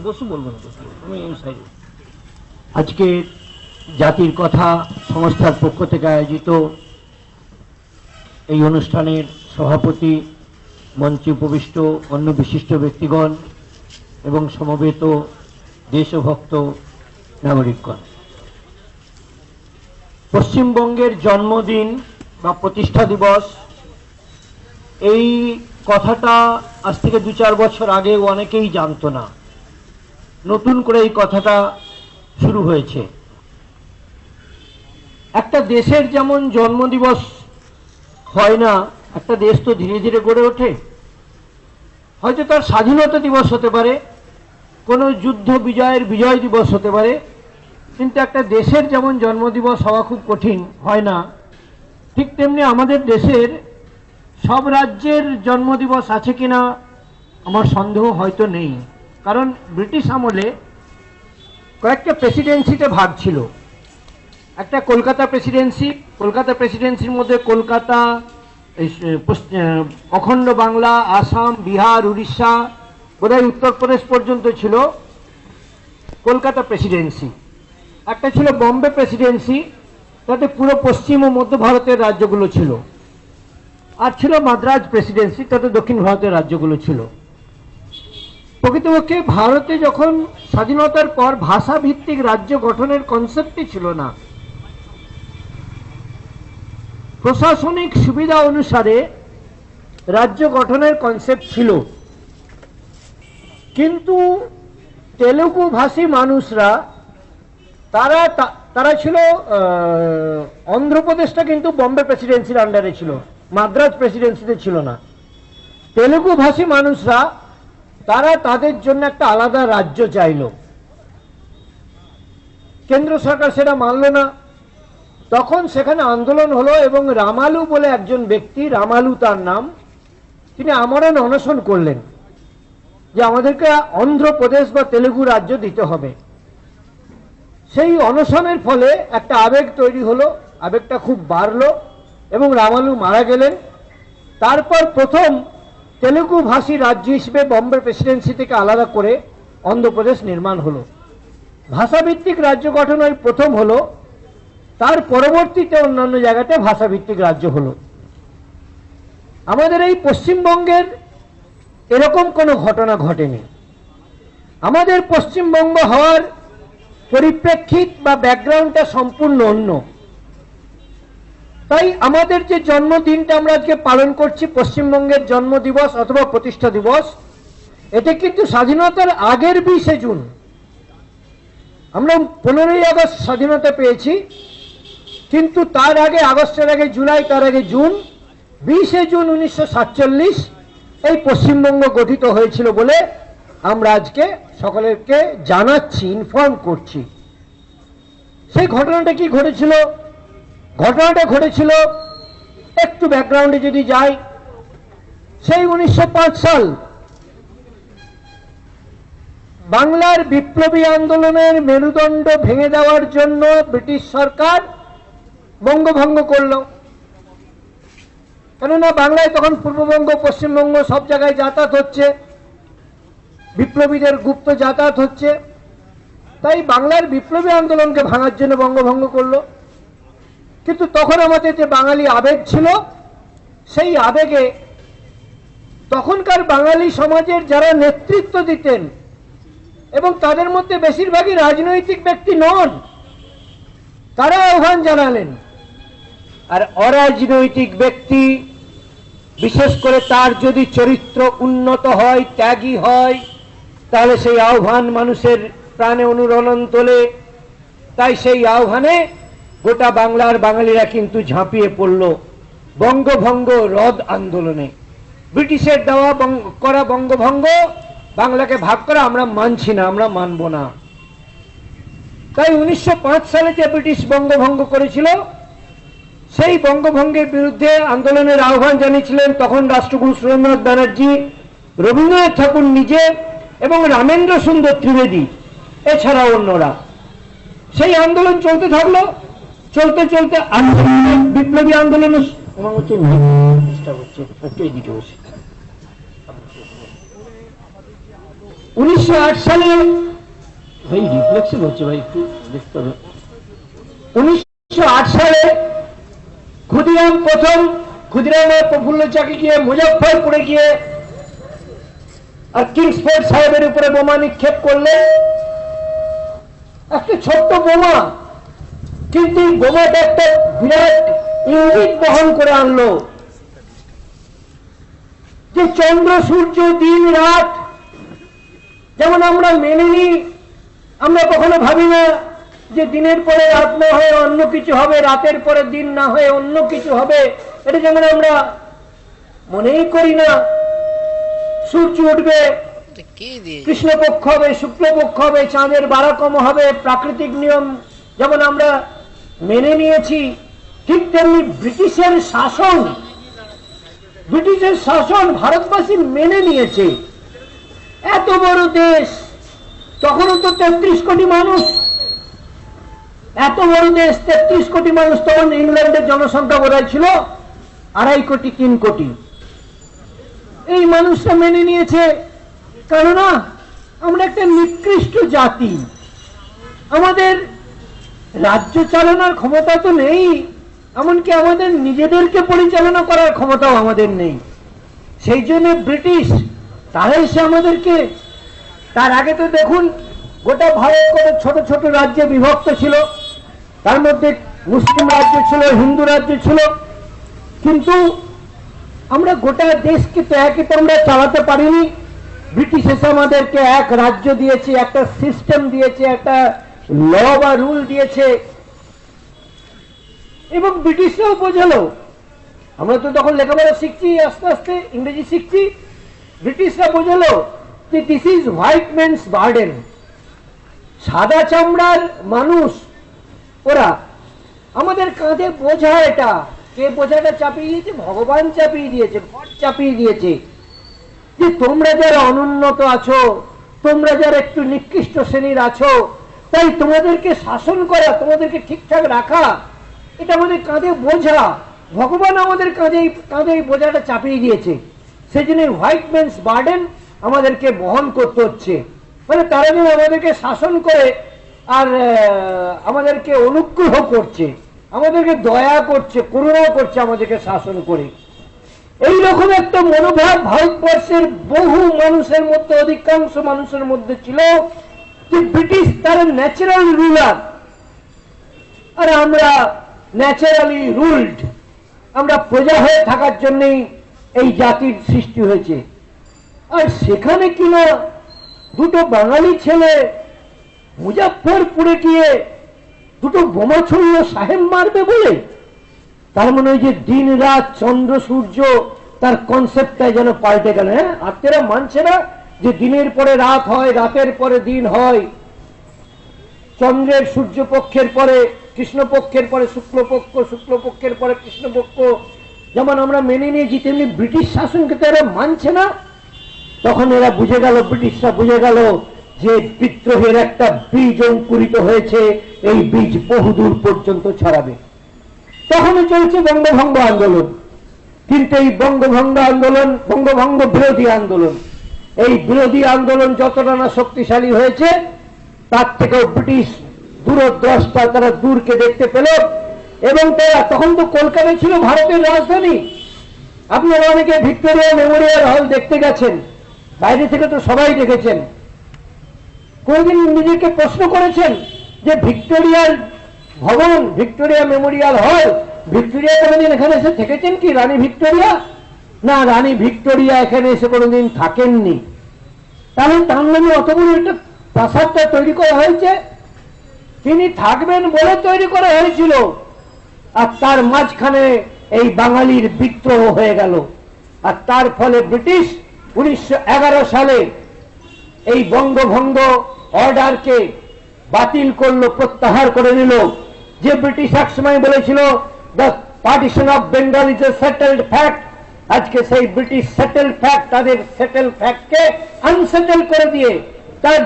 বসু বলবো না, আমি আজকে জাতির কথা সংস্থার পক্ষ থেকে আয়োজিত এই অনুষ্ঠানের সভাপতি, মঞ্চে উপবিষ্ট অন্য বিশিষ্ট ব্যক্তিগণ এবং সমবেত দেশভক্ত নাগরিকগণ, পশ্চিমবঙ্গের জন্মদিন বা প্রতিষ্ঠা দিবস, এই কথাটা আজ থেকে 2-4 বছর আগে অনেকেই জানতো না। নতুন করে এই কথাটা শুরু হয়েছে। একটা দেশের যেমন জন্মদিবস হয় না, একটা দেশ তো ধীরে ধীরে গড়ে ওঠে। হয়তো তার স্বাধীনতা দিবস হতে পারে, কোনো যুদ্ধ বিজয়ের বিজয় দিবস হতে পারে, কিন্তু একটা দেশের যেমন জন্মদিবস হওয়া খুব কঠিন হয় না, ঠিক তেমনি আমাদের দেশের সব রাজ্যের জন্মদিবস আছে কিনা আমার সন্দেহ হয়তো নেই। কারণ ব্রিটিশ আমলে কয়েকটা প্রেসিডেন্সিতে ভাগ ছিল। একটা কলকাতা প্রেসিডেন্সি, কলকাতা প্রেসিডেন্সির মধ্যে কলকাতা, অখণ্ড বাংলা, আসাম, বিহার, উড়িষ্যা, বোধহয় উত্তরপ্রদেশ পর্যন্ত ছিল কলকাতা প্রেসিডেন্সি। একটা ছিল বম্বে প্রেসিডেন্সি, তাতে পুরো পশ্চিম ও মধ্য ভারতের রাজ্যগুলো ছিল। আর ছিল মাদ্রাজ প্রেসিডেন্সি, তাতে দক্ষিণ ভারতের রাজ্যগুলো ছিল। প্রকৃতপক্ষে ভারতে যখন স্বাধীনতার পর ভাষা ভিত্তিক রাজ্য গঠনের কনসেপ্টই ছিল না। প্রশাসনিক সুবিধা অনুসারে রাজ্য গঠনের কনসেপ্ট ছিল, কিন্তু তেলুগু ভাষী মানুষরা তারা ছিল, অন্ধ্রপ্রদেশটা কিন্তু বম্বে প্রেসিডেন্সির আন্ডারে ছিল, মাদ্রাজ প্রেসিডেন্সিতে ছিল না। তেলুগু ভাষী মানুষরা তারা তাদের জন্য একটা আলাদা রাজ্য চাইল। কেন্দ্র সরকার সেটা মানল না। তখন সেখানে আন্দোলন হলো এবং রামালু বলে একজন ব্যক্তি, রামালু তার নাম, তিনি আমরণ অনশন করলেন যে আমাদেরকে অন্ধ্রপ্রদেশ বা তেলুগু রাজ্য দিতে হবে। সেই অনশনের ফলে একটা আবেগ তৈরি হলো, আবেগটা খুব বাড়লো এবং রামালু মারা গেলেন। তারপর প্রথম তেলুগু ভাষী রাজ্য হিসেবে বম্বে প্রেসিডেন্সি থেকে আলাদা করে অন্ধ্রপ্রদেশ নির্মাণ হলো। ভাষাভিত্তিক রাজ্য গঠন ওই প্রথম হলো, তার পরবর্তীতে অন্যান্য জায়গাতে ভাষাভিত্তিক রাজ্য হলো। আমাদের এই পশ্চিমবঙ্গের এরকম কোনো ঘটনা ঘটেনি। আমাদের পশ্চিমবঙ্গ হওয়ার পরিপ্রেক্ষিত বা ব্যাকগ্রাউন্ডটা সম্পূর্ণ অন্য। তাই আমাদের যে জন্মদিনটা আমরা আজকে পালন করছি, পশ্চিমবঙ্গের জন্মদিবস অথবা প্রতিষ্ঠা দিবস, এটা কিন্তু স্বাধীনতার আগের 20শে জুন। আমরা 15ই আগস্ট স্বাধীনতা পেয়েছি, কিন্তু তার আগে, আগস্টের আগে জুলাই, তার আগে জুন, 20শে জুন 1947 এই পশ্চিমবঙ্গ গঠিত হয়েছিল বলে আমরা আজকে সকলকে জানাচ্ছি, ইনফর্ম করছি। সেই ঘটনাটা কি ঘটেছিল? ঘটনাটা ঘটেছিল, একটু ব্যাকগ্রাউন্ডে যদি যাই, সেই 1905 সাল বাংলার বিপ্লবী আন্দোলনের মেরুদণ্ড ভেঙে দেওয়ার জন্য ব্রিটিশ সরকার বঙ্গভঙ্গ করল। কেননা বাংলায় তখন পূর্ববঙ্গ, পশ্চিমবঙ্গ সব জায়গায় যাতায়াত হচ্ছে, বিপ্লবীদের গুপ্ত যাতায়াত হচ্ছে, তাই বাংলার বিপ্লবী আন্দোলনকে ভাঙার জন্য বঙ্গভঙ্গ করলো। কিন্তু তখন আমাদের যে বাঙালি আবেগ ছিল, সেই আবেগে তখনকার বাঙালি সমাজের যারা নেতৃত্ব দিতেন, এবং তাদের মধ্যে বেশিরভাগই রাজনৈতিক ব্যক্তি নন, তারা আহ্বান জানালেন। আর অরাজনৈতিক ব্যক্তি, বিশেষ করে তার যদি চরিত্র উন্নত হয়, ত্যাগী হয়, তাহলে সেই আহ্বান মানুষের প্রাণে অনুরণন তোলে। তাই সেই আহ্বানে গোটা বাংলার বাঙালিরা কিন্তু ঝাঁপিয়ে পড়ল বঙ্গভঙ্গ রদ আন্দোলনে। ব্রিটিশের দেওয়া করা বঙ্গভঙ্গ, বাংলাকে ভাগ করা আমরা মানছি না, আমরা মানব না। তাই 1905 সালে যে ব্রিটিশ বঙ্গভঙ্গ করেছিল, সেই বঙ্গভঙ্গের বিরুদ্ধে আন্দোলনের আহ্বান জানিয়েছিলেন তখন রাষ্ট্রগুরু সুরেন্দ্রনাথ ব্যানার্জি, রবীন্দ্রনাথ ঠাকুর নিজে এবং রামেন্দ্র সুন্দর ত্রিবেদী, এছাড়া অন্যরা। সেই আন্দোলন চলতে থাকলো, চলতে চলতে বিপ্লবী আন্দোলন 1908 সালে ভাই রিফ্লেকশন হচ্ছে ভাই, একটু দেখতে হবে। 1908 সালে ক্ষুদিরামের প্রফুল্ল চাকি গিয়ে মুজফ্ফরপুরে গিয়ে আর কিংসফোর্ড সাহেবের উপরে বোমা নিক্ষেপ করলেন। একটা ছোট্ট বোমা, কিন্তু এই বোমাটা একটা বিরাট ইঙ্গিত বহন করে আনলো যে চন্দ্র সূর্য দিন রাত যেমন আমরা মেনে নিই, আমরা কখনো ভাবি না যে দিনের পরে রাত না হয়ে অন্য কিছু হবে, রাতের পরে দিন না হয়ে অন্য কিছু হবে, এটা যেমন আমরা মনেই করি না। সূর্য উঠবে, কৃষ্ণপক্ষ হবে, শুক্লপক্ষ হবে, চাঁদের বাড়া কম হবে, প্রাকৃতিক নিয়ম যেমন আমরা মেনে নিয়েছি, ঠিক তেমনি ব্রিটিশের শাসন ভারতবাসী মেনে নিয়েছে। এত বড় দেশ, তখনও তো 33 কোটি মানুষ, এত বড় দেশ 33 কোটি মানুষ, তখন ইংল্যান্ডের জনসংখ্যা বোধহয় ছিল 2.5 কোটি 3 কোটি। এই মানুষরা মেনে নিয়েছে, কেননা আমরা একটা নিকৃষ্ট জাতি, আমাদের রাজ্য চালানোর ক্ষমতা তো নেই, এমনকি আমাদের নিজেদেরকে পরিচালনা করার ক্ষমতাও আমাদের নেই। সেই জন্য ব্রিটিশ তারা এসে আমাদেরকে, তার আগে তো দেখুন গোটা ভারত করে ছোট ছোট রাজ্যে বিভক্ত ছিল, তার মধ্যে মুসলিম রাজ্য ছিল, হিন্দু রাজ্য ছিল, কিন্তু আমরা গোটা দেশকে তো একে তো আমরা চালাতে পারিনি। ব্রিটিশ এসে আমাদেরকে এক রাজ্য দিয়েছে, একটা সিস্টেম দিয়েছে, একটা ল বা রুল দিয়েছে, এবং ব্রিটিশরাও বোঝালো। আমরা তো তখন লেখাপড়া শিখছি, আস্তে আস্তে ইংরেজি শিখছি, ব্রিটিশরা বোঝালো যে this is white man's burden, সাদা চামড়ার মানুষ ওরা, আমাদের কাঁধে বোঝা। এটা কে বোঝাটা চাপিয়ে দিয়েছে? ভগবান চাপিয়ে দিয়েছে, ভট চাপিয়ে দিয়েছে, যে তোমরা যারা অনুন্নত আছো, তোমরা যারা একটু নিকৃষ্ট শ্রেণীর আছো, তাই তোমাদেরকে শাসন করা, তোমাদেরকে ঠিকঠাক রাখা, এটা আমাদের কাঁধে বোঝা। ভগবান আমাদের কাঁধে বোঝাটা চাপিয়ে দিয়েছে, সেই জন্য হোয়াইট ম্যানস বার্ডেন আমাদেরকে বহন করতে হচ্ছে। মানে তারা যেন আমাদেরকে শাসন করে আর আমাদেরকে অনুগ্রহ করছে, আমাদেরকে দয়া করছে, করুণা করছে, আমাদেরকে শাসন করে। এইরকম একটা মনোভাব ভারতবর্ষের বহু মানুষের মধ্যে, অধিকাংশ মানুষের মধ্যে ছিল যে ব্রিটিশ তারা ন্যাচারাল রুলার, আর আমরা ন্যাচারালি রুলড, আমরা প্রজা হয়ে থাকার জন্যই এই জাতির সৃষ্টি হয়েছে। আর সেখানে কিনা দুটো বাঙালি ছেলে মুজাফফরপুরে গিয়ে দুটো বোমা ছুড়লো সাহেব মারবে বলে, তার মনে হয় যে দিন রাত চন্দ্র সূর্য তার কনসেপ্টটা যেন পাল্টে গেল। হ্যাঁ, আত্মেরা মানছে না যে দিনের পরে রাত হয়, রাতের পরে দিন হয়, চন্দ্রের সূর্যপক্ষের পরে কৃষ্ণপক্ষের পরে শুক্লপক্ষ, শুক্লপক্ষের পরে কৃষ্ণপক্ষ, যেমন আমরা মেনে নিয়েছি, তেমনি ব্রিটিশ শাসনকে তো এরা মানছে না। তখন এরা বুঝে গেল, ব্রিটিশরা বুঝে গেল যে বিদ্রোহের একটা বীজ অঙ্কুরিত হয়েছে, এই বীজ বহুদূর পর্যন্ত ছড়াবে। তখনই চলছে বঙ্গভঙ্গ আন্দোলন। কিন্তু এই বঙ্গভঙ্গ আন্দোলন, বঙ্গভঙ্গ বিরোধী আন্দোলন, এই বিরোধী আন্দোলন যতটা না শক্তিশালী হয়েছে, তার থেকেও ব্রিটিশ দূরদ্রষ্টা, তারা দূরকে দেখতে পেল। এবং তারা তখন তো কলকাতায় ছিল ভারতের রাজধানী। আপনারা অনেকে ভিক্টোরিয়া মেমোরিয়াল হল দেখতে গেছেন, বাইরে থেকে তো সবাই দেখেছেন। কোনদিন নিজেকে প্রশ্ন করেছেন যে ভিক্টোরিয়ার ভবন, ভিক্টোরিয়া মেমোরিয়াল হল, ভিক্টোরিয়া কোনদিন এখানে এসে থেকেছেন কি রানী ভিক্টোরিয়া? না, রানী ভিক্টোরিয়া এখানে এসে কোনদিন থাকেননি। তাহলে তার নামে অত বড় একটা প্রাসাদটা তৈরি করা হয়েছে, তিনি থাকবেন বলে তৈরি করা হয়েছিল। আর তার মাঝখানে এই বাঙালির বিদ্রোহ হয়ে গেল, আর তার ফলে ব্রিটিশ 1911 সালে এই বঙ্গভঙ্গ অর্ডারকে বাতিল করলো, প্রত্যাহার করে নিল। যে ব্রিটিশ এক সময় বলেছিল the partition of Bengal is a settled fact, আজকে সেই ব্রিটিশ সেটেলড ফ্যাক্ট, তাদের সেটেল ফ্যাক্টকে আনসেটেল করে দিয়ে তার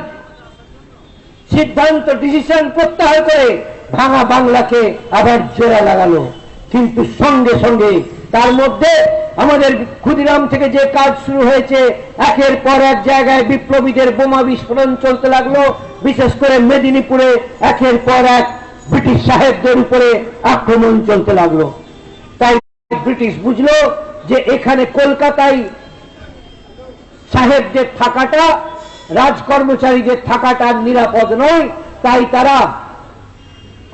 সিদ্ধান্ত, ডিসিশন প্রত্যাহার করে ভাঙা বাংলাকে আবার জোড়া লাগালো। কিন্তু সঙ্গে সঙ্গে তার মধ্যে আমাদের ক্ষুদিরাম থেকে যে কাজ শুরু হয়েছে, একের পর এক জায়গায় বিপ্লবীদের বোমা বিস্ফোরণ চলতে লাগলো, বিশেষ করে মেদিনীপুরে একের পর এক ব্রিটিশ সাহেবদের উপরে আক্রমণ চলতে লাগলো। তাই ব্রিটিশ বুঝলো যে এখানে কলকাতায় সাহেবদের থাকাটা, রাজকর্মচারীদের থাকাটা নিরাপদ নয়। তাই তারা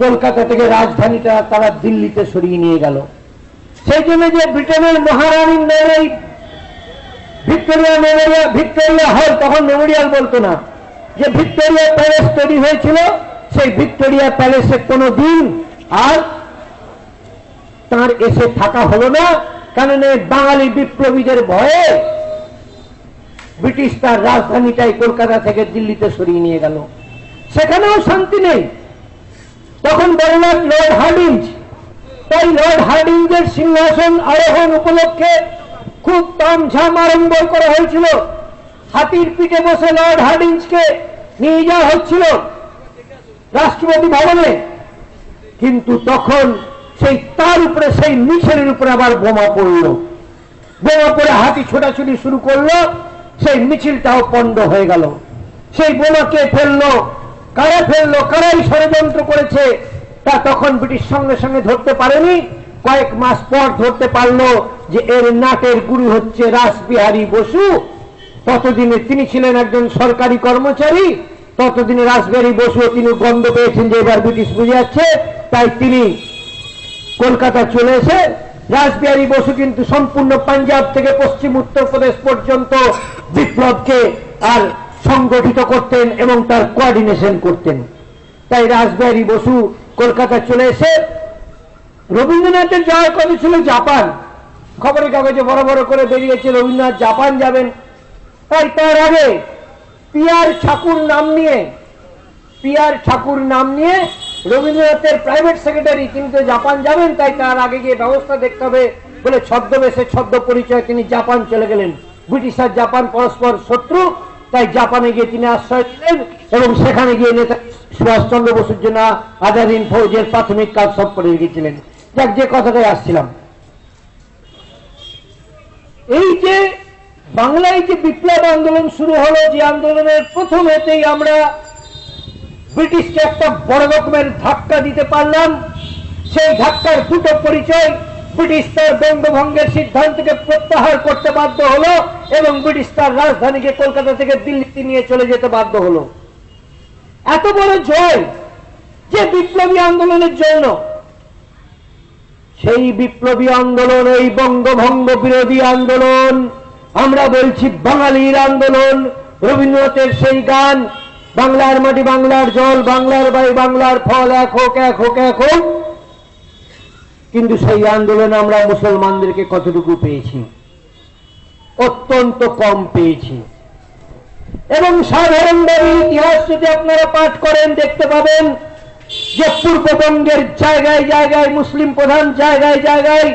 কলকাতা থেকে রাজধানীটা তারা দিল্লিতে সরিয়ে নিয়ে গেল। সেই জন্য যে ব্রিটেনের মহারানীর নামে ভিক্টোরিয়া হল, তখন মেমোরিয়াল বলতো না, যে ভিক্টোরিয়া প্যালেস তৈরি হয়েছিল, সেই ভিক্টোরিয়া প্যালেসে কোনোদিন আর তার এসে থাকা হলো না। কারণ বাঙালি বিপ্লবীদের ভয়ে ব্রিটিশ তার রাজধানীটাই কলকাতা থেকে দিল্লিতে সরিয়ে নিয়ে গেল। সেখানেও শান্তি নেই। তখন বড়লাট লর্ড হার্ডিঞ্জ, তাই লর্ড হার্ডিঞ্জের সিংহাসন আরোহণ উপলক্ষে খুব তামঝাম আড়ম্বর করা হয়েছিল। হাতির পিঠে বসে লর্ড হার্ডিঞ্জকে নিয়ে যাওয়া হচ্ছিল রাষ্ট্রপতি ভবনে, কিন্তু তখন সেই তার উপরে, সেই মিছিলের উপরে আবার বোমা পড়ল। বোমা পড়ে হাতি ছোটাছুটি শুরু করলো, সেই মিছিলটাও পণ্ড হয়ে গেল। সেই বোমাকে ফেললো, কারা ফেললো, কারাই ষড়যন্ত্র করেছে, তা তখন ব্রিটিশ সঙ্গে সঙ্গে ধরতে পারেনি। কয়েক মাস পর ধরতে পারলো যে এর নাটের গুরু হচ্ছে রাসবিহারী বসু। ততদিনে তিনি ছিলেন একজন সরকারি কর্মচারী। ততদিনে রাসবিহারী বসু তিনি গন্ধ পেয়েছেন যে এবার ব্রিটিশ বুঝে যাচ্ছে, তাই তিনি কলকাতা চলে এসে, রাসবিহারী বসু কিন্তু সম্পূর্ণ পাঞ্জাব থেকে পশ্চিম উত্তরপ্রদেশ পর্যন্ত বিপ্লবকে আর সংগঠিত করতেন এবং তার কোঅর্ডিনেশন করতেন। তাই রাসবিহারী বসু কলকাতা চলে এসে, রবীন্দ্রনাথের যাওয়ার কথা ছিল জাপান, খবরের কাগজে বড় বড় করে বেরিয়েছে রবীন্দ্রনাথ জাপান যাবেন। তাই তার আগে পিআর ঠাকুর নাম নিয়ে রবীন্দ্রনাথের প্রাইভেট সেক্রেটারি, তিনি তো জাপান যাবেন, তাই তার আগে গিয়ে ব্যবস্থা দেখতে হবে বলে ছদ্মবেশে, ছদ্ম পরিচয় তিনি জাপান চলে গেলেন। ব্রিটিশ আর জাপান পরস্পর শত্রু, তাই জাপানে গিয়ে তিনি আশ্রয় দিলেন এবং সেখানে গিয়ে নেতা সুভাষচন্দ্র বসুর জন্য আজাদিন ফৌজের প্রাথমিক কাজ সব করে গিয়েছিলেন। যাক, যে কথাটাই আসছিলাম, এই যে বাংলায় যে বিপ্লব আন্দোলন শুরু হলো, যে আন্দোলনের প্রথমেতেই আমরা ব্রিটিশকে একটা বড় রকমের ধাক্কা দিতে পারলাম। সেই ধাক্কার দুটো পরিচয়, ব্রিটিশ তার বঙ্গভঙ্গের সিদ্ধান্তকে প্রত্যাহার করতে বাধ্য হলো এবং ব্রিটিশ তার রাজধানীকে কলকাতা থেকে দিল্লিতে নিয়ে চলে যেতে বাধ্য হলো। এত বড় জয় যে বিপ্লবী আন্দোলনের জন্য, সেই বিপ্লবী আন্দোলন, এই বঙ্গভঙ্গ বিরোধী আন্দোলন, আমরা বলছি বাঙালির আন্দোলন। রবীন্দ্রনাথের সেই গান, বাংলার মাটি বাংলার জল, বাংলার বায়ু বাংলার ফল, এক হোক এক হোক এক হোক। কিন্তু সেই আন্দোলন আমরা মুসলমানদেরকে কতটুকু পেয়েছি? অত্যন্ত কম পেয়েছি। এবং সাধারণভাবে ইতিহাস যদি আপনারা পাঠ করেন দেখতে পাবেন যে পূর্ববঙ্গের জায়গায় জায়গায়, মুসলিম প্রধান জায়গায় জায়গায়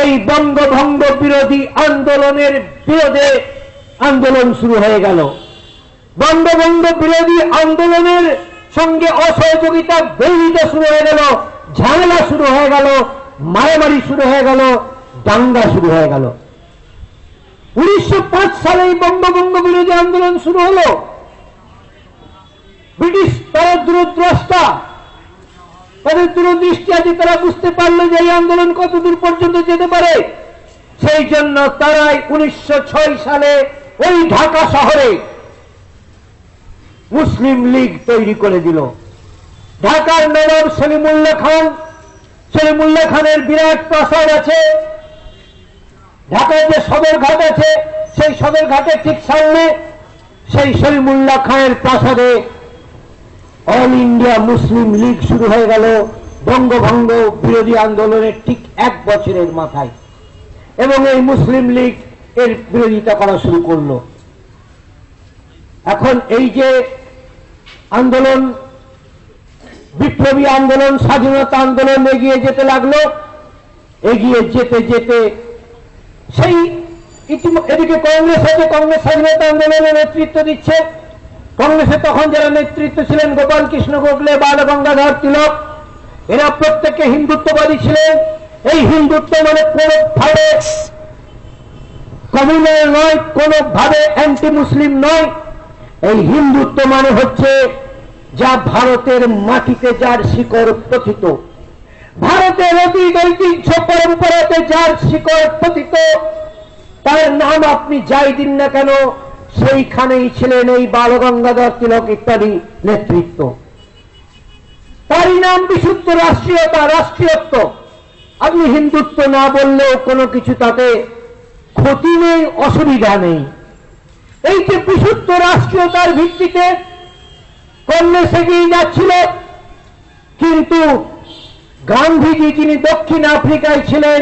এই বঙ্গভঙ্গ বিরোধী আন্দোলনের বিরোধে আন্দোলন শুরু হয়ে গেল। বঙ্গভঙ্গ বিরোধী আন্দোলনের সঙ্গে অসহযোগিতা বৈরিতা শুরু হয়ে গেল, ঝামেলা শুরু হয়ে গেল, মারামারি শুরু হয়ে গেল, দাঙ্গা শুরু হয়ে গেল। 1905 সালে এই বঙ্গভঙ্গ বিরোধী আন্দোলন শুরু হলো। ব্রিটিশ তারা দূরদ্রষ্টা, তাদের দূরদৃষ্টি আছে, তারা বুঝতে পারলো যে এই আন্দোলন কতদূর পর্যন্ত যেতে পারে। সেই জন্য তারাই 1906 সালে ওই ঢাকা শহরে মুসলিম লীগ তৈরি করে দিল। ঢাকার নবাব সলিমুল্লাহ খানের বিরাট প্রাসাদ আছে। ঢাকায় যে সদরঘাট আছে, সেই সদরঘাটের ঠিক সামনে সেই সলিমুল্লাহ খানের প্রাসাদে অল ইন্ডিয়া মুসলিম লীগ শুরু হয়ে গেল বঙ্গভঙ্গ বিরোধী আন্দোলনের ঠিক 1 বছরের মাথায়। এবং এই মুসলিম লীগ এর বিরোধিতা করা শুরু করলো। এখন এই যে আন্দোলন, বিপ্লবী আন্দোলন, স্বাধীনতা আন্দোলন এগিয়ে যেতে লাগলো। এগিয়ে যেতে যেতে সেই এদিকে কংগ্রেস আছে, কংগ্রেস স্বাধীনতা আন্দোলনের নেতৃত্ব দিচ্ছে। কংগ্রেসে তখন যারা নেতৃত্ব ছিলেন, গোপাল কৃষ্ণ গোখলে, বাল গঙ্গাধর তিলক, এরা প্রত্যেকে হিন্দুত্ববাদী ছিলেন এই হিন্দুত্ব মানে কোনোভাবে কমিউনাল নয়, কোনোভাবে অ্যান্টি মুসলিম নয়। এই হিন্দুত্ব মানে হচ্ছে যা ভারতের মাটিতে যার শিকড় পতিত, ভারতের অতীত ঐতিহ্য পরম্পরাতে যার শিকড় পতিত, তার নাম আপনি যাই দিন না কেন সেইখানেই ছিলেন এই বালগঙ্গাধর তিলক ইত্যাদি নেতৃত্ব। তারই নাম বিশুদ্ধ রাষ্ট্রীয়তা, রাষ্ট্রীয়ত্ব। আপনি হিন্দুত্ব না বললেও কোনো কিছু তাতে ক্ষতি নেই, অসুবিধা নেই। এই যে বিশুদ্ধ রাষ্ট্রীয়তার ভিত্তিতে কংগ্রেস এগিয়ে যাচ্ছিল, কিন্তু গান্ধীজি যিনি দক্ষিণ আফ্রিকায় ছিলেন,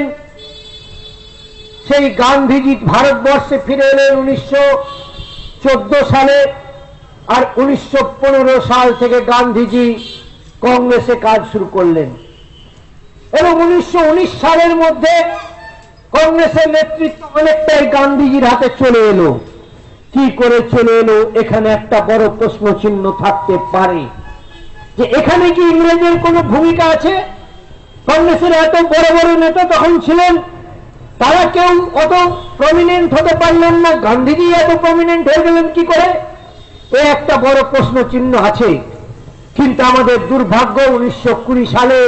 সেই গান্ধীজি ভারতবর্ষে ফিরে এলেন 1914 সালে, আর 1915 সাল থেকে গান্ধীজি কংগ্রেসে কাজ শুরু করলেন এবং 1919 সালের মধ্যে কংগ্রেসের নেতৃত্ব অনেকটাই গান্ধীজির হাতে চলে এলো। কি করে চলে এলো, এখানে একটা বড় প্রশ্ন চিহ্ন থাকতে পারে যে এখানে কি ইংরেজের কোনো ভূমিকা আছে? কংগ্রেসের এত বড় বড় নেতা তখন ছিলেন, তারা কেউ অত প্রমিনেন্ট হতে পারলেন না, গান্ধীজি এত প্রমিনেন্ট হয়ে গেলেন কি করে? এ একটা বড় প্রশ্ন চিহ্ন আছে। কিন্তু আমাদের দুর্ভাগ্য 1920 সালে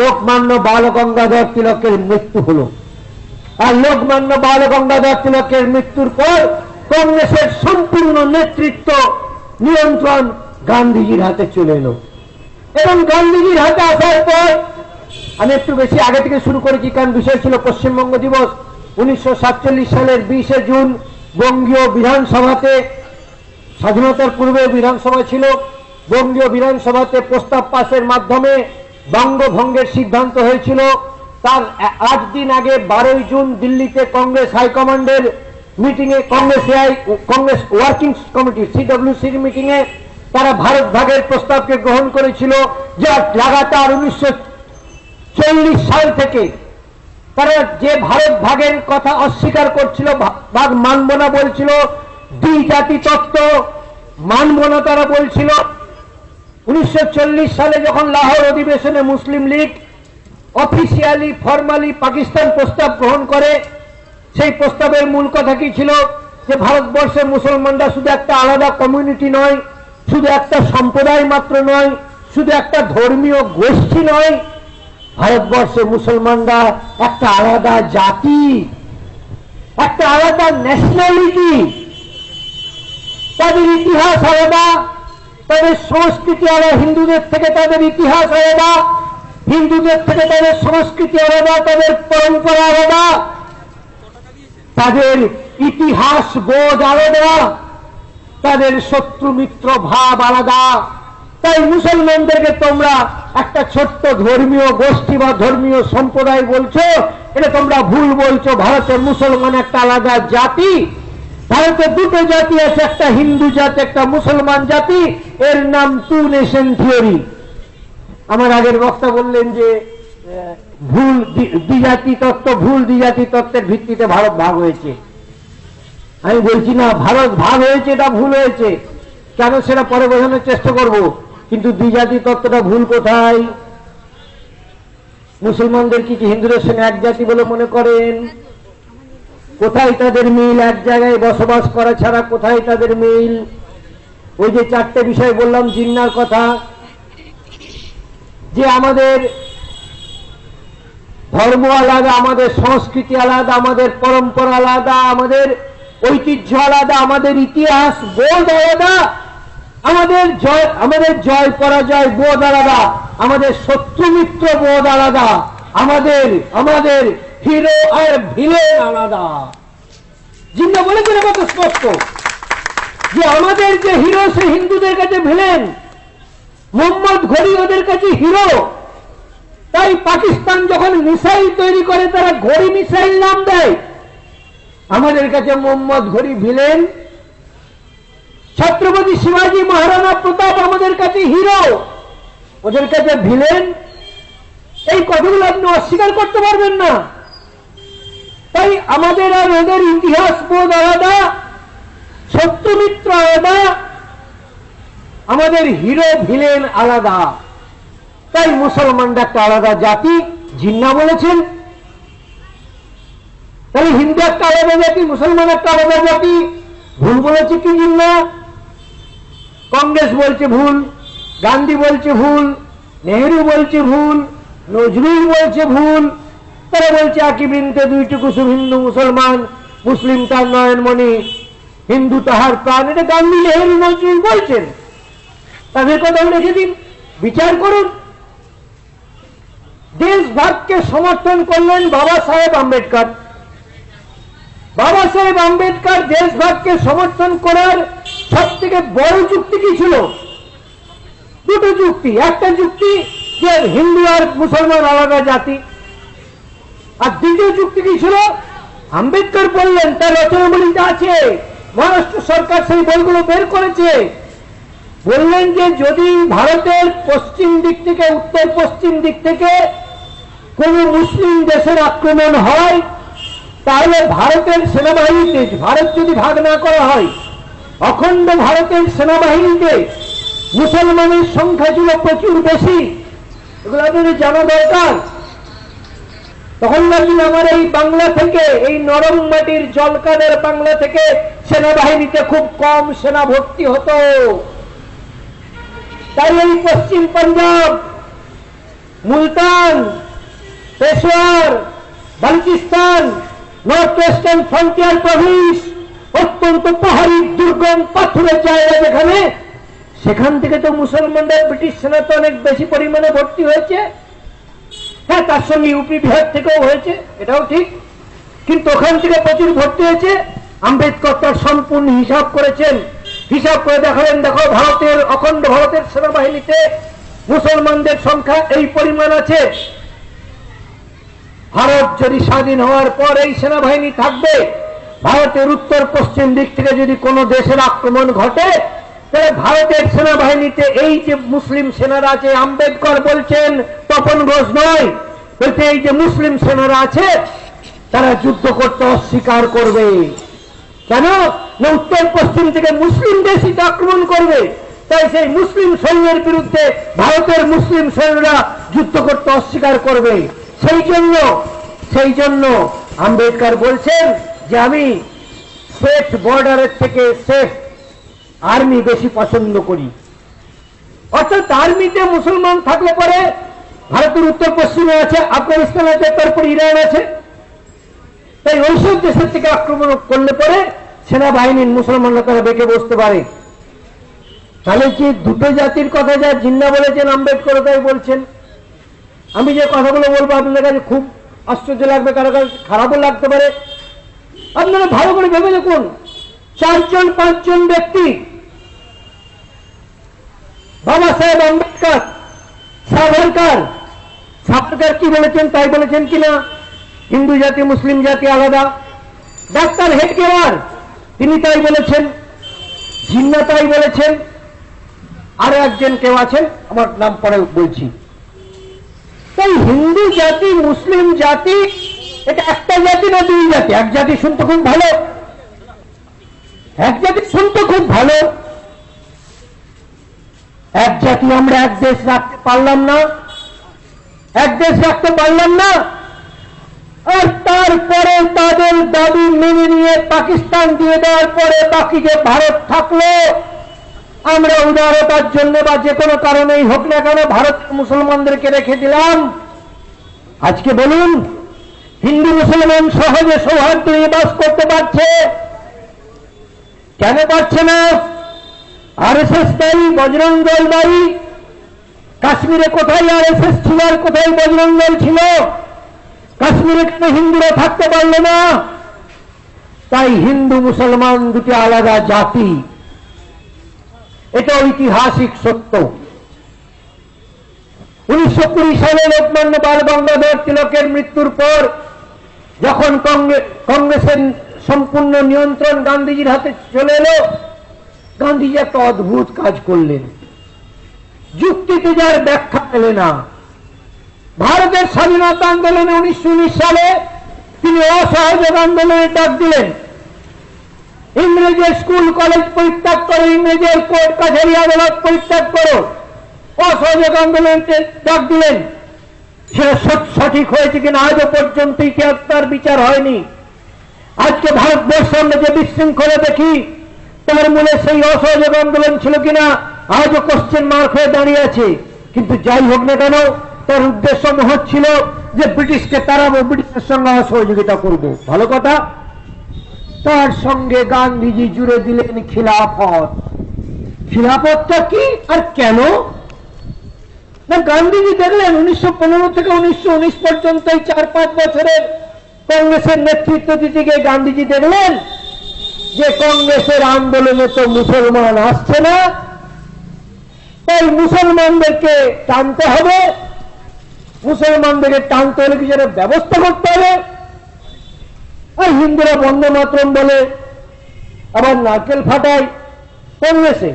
লোকমান্য বালগঙ্গাধর তিলকের মৃত্যু হলো, আর লোকমান্য বালগঙ্গাধর তিলকের মৃত্যুর পর কংগ্রেসের সম্পূর্ণ নেতৃত্ব নিয়ন্ত্রণ গান্ধীজির হাতে চলে এলো। এবং গান্ধীজির হাতে আসার পর আমি একটু বেশি আগে থেকে শুরু করেছি, কারণ বিষয় ছিল পশ্চিমবঙ্গ দিবস। 1947 সালের 20শে জুন বঙ্গীয় বিধানসভাতে, স্বাধীনতার পূর্বে বিধানসভা ছিল, বঙ্গীয় বিধানসভাতে প্রস্তাব পাশের মাধ্যমে বঙ্গভঙ্গের সিদ্ধান্ত হয়েছিল। তার 8 দিন আগে 12 জুন দিল্লিতে কংগ্রেস হাইকমান্ডের মিটিংয়ে, কংগ্রেস ওয়ার্কিং কমিটি সিডব্লিউসির মিটিংয়ে তারা ভারত ভাগের প্রস্তাবকে গ্রহণ করেছিল, যা লাগাতার 1940 সাল থেকে তারা যে ভারত ভাগের কথা অস্বীকার করছিল, ভাগ মানব না বলছিল, দ্বিজাতি তত্ত্ব মানব না তারা বলছিল। 1940 সালে যখন লাহোর অধিবেশনে মুসলিম লীগ অফিসিয়ালি ফর্মালি পাকিস্তান প্রস্তাব গ্রহণ করে, সেই প্রস্তাবের মূল কথা কি ছিল? যে ভারতবর্ষের মুসলমানরা শুধু একটা আলাদা কমিউনিটি নয়, শুধু একটা সম্প্রদায় মাত্র নয়, শুধু একটা ধর্মীয় গোষ্ঠী নয়, ভারতবর্ষে মুসলমানরা একটা আলাদা জাতি, একটা আলাদা ন্যাশনালিটি। তাদের ইতিহাস আলাদা, তাদের সংস্কৃতি আলাদা, হিন্দুদের থেকে তাদের ইতিহাস আলাদা, হিন্দুদের থেকে তাদের সংস্কৃতি আলাদা, তাদের পরম্পরা আলাদা, তাদের ইতিহাস বোধ আলাদা, তাদের শত্রু মিত্র ভাব আলাদা। তাই মুসলমানদেরকে তোমরা একটা ছোট্ট ধর্মীয় গোষ্ঠী বা ধর্মীয় সম্প্রদায় বলছো, এটা তোমরা ভুল বলছো। ভারতের মুসলমান একটা আলাদা জাতি। ভারতে দুটো জাতি আছে, একটা হিন্দু জাতি, একটা মুসলমান জাতি। এর নাম টু নেশন থিওরি। আমার আগের বক্তা বললেন যে ভুল দ্বিজাতি তত্ত্ব, ভুল দ্বিজাতি তত্ত্বের ভিত্তিতে ভারত ভাগ হয়েছে। আমি বলছি না, ভারত ভাগ হয়েছে এটা ভুল হয়েছে, কেন সেটা পরে বোঝানোর চেষ্টা করব। কিন্তু দ্বিজাতি তত্ত্বটা ভুল কোথায়? মুসলমানদের কি হিন্দুদের সঙ্গে এক জাতি বলে মনে করেন? কোথায় তাদের মিল? এক জায়গায় বসবাস করা ছাড়া কোথায় তাদের মিল? ওই যে 4টে বিষয় বললাম, জিন্নার কথা, যে আমাদের ধর্ম আলাদা, আমাদের সংস্কৃতি আলাদা, আমাদের পরম্পরা আলাদা, আমাদের ঐতিহ্য আলাদা, আমাদের ইতিহাস বোধ আলাদা, আমাদের জয় পরাজয় বোধ আলাদা, আমাদের শত্রু মিত্র বোধ আলাদা, আমাদের হিরো আর ভিলেন আলাদা। জিন্না বলেছেন কত স্পষ্ট যে আমাদের যে হিরো সে হিন্দুদের কাছে ভিলেন, মোহাম্মদ ঘড়ি ওদের কাছে হিরো। তাই পাকিস্তান যখন মিসাইল তৈরি করে তারা ঘড়ি মিসাইল নাম দেয়। আমাদের কাছে মোহাম্মদ ঘড়ি ভিলেন, ছত্রপতি শিবাজি মহারানা প্রতাপ আমাদের কাছে হিরো, ওদের কাছে ভিলেন। এই কথাগুলো আপনি অস্বীকার করতে পারবেন না। তাই আমাদের আর ওদের ইতিহাস বোধ আলাদা, শত্রু মিত্র আলাদা, আমাদের হিরো ভিলেন আলাদা। তাই মুসলমানরা একটা আলাদা জাতি। জিন্না বলেছেন তাহলে হিন্দু একটা আলাদা জাতি, মুসলমান একটা আলাদা জাতি। ভুল বলেছে কি না? কংগ্রেস বলছে ভুল, গান্ধী বলছে ভুল, নেহেরু বলছে ভুল, নজরুল বলছে ভুল, তারা বলছে একই বৃন্তে দুইটি কুসুম, হিন্দু মুসলমান, মুসলিম তার নয়নমণি, হিন্দু তাহার প্রাণ। এটা গান্ধী, নেহেরু, নজরুল বলছেন। তাদের কথা রেখে দিন, বিচার করুন। দেশভাগকে সমর্থন করলেন বাবা সাহেব আম্বেদকর। বাবা সাহেব আম্বেদকর দেশভাগকে সমর্থন করার সব থেকে বড় যুক্তি কি ছিল? দুটো যুক্তি। একটা যুক্তি যে হিন্দু আর মুসলমান আলাদা জাতি, আর দ্বিতীয় যুক্তি কি ছিল? আম্বেদকর বললেন, তার রচনাবলীতে আছে, মহারাষ্ট্র সরকার সেই বইগুলো বের করেছে, বললেন যে যদি ভারতের পশ্চিম দিক থেকে, উত্তর পশ্চিম দিক থেকে কোন মুসলিম দেশের আক্রমণ হয়, তাহলে ভারতের সেনাবাহিনীতে, ভারত যদি ভাগ না করা হয়, অখণ্ড ভারতের সেনাবাহিনীতে মুসলমানের সংখ্যা ছিল প্রচুর বেশি। এগুলো আপনাদের জানা দরকার। তখন নাকি আমার এই বাংলা থেকে, এই নরম মাটির জলকাদের বাংলা থেকে সেনাবাহিনীতে খুব কম সেনা ভর্তি হতো। তাই এই পশ্চিম Punjab, Multan, Peshawar, Balochistan, north western frontier Province, অত্যন্ত পাহাড়ি দুর্গম পাথুরে জায়গা যেখানে, সেখান থেকে তো মুসলমানদের ব্রিটিশ সেনা তো অনেক বেশি পরিমাণে ভর্তি হয়েছে। হ্যাঁ, তার সঙ্গে ইউপি বিহার থেকেও হয়েছে, এটাও ঠিক, কিন্তু ওখান থেকে প্রচুর ভর্তি হয়েছে। আম্বেদকর তার সম্পূর্ণ হিসাব করেছেন, হিসাব করে দেখালেন, দেখো ভারতের, অখণ্ড ভারতের সেনাবাহিনীতে মুসলমানদের সংখ্যা এই পরিমাণ আছে। ভারত যদি স্বাধীন হওয়ার পর এই সেনাবাহিনী থাকবে, ভারতের উত্তর পশ্চিম দিক থেকে যদি কোনো দেশের আক্রমণ ঘটে, তাহলে ভারতের সেনাবাহিনীতে এই যে মুসলিম সেনারা আছে, আম্বেদকর বলছেন, তপন ঘোষ নয়, বলছে এই যে মুসলিম সেনারা আছে, তারা যুদ্ধ করতে অস্বীকার করবে। কেন না? উত্তর পশ্চিম থেকে মুসলিম দেশই আক্রমণ করবে, তাই সেই মুসলিম সৈন্যের বিরুদ্ধে ভারতের মুসলিম সৈন্যরা যুদ্ধ করতে অস্বীকার করবে। সেই জন্য আম্বেদকর বলছেন যে আমি সেফ বর্ডারের থেকে সেফ আর্মি বেশি পছন্দ করি। অর্থাৎ আর্মিতে মুসলমান থাকলে পরে, ভারতের উত্তর পশ্চিমে আছে, আফগানিস্তান আছে, তারপর ইরান আছে, তাই ওইসব দেশের থেকে আক্রমণ করলে পরে সেনাবাহিনীর মুসলমানরা তারা বেঁকে বসতে পারে। তাহলে যে দুটো জাতির কথা যা জিন্না বলেছেন আম্বেদকর, তাই বলছেন। আমি যে কথাগুলো বলবো আপনাদের কাছে খুব আশ্চর্য লাগবে, কারো কাছে খারাপও লাগতে পারে। আপনারা ভালো করে ভেবে দেখুন, 4জন 5জন ব্যক্তি, বাবা সাহেব আম্বেদকর, সাভারকর কি বলেছেন তাই বলেছেন কিনা, হিন্দু জাতি মুসলিম জাতি আলাদা। ডাক্তার হেডগেওয়ার তিনি তাই বলেছেন, জিন্না তাই বলেছেন, আরো একজন কেউ আছেন, আমার নাম পরে বলছি। তাই হিন্দু জাতি মুসলিম জাতি এটা একটা জাতি না দুই জাতি? এক জাতি শুনতে খুব ভালো, এক জাতি শুনতে খুব ভালো। এক জাতি আমরা এক দেশ রাখতে পারলাম না, এক দেশ রাখতে পারলাম না, আর তারপরে তাদের দাবি মেনে নিয়ে পাকিস্তান দিয়ে দেওয়ার পরে বাকি যে ভারত থাকলো, আমরা উদারতার জন্য বা যে কোনো কারণেই হোক না কেন ভারত মুসলমানদেরকে রেখে দিলাম। আজকে বলুন, হিন্দু মুসলমান সহজে সৌহার্দ্য নিয়ে বাস করতে পারছে? কেন পারছে না? আরএসএস দায়ী, বজরং দল দায়ী। কাশ্মীরে কোথায় আরএসএস ছিল আর কোথায় বজরং দল ছিল? কাশ্মীরে কেন হিন্দুরা থাকতে পারল না? তাই হিন্দু মুসলমান দুটি আলাদা জাতি, এটা ঐতিহাসিক সত্য। 1920 সালে লোকমান্য বাল গঙ্গাধর তিলকের মৃত্যুর পর যখন কংগ্রেসের সম্পূর্ণ নিয়ন্ত্রণ গান্ধীজির হাতে চলে এলো, গান্ধীজি একটা অদ্ভুত কাজ করলেন, যুক্তিতে যার ব্যাখ্যা পেলে না। ভারতের স্বাধীনতা আন্দোলনে 1919 সালে তিনি অসহযোগ আন্দোলনের ডাক দিলেন। ইংরেজের স্কুল কলেজ পরিত্যাগ করো, ইংরেজের কোর্ট কাছারি আদালত পরিত্যাগ করো, অসহযোগ আন্দোলনের ডাক দিলেন। সেটা সঠিক হয়েছে কিনা আজও পর্যন্ত ইতিহাস তার বিচার হয়নি। আজকে ভারতবর্ষে আমরা যে বিশৃঙ্খলা দেখি তার মূলে সেই অসহযোগ আন্দোলন ছিল কিনা আজও কোশ্চেন মার্ক হয়ে দাঁড়িয়ে আছে। কিন্তু যাই হোক না কেন, তার উদ্দেশ্য মহৎ ছিল যে ব্রিটিশকে তাড়াবো, ব্রিটিশের সঙ্গে সহযোগিতা করব, ভালো কথা। তার সঙ্গে গান্ধীজি জুড়ে দিলেন খিলাফত। খিলাফতটা কি আর কেন না, গান্ধীজি দেখলেন 1915 থেকে 1919 পর্যন্ত এই 4-5 বছরের কংগ্রেসের নেতৃত্ব দিতে গিয়ে গান্ধীজি দেখলেন যে কংগ্রেসের আন্দোলনে তো মুসলমান আসছে না, তাই মুসলমানদেরকে টানতে হবে। মুসলমানদেরকে টানতে হলে কিছু একটা ব্যবস্থা করতে হবে। আর হিন্দুরা বন্দে মাতরম বলে, আবার নারকেল ফাটায় কংগ্রেসে,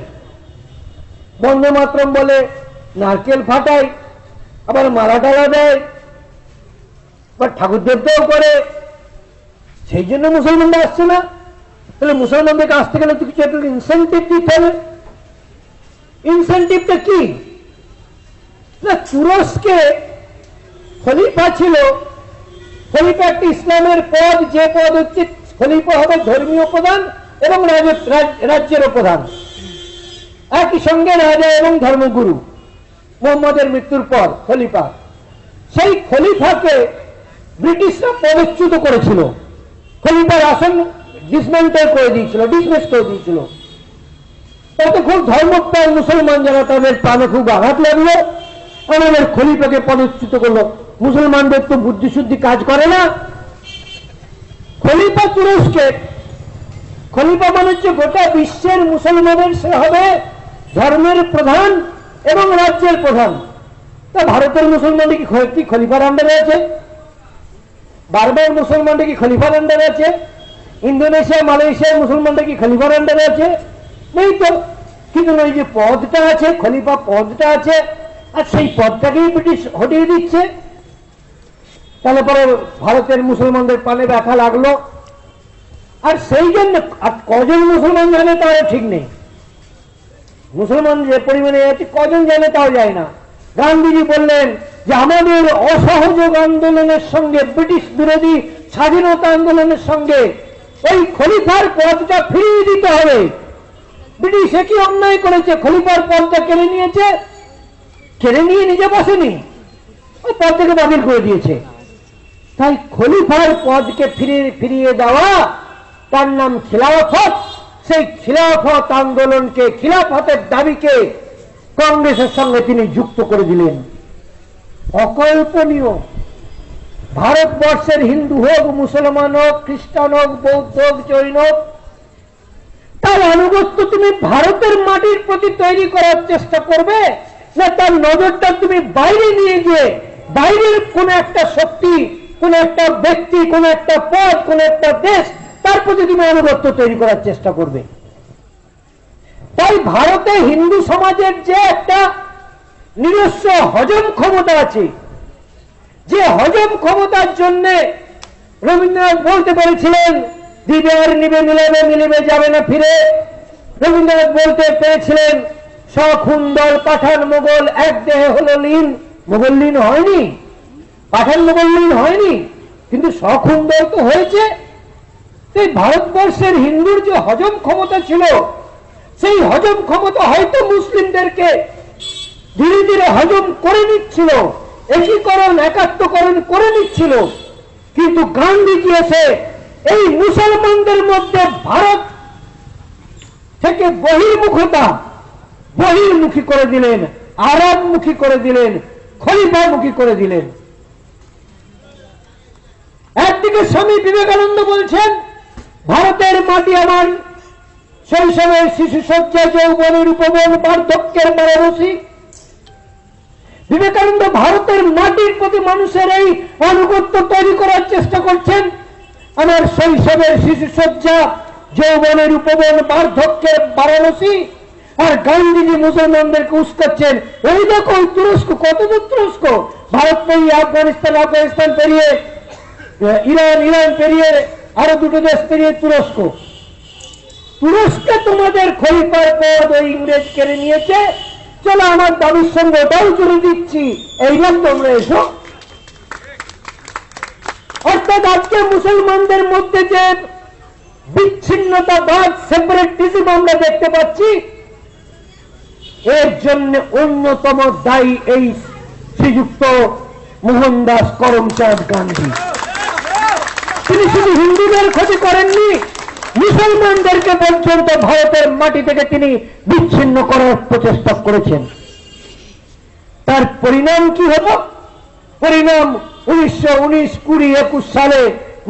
বন্দে মাতরম বলে, নারকেল ফাটায়, আবার মালা টালা দেয়, আবার ঠাকুর দেবতাও করে। সেই জন্য মুসলমানরা আসছে না। তাহলে মুসলমানদেরকে আসতে গেলে তো কিছু একটা ইনসেন্টিভ দিতে হবে। ইনসেন্টিভটা কি না, তুরস্কে খলিফা ছিল, খলিফা একটি ইসলামের পদ, যে পদ হচ্ছে খলিফা হবে ধর্মীয় প্রধান এবং রাজ্যের প্রধান, একই সঙ্গে রাজা এবং ধর্মগুরু। মোহাম্মদের মৃত্যুর পর খলিফা, সেই খলিফাকে ব্রিটিশরা পদচ্যুত করেছিল, খলিফার আসন ডিসমেন্টেল করে দিয়েছিল, ডিসমিস করে দিয়েছিল। তাতে খুব ধর্মপ্রাণ মুসলমান যারা, তাদের প্রাণে খুব আঘাত লাগলো, আমাদের খলিফাকে পদচ্যুত করলো। মুসলমানদের তো বুদ্ধিশুদ্ধি কাজ করে না। খলিফা তুরস্কের, খলিফা মানে হচ্ছে গোটা বিশ্বের মুসলমানের সে হবে ধর্মের প্রধান এবং রাজ্যের প্রধান। তা ভারতের মুসলমানরা কি খলিফার আন্ডারে আছে? বারবার মুসলমানরা কি খলিফার আন্ডারে আছে? ইন্দোনেশিয়া, মালয়েশিয়ার মুসলমানরা কি খলিফার আন্ডারে আছে? নেই তো। কিন্তু ওই যে পদটা আছে, খলিফা পদটা আছে, আর সেই পদটাকেই ব্রিটিশ হটিয়ে দিচ্ছে। তাহলে পরে ভারতের মুসলমানদের পানে ব্যথা লাগলো। আর সেই জন্য কজন মুসলমান জানে তাও ঠিক নেই। মুসলমান যে পরিমাণে আছে কজন জানে তাও যায় না। গান্ধীজি বললেন যে আমাদের অসহযোগ আন্দোলনের সঙ্গে, ব্রিটিশ বিরোধী স্বাধীনতা আন্দোলনের সঙ্গে ওই খলিফার পদটা ফিরিয়ে দিতে হবে। ব্রিটিশ একই অন্যায় করেছে, খলিফার পদটা কেড়ে নিয়েছে, কেড়ে নিয়ে নিজে বসেনি, ওই পদটাকে বাতিল করে দিয়েছে। তাই খলিফার পদকে ফিরিয়ে দেওয়া, তার নাম খিলাফত। সেই খিলাফত আন্দোলনকে, খিলাফতের দাবিকে কংগ্রেসের সঙ্গে তিনি যুক্ত করে দিলেন। অকল্পনীয়। ভারতবর্ষের হিন্দু হোক, মুসলমান হোক, খ্রিস্টান হোক, বৌদ্ধ হোক, জৈন হোক, তার আনুগত্য তুমি ভারতের মাটির প্রতি তৈরি করার চেষ্টা করবে, না তার নজরটা তুমি বাইরে নিয়ে গিয়ে বাইরের কোন একটা শক্তি, কোন একটা ব্যক্তি, কোন একটা পদ, কোন একটা দেশ, তার প্রতি তুমি আনুগত্য তৈরি করার চেষ্টা করবে? তাই ভারতে হিন্দু সমাজের যে একটা নিজস্ব হজম ক্ষমতা আছে, যে হজম ক্ষমতার জন্য রবীন্দ্রনাথ বলতে পেরেছিলেন দিবে আর নিবে মিলেবে, মিলিবে যাবে না ফিরে। রবীন্দ্রনাথ বলতে পেরেছিলেন সখুন দল পাঠান মোগল এক দেহে হলো লীন। মোগল লীন হয়নি, পাঠান মোগল লীন হয়নি, কিন্তু সখুন দল তো হয়েছে। সেই ভারতবর্ষের হিন্দুর যে হজম ক্ষমতা ছিল, সেই হজম ক্ষমতা হয়তো মুসলিমদেরকে ধীরে ধীরে হজম করে নিচ্ছিল, একীকরণ, একাত্মকরণ করে নিচ্ছিল। কিন্তু গান্ধীজি এসে এই মুসলমানদের মধ্যে ভারত থেকে বহির্মুখী করে দিলেন, আরবমুখী করে দিলেন, খলিফামুখী করে দিলেন। একদিকে স্বামী বিবেকানন্দ বলছেন ভারতের মাটি আমার শৈশবের শিশু সজ্জা, যৌবনের উপবন, বার্ধক্যের বারাণসী। বিবেকানন্দ ভারতের মাটির প্রতি মানুষের এই আনুগত্য তৈরি করার চেষ্টা করছেন। আমার শৈশবের শিশু সজ্জা, যৌবনের উপবন, বার্ধক্যের বারাণসী। আর গান্ধীজি মুসলমানদেরকে উস্কাচ্ছেন, ওই দেখো ওই তুরস্ক, কত দূর তুরস্ক, ভারত পেরিয়ে আফগানিস্তান, আফগানিস্তান পেরিয়ে ইরান, ইরান পেরিয়ে আরো দুটো দেশ পেরিয়ে তুরস্ক। তুরস্কে তোমাদের খলিফার পদ ওই ইংরেজ কেড়ে নিয়েছে, চলো আমার দাবির সঙ্গে ওটাও জুড়ে দিচ্ছি, এইবার তোমরা এসো। অর্থাৎ অর্থাৎ আজকে মুসলমানদের মধ্যে যে বিচ্ছিন্নতাবাদ, সেপারেটিজম আমরা দেখতে পাচ্ছি, এর জন্য অন্যতম দায়ী এই শ্রীযুক্ত মোহনদাস করমচাঁদ গান্ধী। তিনি শুধু হিন্দুদের ক্ষতি করেননি, মুসলমানদেরকে পর্যন্ত ভারতের মাটি থেকে তিনি বিচ্ছিন্ন করার প্রচেষ্টা করেছেন। তার পরিণাম কি হলো? পরিণাম 1919, 20, 21 সালে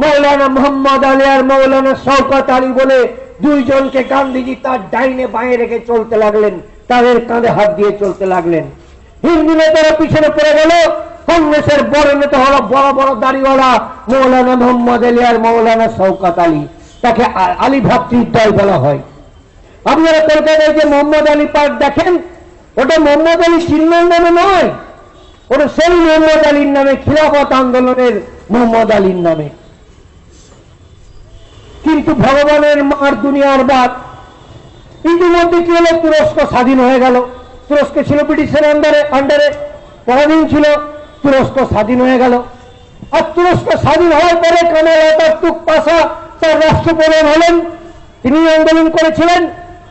মৌলানা মোহাম্মদ আলী আর মৌলানা শওকত আলী বলে দুইজনকে গান্ধীজি তার ডাইনে বাঁয়ে রেখে চলতে লাগলেন, তাদের কাঁধে হাত দিয়ে চলতে লাগলেন। হিন্দু নেতারা পিছনে পড়ে গেল, কংগ্রেসের বড় নেতা হলো বড় বড় দাড়িওয়ালা মৌলানা মোহাম্মদ আলী আর মৌলানা শওকত আলী, তাকে আলী ভ্রাতৃদ্বয় বলা হয়। আপনারা কলকাতায় যে মোহাম্মদ আলী পার্ক দেখেন, ওটা মোহাম্মদ আলী চিহ্নের নামে নয়, ওটা সেই মোহাম্মদ আলীর নামে, খিলাফত আন্দোলনের মোহাম্মদ আলীর নামে। কিন্তু ভগবানের মার দুনিয়ার বাদ, ইতিমধ্যে কি হলো? তুরস্ক স্বাধীন হয়ে গেল। তুরস্ক ছিল ব্রিটিশের আন্ডারে, পরাধীন ছিল। তুরস্ক স্বাধীন হয়ে গেল। আর তুরস্ক স্বাধীন হওয়ার পরে কামাল আতাতুর্ক পাশা তার রাষ্ট্রপ্রধান হলেন। তিনি আন্দোলন করেছিলেন,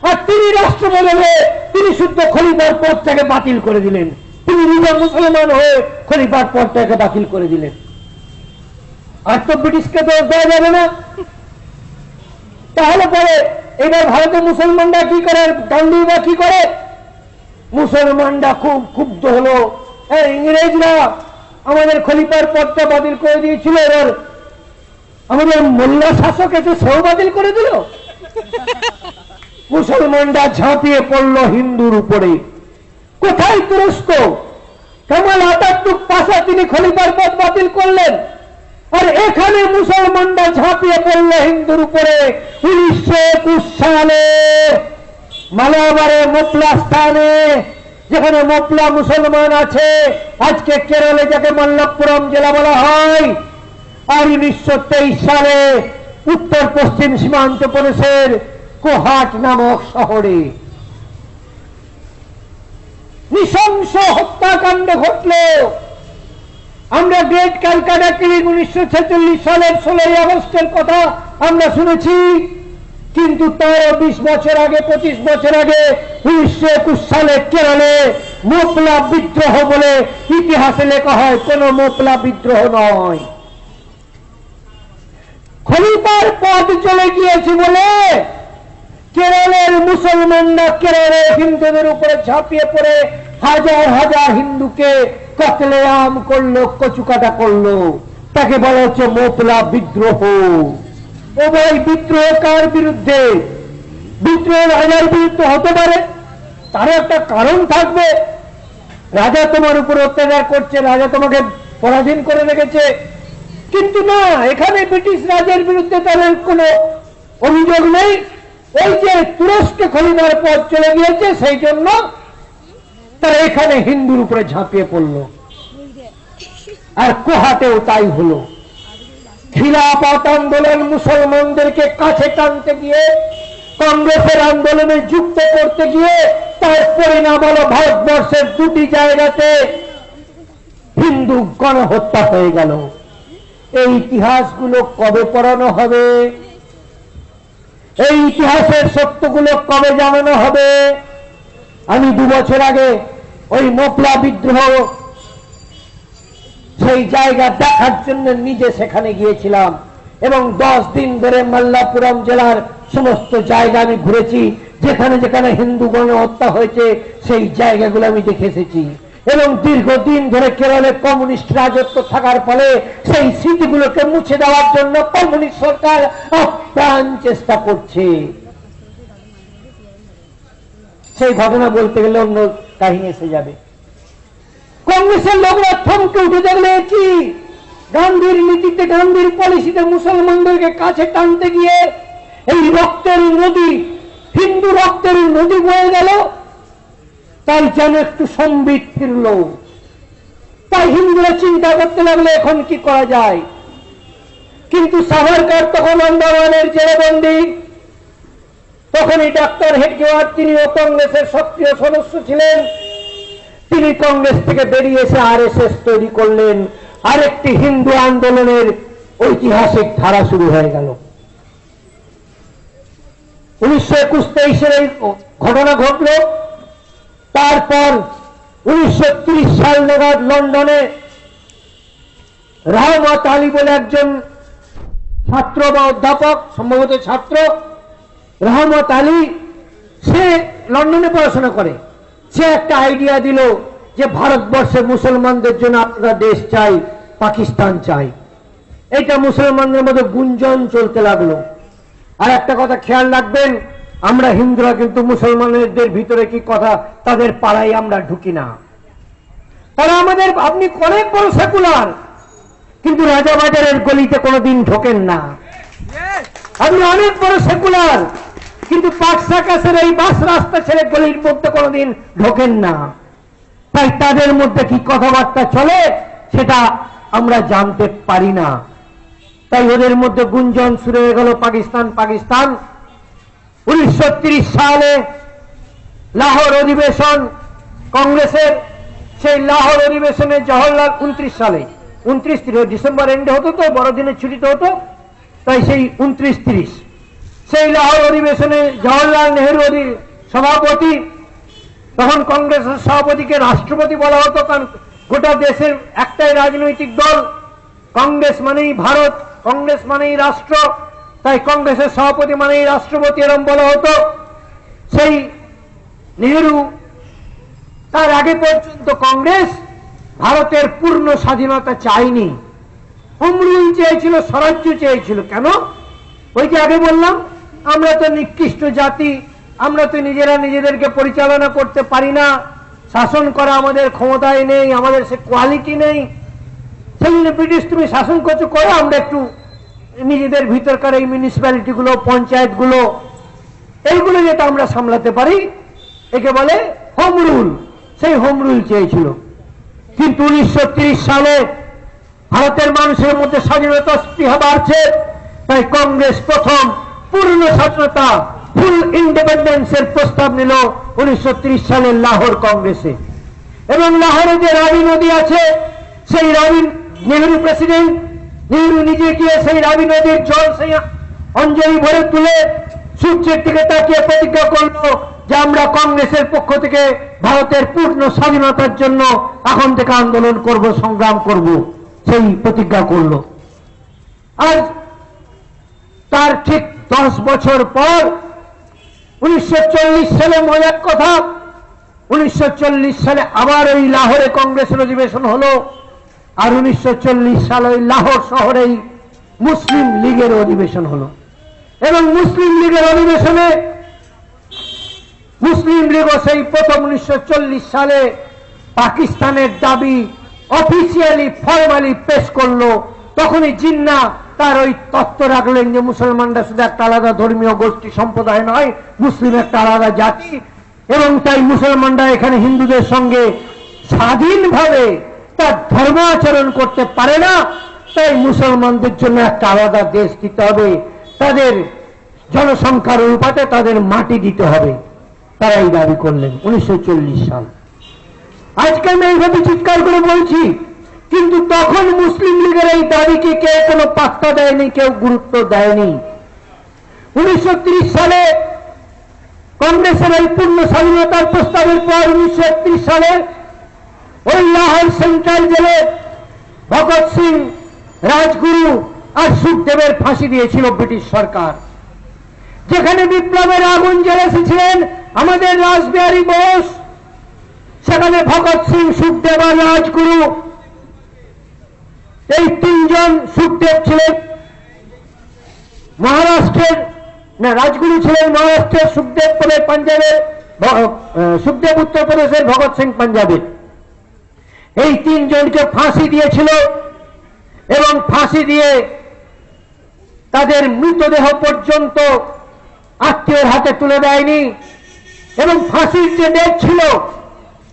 আর তিনি রাষ্ট্রপ্রধান হয়ে তিনি শুদ্ধ খলিফার পদটাকে বাতিল করে দিলেন। তিনি নিজে মুসলমান হয়ে খলিফার পদটাকে বাতিল করে দিলেন। আর তো ব্রিটিশকে দোষ দেওয়া যাবে না। তাহলে পরে এবার ভারতের মুসলমানরা কি করে, গান্ধীরা কি করে? মুসলমানরা খুব ক্ষুব্ধ হলো, ইংরেজরা আমাদের খলিফার পদটা বাতিল করে দিয়েছিল, এবার আমাদের মোল্লা শাসক এসে সেও বাতিল করে দিল। মুসলমানরা ঝাঁপিয়ে পড়লো হিন্দুর উপরে। কোথায় তুরস্ক? কামাল আতাতুর্ক পাশা তিনি খলিফার পদ বাতিল করলেন, আর এখানে মুসলমানরা ঝাঁপিয়ে পড়ল হিন্দুর উপরে। 1921 সালে মালাবারে মোপলা স্থানে, যেখানে মোপলা মুসলমান আছে, আজকে কেরলে যাকে মাল্লাপুরম জেলা বলা হয়, আর 1923 সালে উত্তর পশ্চিম সীমান্ত প্রদেশের কোহাট নামক শহরে নৃশংস হত্যাকাণ্ড ঘটল। আমরা গ্রেট ক্যালকাটা কিলিং 1946 সালের 16ই আগস্টের কথা আমরা শুনেছি, কিন্তু তারও 20 বছর আগে, 25 বছর আগে 1921 সালে কেরলে মোপলা বিদ্রোহ বলে ইতিহাসে লেখা হয়, কোন মোপলা বিদ্রোহ নয়। খলিফার পদ চলে গিয়েছে বলে কেরলের মুসলমানরা কেরলে হিন্দুদের উপরে ঝাঁপিয়ে পড়ে হাজার হাজার হিন্দুকে কতলেআম করলো, কচুকাটা করলো। তাকে বলা হচ্ছে মোপলা বিদ্রোহ। ও ভাই, বিদ্রোহ কার বিরুদ্ধে? বিদ্রোহ রাজার বিরুদ্ধে হতে পারে, তার একটা কারণ থাকবে। রাজা তোমার উপর অত্যাচার করছে, রাজা তোমাকে পরাধীন করে রেখেছে, কিন্তু না, এখানে ব্রিটিশ রাজের বিরুদ্ধে তাদের কোনো অভিযোগ নেই। ওই যে তুরস্কে খলিফার পদ চলে গিয়েছে, সেই জন্য তারা এখানে হিন্দুর উপরে ঝাঁপিয়ে পড়ল। আর কোহাটেও তাই হলো। খিলাফত আন্দোলন মুসলমানদেরকে কাছে টানতে গিয়ে, কংগ্রেসের আন্দোলনে যুক্ত করতে গিয়ে, তার পরিণাম হলো ভারতবর্ষের দুটি জায়গাতে হিন্দু গণহত্যা হয়ে গেল। এই ইতিহাসগুলো কবে পড়ানো হবে? এই ইতিহাসের সত্যগুলো কবে জানানো হবে? আমি 2 বছর আগে ওই মোপলা বিদ্রোহ সেই জায়গা দেখার জন্য নিজে সেখানে গিয়েছিলাম, এবং 10 দিন ধরে মাল্লাপুরম জেলার সমস্ত জায়গা আমি ঘুরেছি, যেখানে যেখানে হিন্দু গণহত্যা হয়েছে সেই জায়গাগুলো আমি দেখে এসেছি। এবং দীর্ঘদিন ধরে কেরলে কমিউনিস্ট রাজত্ব থাকার ফলে সেই স্মৃতিগুলোকে মুছে দেওয়ার জন্য কমিউনিস্ট সরকার আপ্রাণ চেষ্টা করছে। সেই ঘটনা বলতে গেলে অন্য কাহিনী এসে যাবে। কংগ্রেসের লোকরা থমকে উঠে দেখলে কি গান্ধীর নীতিতে, গান্ধীর পলিসিতে মুসলমানদেরকে কাছে টানতে গিয়ে এই রক্তের নদী, হিন্দু রক্তের নদী বয়ে গেল। তাই যেন একটু সম্বিত ফিরল। তাই হিন্দুরা চিন্তা করতে লাগলো এখন কি করা যায়। কিন্তু সাভারকার তখন আন্দামানের জেলবন্দি। তখনই ডাক্তার হেডগেওয়ার, তিনিও কংগ্রেসের সক্রিয় সদস্য ছিলেন, তিনি কংগ্রেস থেকে বেরিয়ে এসে আরএসএস তৈরি করলেন। আরেকটি হিন্দু আন্দোলনের ঐতিহাসিক ধারা শুরু হয়ে গেল। 1921-23 এই ঘটনা ঘটল। তারপর 1930 সাল নাগাদ লন্ডনে রহমত আলী বলে একজন ছাত্র বা অধ্যাপক, সম্ভবত ছাত্র, রহমত আলী, সে লন্ডনে পড়াশোনা করে। সে একটা আইডিয়া দিল যে ভারতবর্ষে মুসলমানদের জন্য আমরা দেশ চাই, পাকিস্তান চাই। এটা মুসলমানদের মধ্যে গুঞ্জন চলতে লাগলো। আর একটা কথা খেয়াল রাখবেন, আমরা হিন্দুরা কিন্তু মুসলমানদের ভিতরে কি কথা, তাদের পাড়ায় আমরা ঢুকি না। তারা আমাদের, আপনি অনেক বড় সেকুলার, কিন্তু রাজাবাজারের গলিতে কোনোদিন ঢোকেন না। আপনি অনেক বড় সেকুলার, কিন্তু পাঁচ সাকাশের এই বাস রাস্তা ছেড়ে গলির মধ্যে কোনোদিন ঢোকেন না। তাই তাদের মধ্যে কি কথাবার্তা চলে সেটা আমরা জানতে পারি না। তাই ওদের মধ্যে গুঞ্জন শুরু হয়ে গেল পাকিস্তান পাকিস্তান। 1930 সালে লাহোর অধিবেশন কংগ্রেসের, সেই লাহোর অধিবেশনে জওহরলাল 29 সালে 29 ডিসেম্বর এন্ডে হতো, তো বড়দিনের ছুটিতে হতো, তাই সেই 29-30 সেই লাহোর অধিবেশনে জওহরলাল নেহরু সভাপতি, তখন কংগ্রেসের সভাপতিকে রাষ্ট্রপতি বলা হতো, কারণ গোটা দেশের একটাই রাজনৈতিক দল, কংগ্রেস মানেই ভারত, কংগ্রেস মানেই রাষ্ট্র, তাই কংগ্রেসের সভাপতি মানেই রাষ্ট্রপতি এরকম বলা হতো। সেই নেহরু, তার আগে পর্যন্ত কংগ্রেস ভারতের পূর্ণ স্বাধীনতা চায়নি, হোম রুল চেয়েছিল, স্বরাজ্য চেয়েছিল। কেন? ওই যে আগে বললাম, আমরা তো নিকৃষ্ট জাতি, আমরা তো নিজেরা নিজেদেরকে পরিচালনা করতে পারি না, শাসন করা আমাদের ক্ষমতায় নেই, আমাদের সে কোয়ালিটি নেই। সেই জন্য ব্রিটিশ, তুমি শাসন করছো করো, আমরা একটু নিজেদের ভিতরকার এই মিউনিসিপ্যালিটি গুলো, পঞ্চায়েত গুলো, এইগুলো যেটা আমরা সামলাতে পারি, একে বলে হোম রুল। সেই হোম রুল চেয়েছিল। কিন্তু 1930 সালে ভারতের মানুষের মধ্যে স্বাধীনতা স্পৃহা বাড়ছে, তাই কংগ্রেস প্রথম পূর্ণ স্বাধীনতা, ফুল ইন্ডিপেন্ডেন্সের প্রস্তাব নিল 1930 সালের লাহোর কংগ্রেসে। এবং লাহোরে যে রাবি নদী আছে, সেই রাবি, নেহরু প্রেসিডেন্ট, নেহরু নিজে গিয়ে সেই রাবি নদীর জল সেই অঞ্জলি ভরে তুলে সূর্যের দিকে তাকিয়ে প্রতিজ্ঞা করলো যে আমরা কংগ্রেসের পক্ষ থেকে ভারতের পূর্ণ স্বাধীনতার জন্য এখন থেকে আন্দোলন করব, সংগ্রাম করব, সেই প্রতিজ্ঞা করলো। আজ তার ঠিক 10 বছর পর 1940 সালে, মজার কথা, 1940 সালে আবার ওই লাহোরে কংগ্রেসের অধিবেশন হলো। আর 1940 সালে ওই লাহোর শহরেই মুসলিম লীগের অধিবেশন হলো। এবং মুসলিম লীগের অধিবেশনে মুসলিম লীগও সেই প্রথম 1940 সালে পাকিস্তানের দাবি অফিসিয়ালি ফর্মালি পেশ করলো। তখনই জিন্না তার ওই তত্ত্ব রাখলেন যে মুসলমানরা শুধু একটা আলাদা ধর্মীয় গোষ্ঠী সম্প্রদায় নয়, মুসলিম একটা আলাদা জাতি, এবং তাই মুসলমানরা এখানে হিন্দুদের সঙ্গে স্বাধীনভাবে তার ধর্ম আচরণ করতে পারে না, তাই মুসলমানদের জন্য একটা আলাদা দেশ দিতে হবে, তাদের জনসংখ্যার অনুপাতে তাদের মাটি দিতে হবে। তারা এই দাবি করলেন 1940 সাল। আজকে আমি এইভাবে চিৎকার করে বলছি, কিন্তু তখন মুসলিম লীগের এই দাবিকে কেউ কোনো পাত্তা দেয়নি, কেউ গুরুত্ব দেয়নি। 1930 সালে কংগ্রেসের এই পূর্ণ স্বাধীনতার প্রস্তাবের পর 1931 সালে ওই লাহোর সেন্ট্রাল জেলে ভগৎ সিং, রাজগুরু আর সুখদেবের ফাঁসি দিয়েছিল ব্রিটিশ সরকার। যেখানে বিপ্লবের আগুন জ্বলে এসেছিলেন আমাদের রাসবিহারী বোস, সেখানে ভগৎ সিং, সুখদেব আর রাজগুরু, এই তিনজন, সুখদেব ছিলেন মহারাষ্ট্রের, না রাজগুরু ছিলেন মহারাষ্ট্রের, সুখদেব পরে পাঞ্জাবের, সুখদেব উত্তরপ্রদেশের, ভগৎ সিং পাঞ্জাবের। এই তিনজনকে ফাঁসি দিয়েছিল এবং ফাঁসি দিয়ে তাদের মৃতদেহ পর্যন্ত আত্মীয়ের হাতে তুলে দেয়নি। এবং ফাঁসির যে ডেট ছিল,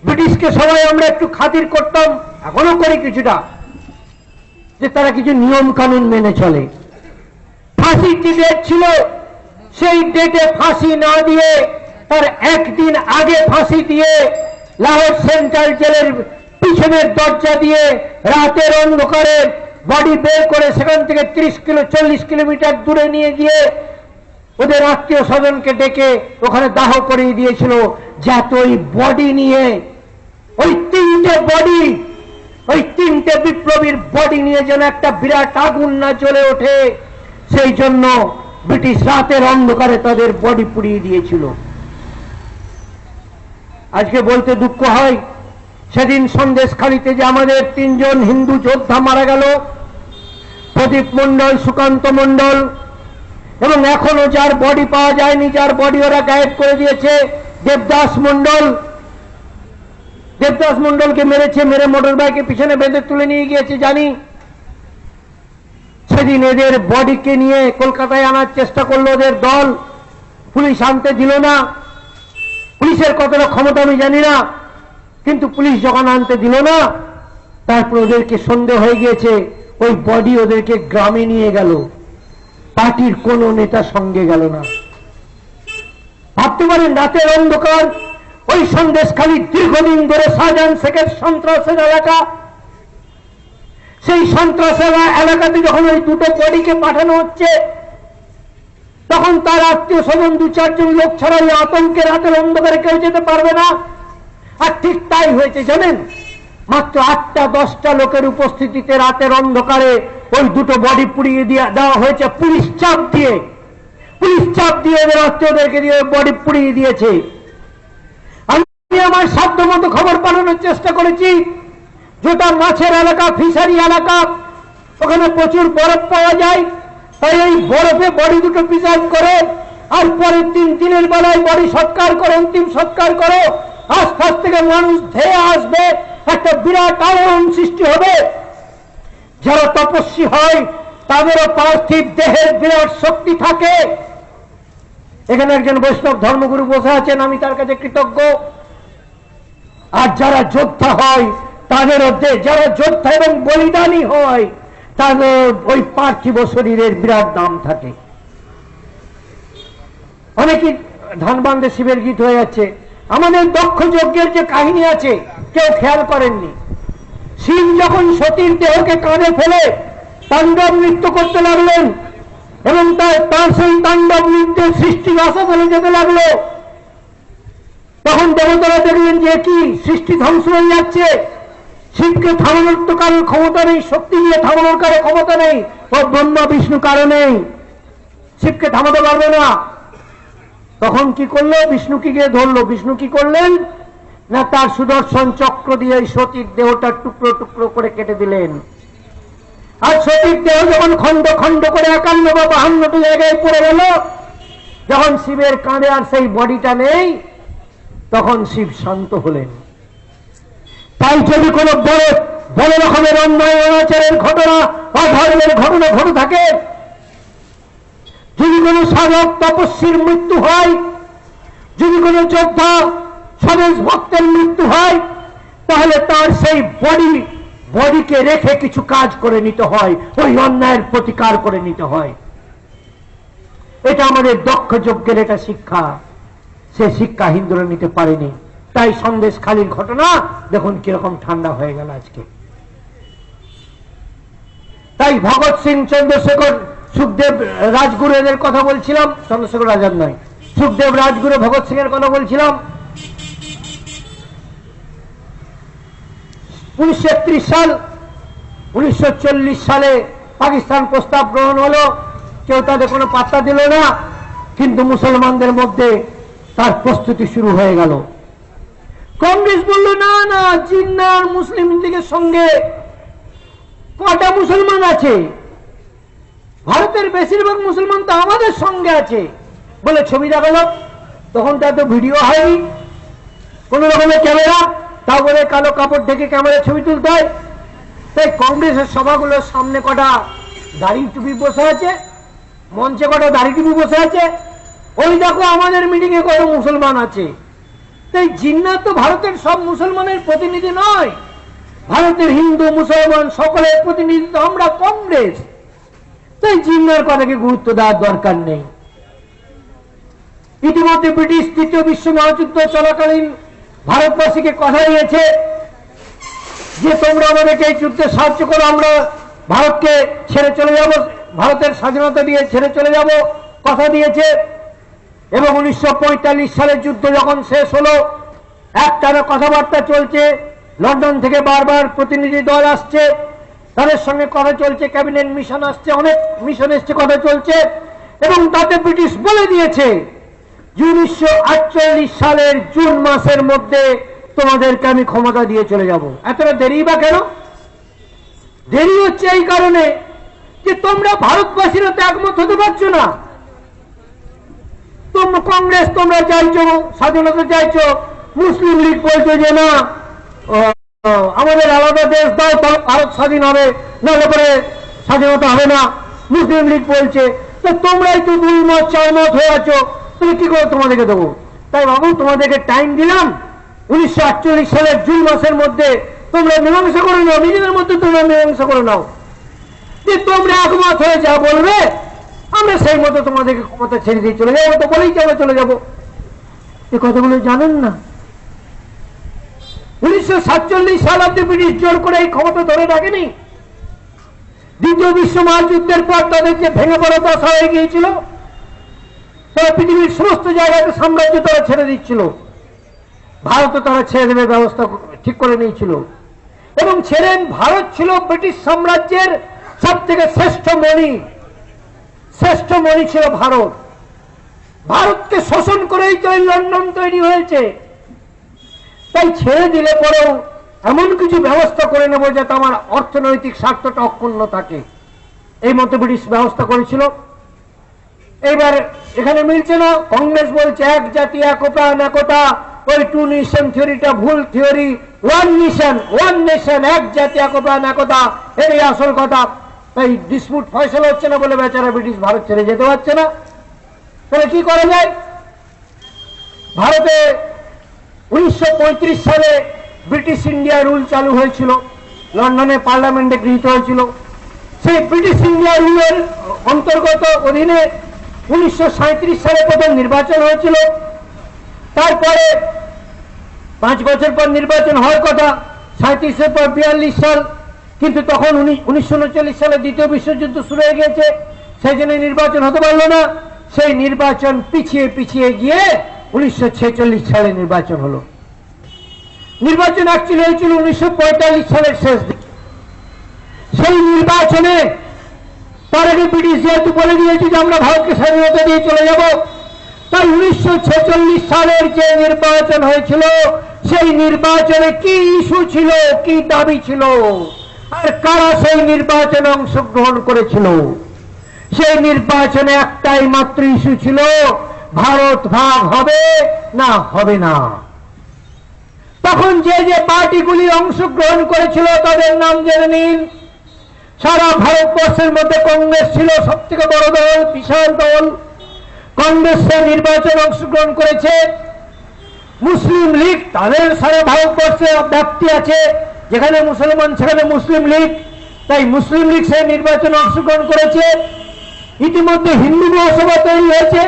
ব্রিটিশকে সবাই আমরা একটু খাতির করতাম, এখনো করি কিছুটা, যে তারা কিছু নিয়ম কানুন মেনে চলে। ফাঁসির যে ডেট ছিল, সেই ডেটে ফাঁসি না দিয়ে তার একদিন আগে ফাঁসি দিয়ে লাহোর সেন্ট্রাল জেলের পিছনের দরজা দিয়ে রাতের অন্ধকারে বডি বের করে সেখান থেকে 30-40 কিলোমিটার দূরে নিয়ে গিয়ে ওদের আত্মীয় স্বজনকে ডেকে ওখানে দাহ করিয়ে দিয়েছিল, যাতে ওই বডি নিয়ে, ওই তিনটে বিপ্লবীর বডি নিয়ে যেন একটা বিরাট আগুন না জ্বলে ওঠে, সেই জন্য ব্রিটিশ রাতের অন্ধকারে তাদের বডি পুড়িয়ে দিয়েছিল। আজকে বলতে দুঃখ হয়, সেদিন সন্দেশখালিতে যে আমাদের 3 জন হিন্দু যোদ্ধা মারা গেল, প্রদীপ মণ্ডল, সুকান্ত মণ্ডল, এবং এখনো যার বডি পাওয়া যায়নি, যার বডি ওরা গায়েব করে দিয়েছে, দেবদাস মণ্ডলকে মেরেছে, মেরে মোটর বাইকে পিছনে বেঁধে তুলে নিয়ে গিয়েছে জানি। সেদিন এদের বডিকে নিয়ে কলকাতায় আনার চেষ্টা করলো ওদের দল, পুলিশ আনতে দিল না। পুলিশের কতটা ক্ষমতা আমি জানি না, কিন্তু পুলিশ যখন আনতে দিল না, তারপর ওদেরকে সন্দেহ হয়ে গিয়েছে, ওই বডি ওদেরকে গ্রামে নিয়ে গেল, পার্টির কোন নেতা সঙ্গে গেল না। ভাবতে পারেন রাতের অন্ধকার ওই সন্দেশখালী দীর্ঘদিন ধরে শাহজাহান শেখের সন্ত্রাসের এলাকা, সেই সন্ত্রাসের এলাকাতে যখন ওই দুটো বডিকে পাঠানো হচ্ছে, তখন তার আত্মীয় স্বজন 2-4 জন লোক ছাড়া ওই আতঙ্কে রাতের অন্ধকারে কেউ যেতে পারবে না। আর ঠিক তাই হয়েছে জানেন, মাত্র 8-10টা লোকের উপস্থিতিতে রাতের অন্ধকারে ওই দুটো বডি পুড়িয়ে দেওয়া হয়েছে। পুলিশ চাপ দিয়ে এদের আত্মীয়দেরকে দিয়ে বডি পুড়িয়ে দিয়েছে। আমি আমার সাধ্য মতো খবর পাঠানোর চেষ্টা করেছি, যেটা মাছের এলাকা, ফিশারি এলাকা, ওখানে প্রচুর বরফ পাওয়া যায়, তাই এই বরফে বডি দুটো প্রিজার্ভ করে, আর পরের দিনের বেলায় বডি সৎকার করে, অন্তিম সৎকার করো, আস্তে থেকে মানুষ ধেয়ে আসবে, একটা বিরাট আলোড়ন সৃষ্টি হবে। যারা তপস্বী হয় তাদেরও পার্থিব দেহের বিরাট শক্তি থাকে। এখানে একজন বৈষ্ণব ধর্মগুরু বসে আছেন, আমি তার কাছে কৃতজ্ঞ। আর যারা যোদ্ধা হয় তাদেরও, যারা যোদ্ধা এবং বলিদানী হয় তাদের ওই পার্থিব শরীরের বিরাট দাম থাকে। অনেকে ধান বান্ধে শিবের গীত হয়ে যাচ্ছে। আমাদের দক্ষ যজ্ঞের যে কাহিনী আছে কেউ খেয়াল করেননি। শিব যখন সতীর দেহকে কাঁধে ফেলে তাণ্ডব নৃত্য করতে লাগলেন, এবং তার সেই তাণ্ডব নৃত্যের সৃষ্টি রসা ফেলে যেতে লাগলো, তখন দেবতারা দেখলেন যে কি সৃষ্টি ধ্বংস হয়ে যাচ্ছে, শিবকে থামানোর তো কারোর ক্ষমতা নেই, শক্তি নিয়ে থামানোর কারো ক্ষমতা নেই, ও ব্রহ্মা বিষ্ণু কারো নেই, শিবকে থামাতে পারবে না। তখন কি করলো, বিষ্ণুকে গিয়ে ধরলো। বিষ্ণু কি করলেন না, তার সুদর্শন চক্র দিয়ে সতীর দেহটা টুকরো টুকরো করে কেটে দিলেন। আর সতীর দেহ যখন খন্ড খন্ড করে 51 বা 52টি জায়গায় পড়ে গেল, যখন শিবের কাঁধে আর সেই বডিটা নেই, তখন শিব শান্ত হলেন। তাই যদি কোনো বড় রকমের অন্যায় অনাচারের ঘটনা বা ধর্মের ঘটনা ঘটে থাকে, যদি কোনো সাধক তপস্বীর মৃত্যু হয়, যদি কোনো যোদ্ধা স্বদেশ ভক্তের মৃত্যু হয়, তাহলে তার সেই বডিকে রেখে কিছু কাজ করে নিতে হয়, ওই অন্যায়ের প্রতিকার করে নিতে হয়। এটা আমাদের দক্ষ যজ্ঞের এটা শিক্ষা। সে শিক্ষা হিন্দুরা নিতে পারেনি, তাই সন্দেশখালীর ঘটনা দেখুন কিরকম ঠান্ডা হয়ে গেল আজকে। তাই ভগৎ সিং, চন্দ্রশেখর, সুখদেব রাজগুরু এদের কথা বলছিলাম, চন্দ্রশেখর আজাদ নয়, সুখদেব রাজগুরু, ভগৎ সিং এর কথা বলছিলাম। 1931 সাল, 1940 সালে পাকিস্তান প্রস্তাব গ্রহণ হলো, কেউ তাদের কোনো পাত্তা দিল না, কিন্তু মুসলমানদের মধ্যে তার প্রস্তুতি শুরু হয়ে গেল। কংগ্রেস বলল না না, জিন্নার মুসলিম লীগের সঙ্গে কটা মুসলমান আছে, ভারতের বেশিরভাগ মুসলমান তো আমাদের সঙ্গে আছে বলে ছবি দেখালো। তখন তার তো ভিডিও হয়নি, কোন রকমের ক্যামেরা, তা বলে কালো কাপড় ঢেকে ক্যামেরা ছবি তুলতে হয়। তাই কংগ্রেসের সভাগুলোর সামনে কটা দাড়ি টুপি বসে আছে, মঞ্চে কটা দাড়ি টুপি বসে আছে, ওই দেখো আমাদের মিটিং এ কত মুসলমান আছে। তাই জিন্নাত তো ভারতের সব মুসলমানের প্রতিনিধি নয়, ভারতের হিন্দু মুসলমান সকলের প্রতিনিধি তো আমরা কংগ্রেস। তাই জিন্নার কথাকে গুরুত্ব দেওয়ার দরকার নেই। ইতিমধ্যে ব্রিটিশ তৃতীয় বিশ্ব মহাযুদ্ধ চলাকালীন ভারতবাসীকে কথা দিয়েছে যে তোমরা আমাদেরকে এই যুদ্ধে সাহায্য করো, আমরা ভারতকে ছেড়ে চলে যাব, ভারতের স্বাধীনতা দিয়ে ছেড়ে চলে যাব কথা দিয়েছে। এবং 1945 সালের যুদ্ধ যখন শেষ হলো, একটানা কথাবার্তা চলছে, লন্ডন থেকে বারবার প্রতিনিধি দল আসছে, তাদের সঙ্গে কথা চলছে, ক্যাবিনেট মিশন আসছে, অনেক মিশন এসছে, কথা চলছে। এবং তাতে ব্রিটিশ বলে দিয়েছে যে 1948 সালের জুন মাসের মধ্যে তোমাদেরকে আমি ক্ষমতা দিয়ে চলে যাব। এতটা দেরি বা কেন? দেরি হচ্ছে এই কারণে যে তোমরা ভারতবাসীরা তো একমত হতে পারছো না। তোমরা কংগ্রেস, তোমরা চাইছো স্বাধীনতা চাইছো, মুসলিম লীগ বলছো যে না, আমাদের আলাদা দেশ দাও, ভারত স্বাধীন হবে, নাহলে পরে স্বাধীনতা হবে না, মুসলিম লীগ বলছে। তো তোমরাই তো দুই মত চার মত হয়ে আছো, তুমি কি করে তোমাদেরকে দেবো? তাই বাবু, তোমাদেরকে টাইম দিলাম, 1948 সালের জুন মাসের মধ্যে তোমরা মীমাংসা করে নাও, নিজেদের মধ্যে তোমরা মীমাংসা করে নাও, যে তোমরা একমত হয়ে যা বলবে আমরা সেই মতো তোমাদেরকে ক্ষমতা ছেড়ে দিয়ে চলে যাবো। তো বলেই আমরা চলে যাবো। এই কথাগুলো জানেন না? 1947 সাল অব্দি ব্রিটিশ জোর করে এই ক্ষমতা ধরে রাখেনি। দ্বিতীয় বিশ্ব মহাযুদ্ধের পর তাদের যে ভেঙে পড়া দশা হয়ে গিয়েছিল, তারা পৃথিবীর সমস্ত জায়গাতে সাম্রাজ্য তারা ছেড়ে দিচ্ছিল, ভারতও তারা ছেড়ে দেবে ব্যবস্থা ঠিক করে নিয়েছিল। এবং ছেড়েন, ভারত ছিল ব্রিটিশ সাম্রাজ্যের সব থেকে শ্রেষ্ঠ মণি ছিল ভারত। ভারতকে শোষণ করেই তো লন্ডন তৈরি হয়েছে। তাই ছেড়ে দিলে পরেও এমন কিছু ব্যবস্থা করে নেব যাতে আমার অর্থনৈতিক স্বার্থটা অক্ষুণ্ণ থাকে, এই মতো ব্রিটিশ ব্যবস্থা করেছিল। এইবার এখানে মিলছে না। কংগ্রেস বলছে এক জাতি এক প্রাণ একতা, ওই টু নেশন থিওরিটা ভুল থিওরি। ওয়ান নেশন, এক জাতি এক প্রাণ একতা, এই আসল কথা। তাই ডিসপিউট ফয়সালা হচ্ছে না বলে বেচারা ব্রিটিশ ভারত ছেড়ে যেতে পারছে না। তাহলে কি করা যায়? ভারতে 1935 সালে ব্রিটিশ ইন্ডিয়া রুল চালু হয়েছিল, লন্ডনে পার্লামেন্টে গৃহীত হয়েছিল। সেই ব্রিটিশ ইন্ডিয়া রুলের অন্তর্গত অধীনে 1937 সালে প্রথম নির্বাচন হয়েছিল। তারপরে 5 বছর পর নির্বাচন হওয়ার কথা, 37-এর পর 42 সাল, কিন্তু তখন 1939 সালে দ্বিতীয় বিশ্বযুদ্ধ শুরু হয়ে গেছে, সেই জন্য নির্বাচন হতে পারলো না। সেই নির্বাচন পিছিয়ে গিয়ে 1946 সালে নির্বাচন হলো। নির্বাচন অ্যাকচুয়ালি হয়েছিল 1945 সালের শেষ দিকে। সেই নির্বাচনে তার আগে ব্রিটিশ যেহেতু বলে দিয়েছে যে আমরা ভারতকে স্বাধীনতা দিয়ে চলে যাব, তাই 1946 সালের যে নির্বাচন হয়েছিল, সেই নির্বাচনে কি ইস্যু ছিল, কি দাবি ছিল, আর কারা সেই নির্বাচনে অংশগ্রহণ করেছিল? সেই নির্বাচনে একটাই মাত্র ইস্যু ছিল, ভারত ভাগ হবে না হবে না। তখন যে যে পার্টিগুলি অংশগ্রহণ করেছিল তাদের নাম জেনে নিন। সারা ভারতবর্ষের মধ্যে কংগ্রেস ছিল সব থেকে বড় দল, বিশাল দল। কংগ্রেসের নির্বাচনে অংশগ্রহণ করেছে। মুসলিম লীগ, তাদের সারা ভারতবর্ষে ব্যাপ্তি আছে, যেখানে মুসলমান সেখানে মুসলিম লীগ, তাই মুসলিম লীগ সেই নির্বাচনে অংশগ্রহণ করেছে। ইতিমধ্যে হিন্দু মহাসভা তৈরি হয়েছে।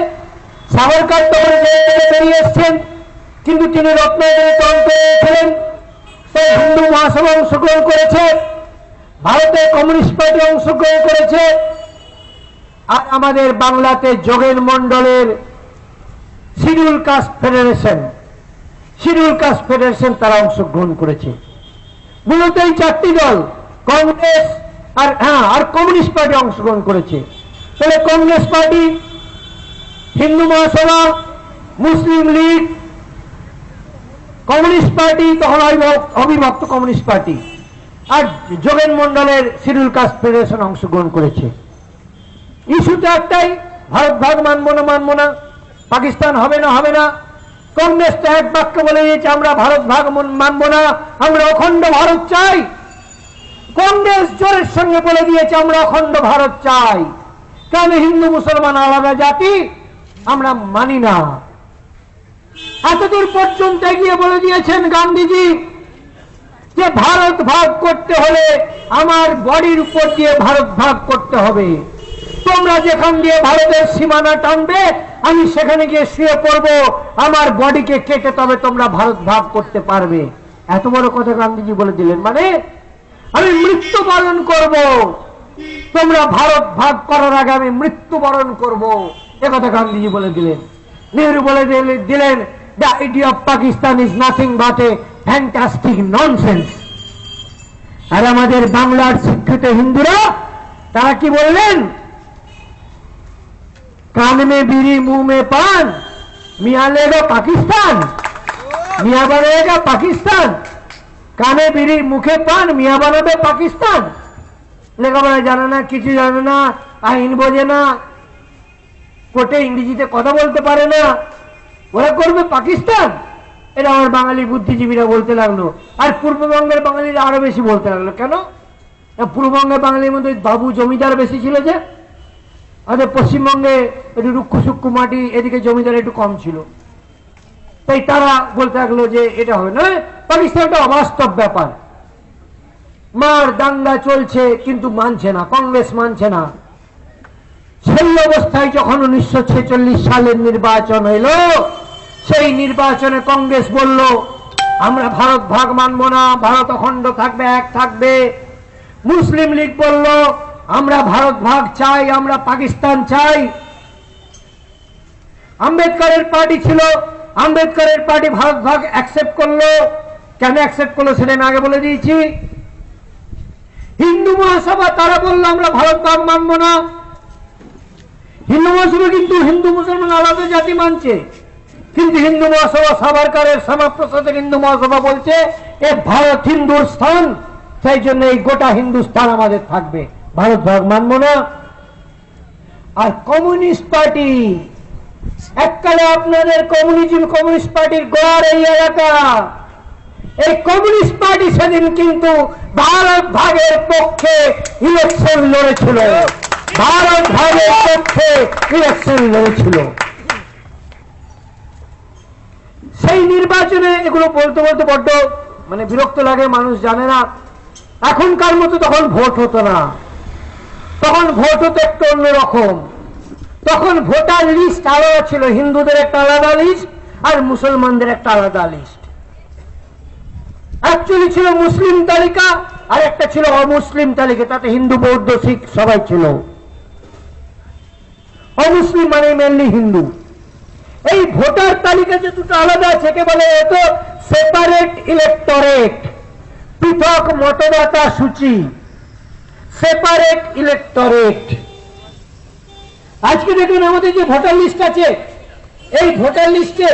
সাভারকার তখন বেরিয়ে এসছেন, কিন্তু তিনি রত্নাগিরি ছিলেন, তাই হিন্দু মহাসভা অংশগ্রহণ করেছে। ভারতের কমিউনিস্ট পার্টি অংশগ্রহণ করেছে। আর আমাদের বাংলাতে যোগেন মন্ডলের শিডিউল কাস্ট ফেডারেশন তারা অংশগ্রহণ করেছে। মূলত এই 4টি দল, কংগ্রেস আর কমিউনিস্ট পার্টি অংশগ্রহণ করেছে। তাহলে কংগ্রেস পার্টি, হিন্দু মহাসভা, মুসলিম লীগ, কমিউনিস্ট পার্টি, তখন অবিভক্ত কমিউনিস্ট পার্টি, আর যোগেন মন্ডলের শিডিউল কাস্ট ফেডারেশন অংশগ্রহণ করেছে। ইস্যুটা একটাই, ভারত ভাগ মানবো না, পাকিস্তান হবে না। কংগ্রেস তো এক বাক্য বলে দিয়েছে আমরা ভারত ভাগ মানবো না, আমরা অখণ্ড ভারত চাই। কংগ্রেস জোরের সঙ্গে বলে দিয়েছে আমরা অখণ্ড ভারত চাই, কারণ হিন্দু মুসলমান আলাদা জাতি আমরা মানি না। এতদূর পর্যন্ত গিয়ে বলে দিয়েছেন গান্ধীজি যে ভারত ভাগ করতে হলে আমার বডির উপর দিয়ে ভারত ভাগ করতে হবে। তোমরা যেখান দিয়ে ভারতের সীমানা টানবে আমি সেখানে গিয়ে শুয়ে পড়বো, আমার বডিকে কেটে তবে তোমরা ভারত ভাগ করতে পারবে। এত বড় কথা গান্ধীজি বলে দিলেন। মানে আমি মৃত্যু পালন করব, তোমরা ভারত ভাগ করার আগে আমি মৃত্যুবরণ করব, একথা গান্ধীজি বলে দিলেন। নেহরু বলে দিলেন, the idea of Pakistan is nothing but a fantastic nonsense. আর আমাদের বাংলার শিক্ষিত হিন্দুরা তারা কি বললেন? কান মে বিড়ি মুंह में पान, मियां लेगा पाकिस्तान, मियां बनेगा पाकिस्तान। কানে বিড়ি মুখে পান, মিয়া বানাবে পাকিস্তান। লেখাপড়া জানে না, কিছু জানে না, আইন বোঝে না, কোর্টে ইংরেজিতে কথা বলতে পারে না, ওরা করবে পাকিস্তান। এটা আমার বাঙালি বুদ্ধিজীবীরা বলতে লাগলো। আর পূর্ববঙ্গের বাঙালিরা আরো বেশি বলতে লাগলো। কেন? পূর্ববঙ্গের বাঙালির মধ্যে বাবু জমিদার বেশি ছিল যে, আমাদের পশ্চিমবঙ্গে একটু রুক্কু সুক্কু মাটি, এদিকে জমিদার একটু কম ছিল, তাই তারা বলতে লাগলো যে এটা হবে না, পাকিস্তানটা অবাস্তব ব্যাপার। মার দাঙ্গা চলছে কিন্তু মানছে না, কংগ্রেস মানছে না। সেই অবস্থায় যখন 1946 সালের নির্বাচন এলো, সেই নির্বাচনে কংগ্রেস বলল আমরা ভারত ভাগ মানব না, ভারত অখণ্ড থাকবে, এক থাকবে। মুসলিম লীগ বলল আমরা ভারত ভাগ চাই, আমরা পাকিস্তান চাই। আম্বেদকরের পার্টি ছিল, আম্বেদকরের পার্টি ভারত ভাগ অ্যাকসেপ্ট করলো। কেন অ্যাকসেপ্ট করলো সেটা আমি আগে বলে দিয়েছি। হিন্দু মহাসভা তারা বললো আমরা ভারত ভাগ মানব না। হিন্দু মহাসভা কিন্তু হিন্দু মুসলমান আলাদা জাতি মানছে, কিন্তু হিন্দু মহাসভা সাভারকারের শ্যামাপ্রসাদের হিন্দু মহাসভা বলছে এ ভারত হিন্দুর স্থান, সেই জন্য এই গোটা হিন্দুস্তান আমাদের থাকবে, ভারত ভাগ মানব না। আর কমিউনিস্ট পার্টি, এককালে আপনাদের কমিউনিস্ট পার্টির গড় এই এলাকা, এই কমিউনিস্ট পার্টি সেদিন কিন্তু ভারত ভাগের পক্ষে ইলেকশন লড়েছিল, ভারত ভাগের পক্ষে ইলেকশন লড়েছিল। সেই নির্বাচনে এগুলো বলতে বলতে বড্ড বিরক্ত লাগে, মানুষ জানে না। এখনকার মতো তখন ভোট হতো না, তখন ভোট হতো একটু অন্যরকম। তখন ভোটার লিস্ট আলাদা ছিল, হিন্দুদের একটা আলাদা লিস্ট আর মুসলমানদের একটা আলাদা লিস্ট। অ্যাকচুয়ালি ছিল মুসলিম তালিকা আর একটা ছিল অমুসলিম তালিকা, তাতে হিন্দু বৌদ্ধ শিখ সবাই ছিল। অমুসলিম মানে মেনলি হিন্দু। এই ভোটার তালিকা যে দুটো আলাদা আছে, কে বলে এত সেপারেট ইলেক্টরেট, পৃথক মতদাতা সূচি, সেপারেট ইলেক্টরেট। আজকে দেখুন আমাদের যে ভোটার লিস্ট আছে, এই ভোটার লিস্টে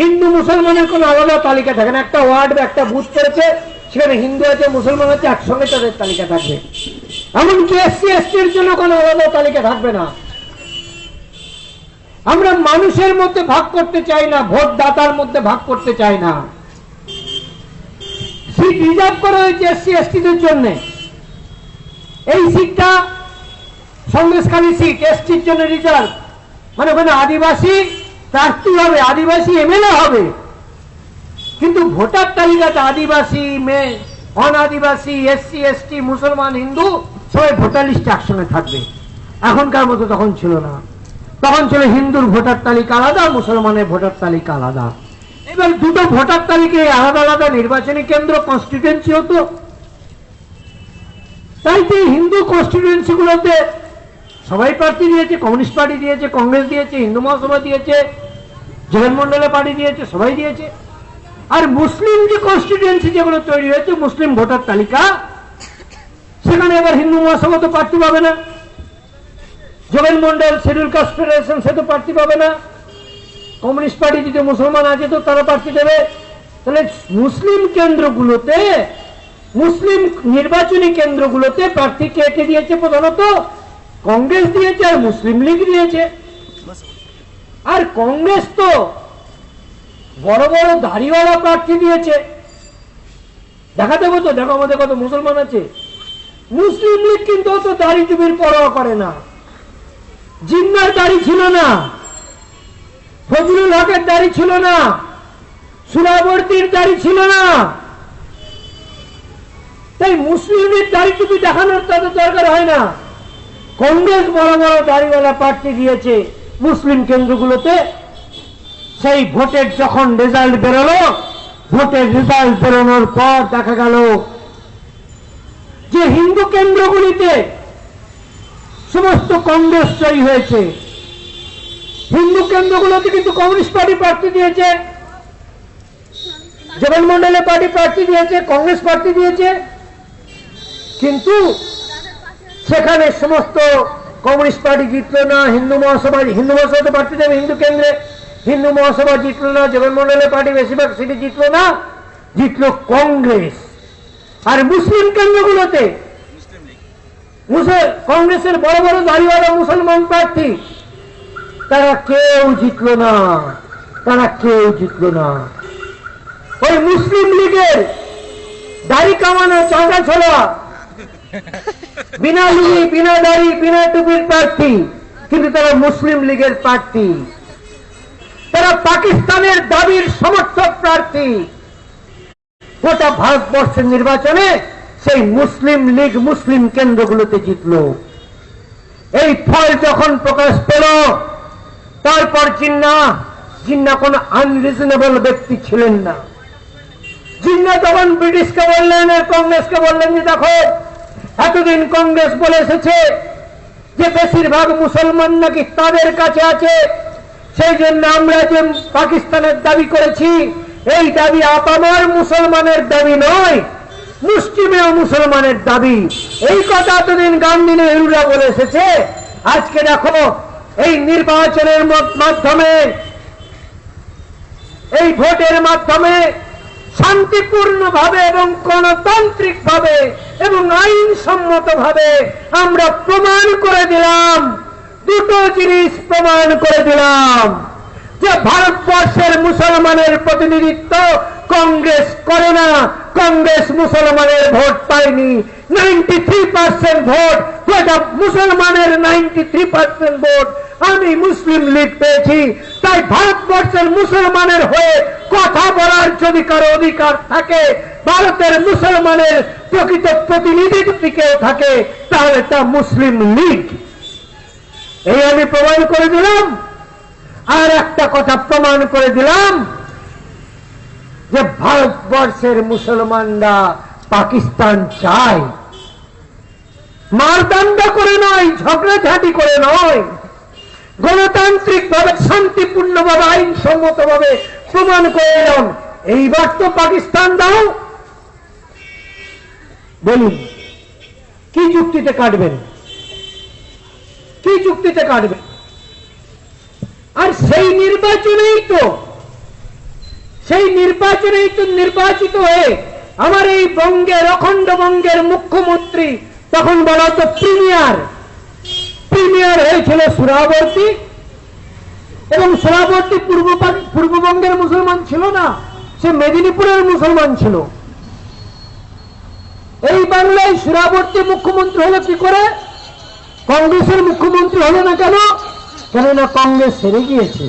হিন্দু মুসলমানের কোন আলাদা তালিকা থাকে না। একটা ওয়ার্ড বা একটা বুথ করেছে, সেখানে হিন্দু আছে মুসলমান আছে একসঙ্গে তাদের তালিকা থাকবে। এমনকি এসসি এসটির জন্য কোন আলাদা তালিকা থাকবে না। আমরা মানুষের মধ্যে ভাগ করতে চাই না, ভোটদাতার মধ্যে ভাগ করতে চাই না। সিট রিজার্ভ করা হয়েছে এসসি এসটিদের জন্য। এই সিটটা সন্দেশখালী সিট এসটির জন্য রিজার্ভ, মানে ওখানে আদিবাসী প্রার্থী হবে, আদিবাসী এমএলএ হবে, কিন্তু ভোটার তালিকাতে আদিবাসী, অন আদিবাসী, এসসি এসটি, মুসলমান, হিন্দু সবাই ভোটার লিস্টে একসঙ্গে থাকবে। এখনকার মতো তখন ছিল না, তখন ছিল হিন্দুর ভোটার তালিকা আলাদা, মুসলমানের ভোটার তালিকা আলাদা। এবার দুটো ভোটার তালিকায় আলাদা আলাদা নির্বাচনী কেন্দ্র, কনস্টিটিউয়েন্সি হতো। তাই তো হিন্দু কনস্টিটিউয়েন্সি গুলোতে সবাই প্রার্থী দিয়েছে, কমিউনিস্ট পার্টি দিয়েছে, কংগ্রেস দিয়েছে, হিন্দু মহাসভা দিয়েছে, জগনমন্ডলের পার্টি দিয়েছে, সবাই দিয়েছে। আর মুসলিম যে কনস্টিটিউয়েন্সি যেগুলো তৈরি হয়েছে, মুসলিম ভোটার তালিকা, সেখানে এবার হিন্দু মহাসভা তো প্রার্থী পাবে না, জগনমন্ডল শিডিউল কাস্ট ফেডারেশন সে তো প্রার্থী পাবে না, কমিউনিস্ট পার্টি যদি মুসলমান আছে তো তারা প্রার্থী দেবে। তাহলে মুসলিম কেন্দ্রগুলোতে, মুসলিম নির্বাচনী কেন্দ্রগুলোতে প্রার্থী কে দিয়েছে? প্রধানত কংগ্রেস দিয়েছে আর মুসলিম লীগ দিয়েছে। আর কংগ্রেস তো বড় বড় দাড়িওয়ালা প্রার্থী দিয়েছে। দেখাতে বলতো দেখো আমাদের কত মুসলমান আছে। মুসলিম লীগ কিন্তু অত দাড়ি টুপির পরোয়া করে না। জিন্নার দাড়ি ছিল না, ফজলুল হকের দাড়ি ছিল না, সুরাবর্তীর দাড়ি ছিল না। তাই মুসলিমের দাড়ি টুপি দেখানোর তাদের দরকার হয় না। কংগ্রেস বড় বড় দাড়িওয়ালা প্রার্থী দিয়েছে মুসলিম কেন্দ্রগুলোতে। সেই ভোটের যখন রেজাল্ট বেরোলো, ভোটের রেজাল্ট বেরোনোর পর দেখা গেল যে হিন্দু কেন্দ্রগুলিতে সমস্ত কংগ্রেস জয়ী হয়েছে। হিন্দু কেন্দ্রগুলোতে কিন্তু কমিউনিস্ট পার্টি প্রার্থী দিয়েছে, জগন্মন্ডলে পার্টি প্রার্থী দিয়েছে, কংগ্রেস প্রার্থী দিয়েছে, কিন্তু সেখানে সমস্ত কমিউনিস্ট পার্টি জিতলো না। হিন্দু মহাসভা প্রার্থী দেবে হিন্দু কেন্দ্রে, হিন্দু মহাসভা জিতলো না, জগন্মন্ডলের পার্টি বেশিরভাগ সিটে জিতলো না, জিতলো কংগ্রেস। আর মুসলিম কেন্দ্রগুলোতে কংগ্রেসের বড় বড় দাড়িওয়ালা মুসলমান প্রার্থী তারা কেউ জিতলো না, তারা কেউ জিতলো না। ওই মুসলিম লীগের দাড়ি কামানো চাঁদা ছোলা, বিনা লুঙ্গি, বিনা দাড়ি, বিনা টুপির প্রার্থী, কিন্তু তারা মুসলিম লীগের প্রার্থী, তারা পাকিস্তানের দাবির সমর্থক প্রার্থী। গোটা ভারতবর্ষের নির্বাচনে সেই মুসলিম লীগ মুসলিম কেন্দ্রগুলোতে জিতল। এই ফল যখন প্রকাশ পেল, তারপর জিন্না কোন আনরিজনেবল ব্যক্তি ছিলেন না। জিন্না তখন ব্রিটিশকে বললেন আর কংগ্রেসকে বললেন যে দেখো, এতদিন কংগ্রেস বলে এসেছে যে বেশিরভাগ মুসলমান নাকি তাদের কাছে আছে, সেই জন্য আমরা যে পাকিস্তানের দাবি করেছি, এই দাবি আপামর মুসলমানের দাবি নয়, মুসলিমেও মুসলমানের দাবি। এই কথা এতদিন গান্ধী নেহরুরা বলে এসেছে। আজকে দেখো, এই নির্বাচনের মাধ্যমে, এই ভোটের মাধ্যমে শান্তিপূর্ণভাবে এবং গণতান্ত্রিকভাবে এবং আইনসম্মতভাবে আমরা প্রমাণ করে দিলাম, দুটো জিনিস প্রমাণ করে দিলাম, যে ভারতবর্ষের মুসলমানের প্রতিনিধিত্ব কংগ্রেস করে না। কংগ্রেস মুসলমানের ভোট পায়নি, 93% ভোট, গোটা মুসলমানের 93% ভোট আমি মুসলিম লীগ পেয়েছি। তাই ভারতবর্ষের মুসলমানের হয়ে কথা বলার যদি কারো অধিকার থাকে, ভারতের মুসলমানের প্রকৃত প্রতিনিধি যদি কেউ থাকে, তাহলে তা মুসলিম লীগ। এই আমি প্রমাণ করে দিলাম। আর একটা কথা প্রমাণ করে দিলাম, যে ভারতবর্ষের মুসলমানরা পাকিস্তান চায়, মারদান্ডা করে নয়, ঝগড়াঝাটি করে নয়, গণতান্ত্রিক ভাবে শান্তিপূর্ণভাবে আইনসম্মতভাবে প্রমাণ করে দিলাম। এইবার তো পাকিস্তান দাও, বলুন কি যুক্তিতে কাটবেন, কি যুক্তিতে কাটবেন? আর সেই নির্বাচনেই তো নির্বাচিত হয়ে আমার এই বঙ্গের, অখণ্ড বঙ্গের মুখ্যমন্ত্রী, তখন বলা হতো প্রিমিয়ার হয়েছিল সুরাবর্তী, এবং সুরাবর্তী পূর্ববঙ্গের মুসলমান ছিল না, সে মেদিনীপুরের মুসলমান ছিল। এই বাংলায় সুরাবর্তী মুখ্যমন্ত্রী হলো কি করে? কংগ্রেসের মুখ্যমন্ত্রী হলো না কেন? কেননা কংগ্রেস হেরে গিয়েছে।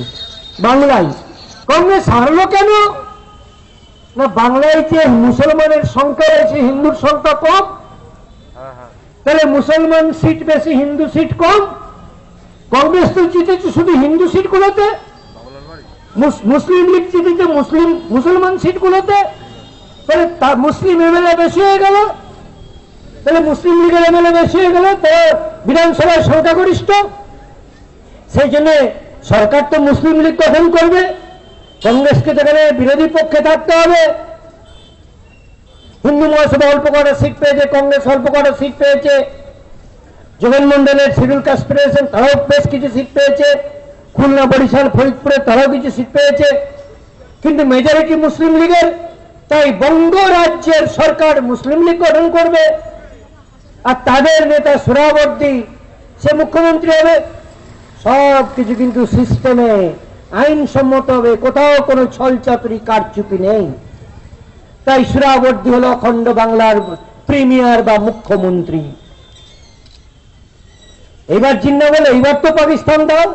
বাংলায় কংগ্রেস হারলো কেন? না, বাংলায় যে মুসলমানের সংখ্যা রয়েছে, হিন্দুর সংখ্যা কম, তাহলে মুসলমান সিট বেশি, হিন্দু সিট কম। কংগ্রেস তো জিতেছে শুধু হিন্দু সিটগুলোতে, মুসলিম লীগ জিতেছে মুসলমান সিটগুলোতে, তাহলে মুসলিম এমএলএ বেশি হয়ে গেল, তাহলে মুসলিম লীগের এমএলএ বেশি হয়ে গেল, তো বিধানসভায় সংখ্যাগরিষ্ঠ। সেই জন্য সরকার তো মুসলিম লীগ গঠন করবে, কংগ্রেসকে সেখানে বিরোধী পক্ষে থাকতে হবে। হিন্দু মহাসভা অল্প কটা সিট পেয়েছে, কংগ্রেস অল্প কটা সিট পেয়েছে, জগন্মন্ডলের শিডিউল কাস্ট ফেডারেশন তারাও বেশ কিছু সিট পেয়েছে, খুলনা, বরিশাল, ফরিদপুরে তারাও কিছু সিট পেয়েছে, কিন্তু মেজরিটি মুসলিম লীগের। তাই বঙ্গ রাজ্যের সরকার মুসলিম লীগ গঠন করবে, আর তাদের নেতা সুরাবর্তী সে মুখ্যমন্ত্রী হবে। সব কিছু কিন্তু সিস্টেমে আইনসম্মত হবে, কোথাও কোনো ছলচাতুরি কারচুপি নেই। তাই সুরাবর্তী হল অখণ্ড বাংলার প্রিমিয়ার বা মুখ্যমন্ত্রী। এবার জিন্না বলে এইবার তো পাকিস্তান দাও,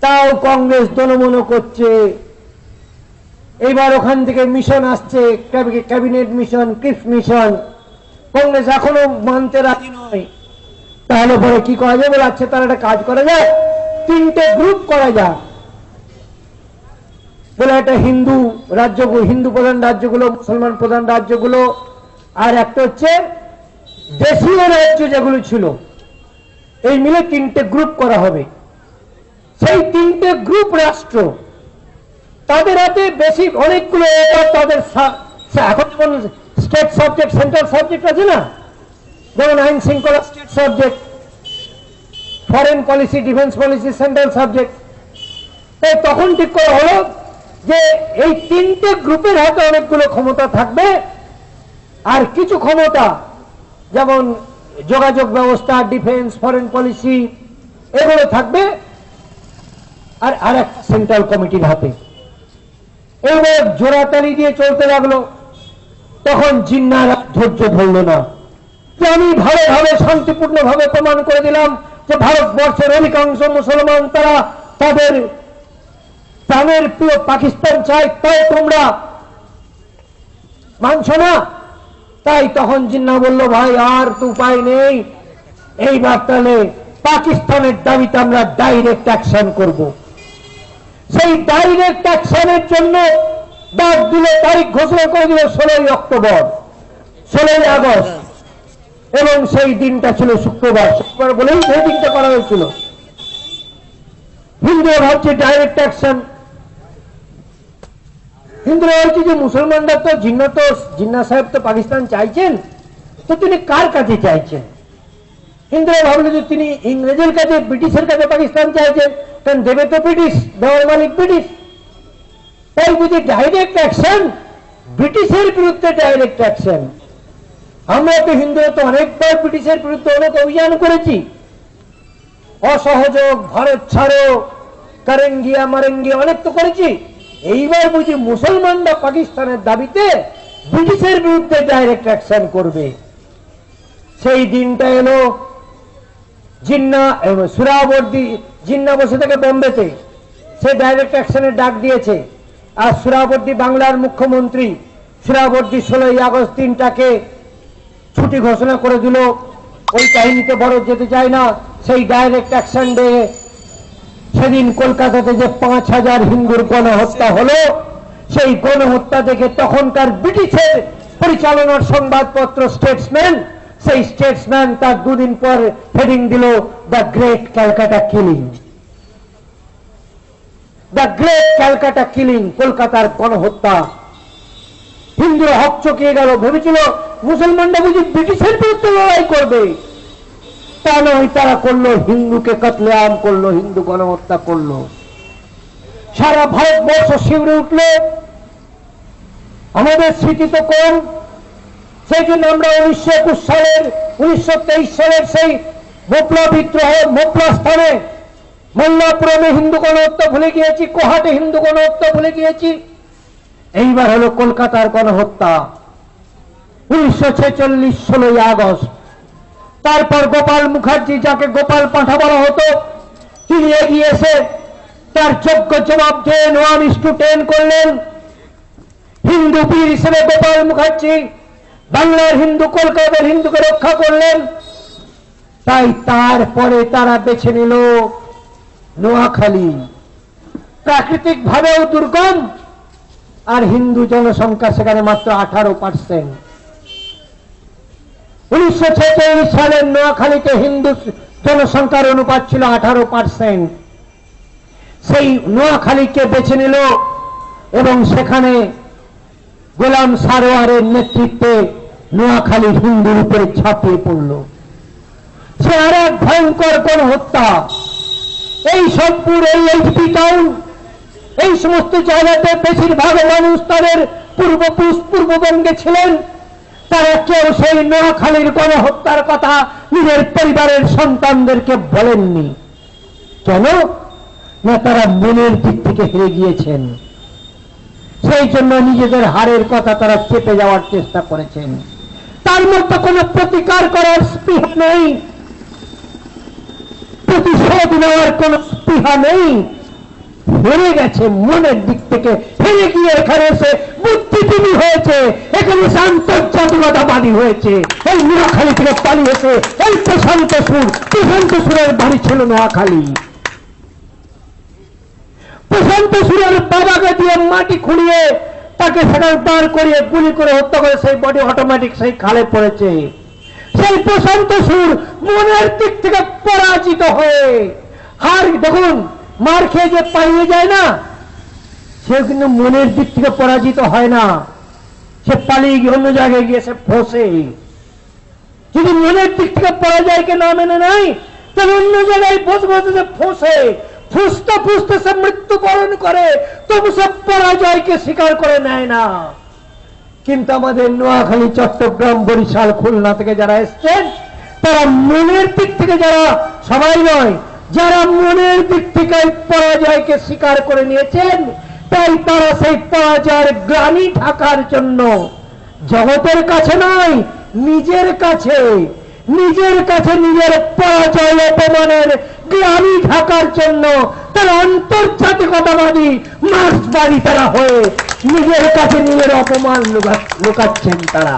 তাও কংগ্রেস দনমনো করছে। এইবার ওখান থেকে মিশন আসছে, cabinet mission, Cripps mission, Congress এখনো মানতে রাজি নয়। তাহলে পরে কি করা যায়? বলে আচ্ছা, তার একটা কাজ করা যায়, 3টে গ্রুপ করা যায়। বলে একটা হিন্দু রাজ্যগুলো, হিন্দু প্রধান রাজ্যগুলো, মুসলমান প্রধান রাজ্যগুলো, আর একটা হচ্ছে দেশীয় রাজ্য যেগুলো ছিল, এই মিলে তিনটে গ্রুপ করা হবে। সেই তিনটে গ্রুপ রাষ্ট্র, তাদের হাতে বেশি অনেকগুলো তাদের এখন যেমন স্টেট সাবজেক্ট সেন্ট্রাল সাবজেক্ট আছে না, যেমন আইন শৃঙ্খলা state subject, foreign policy defence policy central subject. তাই তখন ঠিক করা হলো যে এই তিনটে গ্রুপের হাতে অনেকগুলো ক্ষমতা থাকবে, আর কিছু ক্ষমতা যেমন যোগাযোগ ব্যবস্থা, ডিফেন্স, ফরেন পলিসি এগুলো থাকবে আর আরেক সেন্ট্রাল কমিটির হাতে। এইবার জোড়াতালি দিয়ে চলতে লাগলো। তখন জিন্নারা ধৈর্য ধরল না, যে আমি ভালোভাবে শান্তিপূর্ণভাবে প্রমাণ করে দিলাম যে ভারতবর্ষের অধিকাংশ মুসলমান তারা তাদের প্রাণের প্রিয় পাকিস্তান চায়, তাই তোমরা মানছ না। তাই তখন জিন্না বলল, ভাই আর তো উপায় নেই, এইবার তাহলে পাকিস্তানের দাবিতে আমরা ডাইরেক্ট অ্যাকশন করব। সেই ডাইরেক্ট অ্যাকশনের জন্য ডাক দিল, তারিখ ঘোষণা করে দিল 16ই অক্টোবর, 16ই আগস্ট, এবং সেই দিনটা ছিল শুক্রবার। শুক্রবার বলেই সেই দিনটা করা হয়েছিল। হিন্দুরা ভাবছে ডাইরেক্ট অ্যাকশন, হিন্দুরা ভাবছে যে মুসলমানরা তো জিন্না সাহেব তো পাকিস্তান চাইছেন, তো তিনি কার কাছে চাইছেন? হিন্দুরা ভাবলো যে তিনি ইংরেজের কাছে, ব্রিটিশের কাছে পাকিস্তান চাইছেন, কারণ দেবে তো ব্রিটিশ, দেওয়ার মালিক ব্রিটিশ। তাই বুঝি ডাইরেক্ট অ্যাকশন, ব্রিটিশের বিরুদ্ধে ডাইরেক্ট অ্যাকশন। আমরা তো হিন্দুরা তো অনেকবার ব্রিটিশের বিরুদ্ধে অনেক অভিযান করেছি, অসহযোগ, ভারত ছাড়ো, কারেঙ্গিয়া মারেঙ্গিয়া অনেক তো করেছি। এইবার বুঝি মুসলমানরা পাকিস্তানের দাবিতে ব্রিটিশের বিরুদ্ধে ডাইরেক্ট অ্যাকশন করবে। সেই দিনটা এলো। জিন্না সুরাবর্দী, জিন্না বসে থেকে বোম্বেতে, সে ডাইরেক্ট অ্যাকশনের ডাক দিয়েছে। আর সুরাবর্দী বাংলার মুখ্যমন্ত্রী, সুরাবর্দী 16ই আগস্ট দিনটাকে ছুটি ঘোষণা করে দিল। ওই কাহিনীতে বড় যেতে চায় না। সেই ডাইরেক্ট অ্যাকশন ডে সেদিন কলকাতাতে যে 5000 হিন্দুর গণহত্যা হলো, সেই গণহত্যা দেখে তখনকার ব্রিটিশের পরিচালনার সংবাদপত্র স্টেটসম্যান, সেই স্টেটসম্যান তার দুদিন পর হেডিং দিল the great Calcutta killing. The great Calcutta killing, কলকাতার গণহত্যা। হিন্দুরা হকচকিয়ে গেল, ভেবেছিল মুসলমানরা বুঝি ব্রিটিশের বিরুদ্ধে লড়াই করবে, তা নয়, তারা করলো হিন্দুকে কতলেআম করলো, হিন্দু গণহত্যা করলো। সারা ভারতবর্ষ শিউরে উঠল। আমাদের স্মৃতি তো কম, সেই জন্য আমরা 1921 সালের 1923 সালের সেই মোপলা বিদ্রোহ, মোপলা স্থানে মল্লাপুরমে হিন্দু গণহত্যা ভুলে গিয়েছি, কোহাটে হিন্দু গণহত্যা ভুলে গিয়েছি। এইবার হলো কলকাতার গণহত্যা 1946 16ই আগস্ট। তারপর গোপাল মুখার্জি, যাকে গোপাল পাঁঠা বলা হতো, তিনি এগিয়ে এসে তার যোগ্য জবাব দিয়ে 1:10 করলেন। হিন্দু বীর হিসেবে গোপাল মুখার্জি বাংলার হিন্দু, কলকাতার হিন্দুকে রক্ষা করলেন। তাই তারপরে তারা বেছে নিল নোয়াখালী, প্রাকৃতিক ভাবেও দুর্গম, আর হিন্দু জনসংখ্যা সেখানে মাত্র 18%। 1946 সালের নোয়াখালীতে হিন্দু জনসংখ্যার অনুপাত ছিল 18%। সেই নোয়াখালীকে বেছে নিল এবং সেখানে গোলাম সারোয়ারের নেতৃত্বে নোয়াখালীর হিন্দুর উপরে ঝাঁপিয়ে পড়ল। সে আর এক ভয়ঙ্কর গণহত্যা। এই সোদপুর, এই এইচপি টাউন, এই সমস্ত জায়গাতে বেশিরভাগ মানুষ তাদের পূর্বপুরুষ পূর্ববঙ্গে ছিলেন। তারা কেউ সেই নোয়াখালীর গণহত্যার কথা নিজের পরিবারের সন্তানদেরকে বলেননি। কেন? না, তারা মনের দিক থেকে হেরে গিয়েছেন। সেই জন্য নিজেদের হারের কথা তারা চেপে যাওয়ার চেষ্টা করেছেন। তার মধ্যে কোনো প্রতিকার করার স্পৃহা নেই, প্রতিশোধ নেওয়ার কোন স্পৃহা নেই। হেরে গেছে, মনের দিক থেকে হেরে গিয়ে এখানে এসে বুদ্ধিজীবী হয়েছে, এখানে আন্তর্জাতিকতাবাদী হয়েছে। এই নোয়াখালী থেকে পালিয়েছে এই প্রশান্ত সুরের বাড়ি ছিল নোয়াখালী। প্রশান্ত সুরের বাবাকে দিয়ে মাটি খুঁড়িয়ে তাকে সেখানে দাঁড় করিয়ে গুলি করে হত্যা করে সেই বডি অটোমেটিক সেই খালে পড়েছে। সে সেই প্রশান্ত সুর মনের দিক থেকে পরাজিত হয়ে হার, দেখুন মার খেয়ে যে পালিয়ে যায় না, সে কিন্তু মনের দিক থেকে পরাজিত হয় না, সে পালিয়ে গিয়ে অন্য জায়গায় গিয়ে সে ফসে। যদি মনের দিক থেকে পরাজয়কে না মেনে নেয়, তাহলে অন্য জায়গায় বসে বসে সে ফসে, ফুসতে ফুসতে সে মৃত্যুবরণ করে, তবু সে পরাজয়কে স্বীকার করে নেয় না। কিন্তু আমাদের নোয়াখালী, চট্টগ্রাম, বরিশাল, খুলনা থেকে যারা এসছেন, তারা মনের দিক থেকে, যারা সবাই নয়, যারা মনের দিক থেকে পরাজয়কে স্বীকার করে নিয়েছেন, তাই তারা সেই পরাজয়ের গ্লানি ঢাকার জন্য জগতের কাছে নয়, নিজের কাছে নিজের পরাজয় অপমানের গ্লানি ঢাকার জন্য তারা আন্তর্জাতিকতাবাদী মার্ক্সবাদী তারা হয়ে নিজের কাছে নিজের অপমান লুকাচ্ছেন। তারা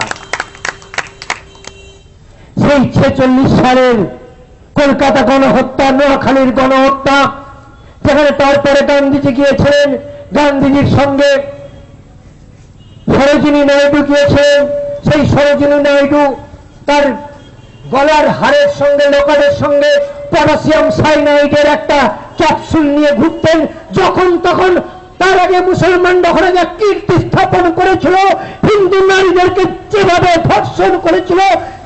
সেই 46 সালের কলকাতা গণহত্যা, নোয়াখালীর গণহত্যা, যেখানে তারপরে গান্ধীজি গিয়েছিলেন, গান্ধীজির সঙ্গে সরোজিনী নাইডু গিয়েছিলেন। সেই সরোজিনী নাইডু তার গলার হারের সঙ্গে, লোকালের সঙ্গে পটাশিয়াম সাইনাইডের একটা ক্যাপসুল নিয়ে ঘুরতেন। যখন তখন তার আগে মুসলমানরা ওখানে যা কীর্তি স্থাপন করেছিল, হিন্দু নারীদেরকে যেভাবে ধর্ষণ করেছিল,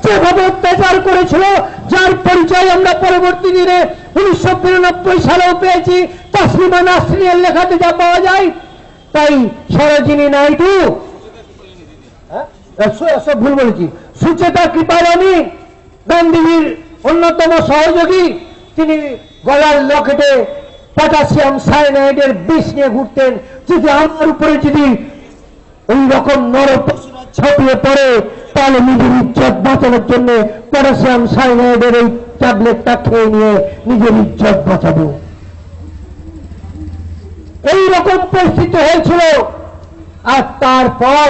যেভাবে অত্যাচার করেছিল, যার পরিচয় আমরা পরবর্তী দিনে 1992 সালেও পেয়েছি, তসলিমা নাসরিনের লেখাতে যা পাওয়া যায়। তাই সরোজিনী নাইডু, ভুল বলেছি, সুচেতা কৃপালানি, গান্ধীজির অন্যতম সহযোগী, তিনি গলার লকেটে পটাশিয়াম সায়ানাইডের বিষ নিয়ে ঘুরতেন। যদি আমার উপরে যদি ওই রকম নরপশুরা ছড়িয়ে পড়ে, তাহলে নিজের ইজ্জত বাঁচানোর জন্য পটাশিয়াম সায়ানাইডের এই ট্যাবলেটটা খেয়ে নিয়ে নিজের ইজ্জত বাঁচাবো। এই রকম পরিস্থিতি হয়েছিল। আর তারপর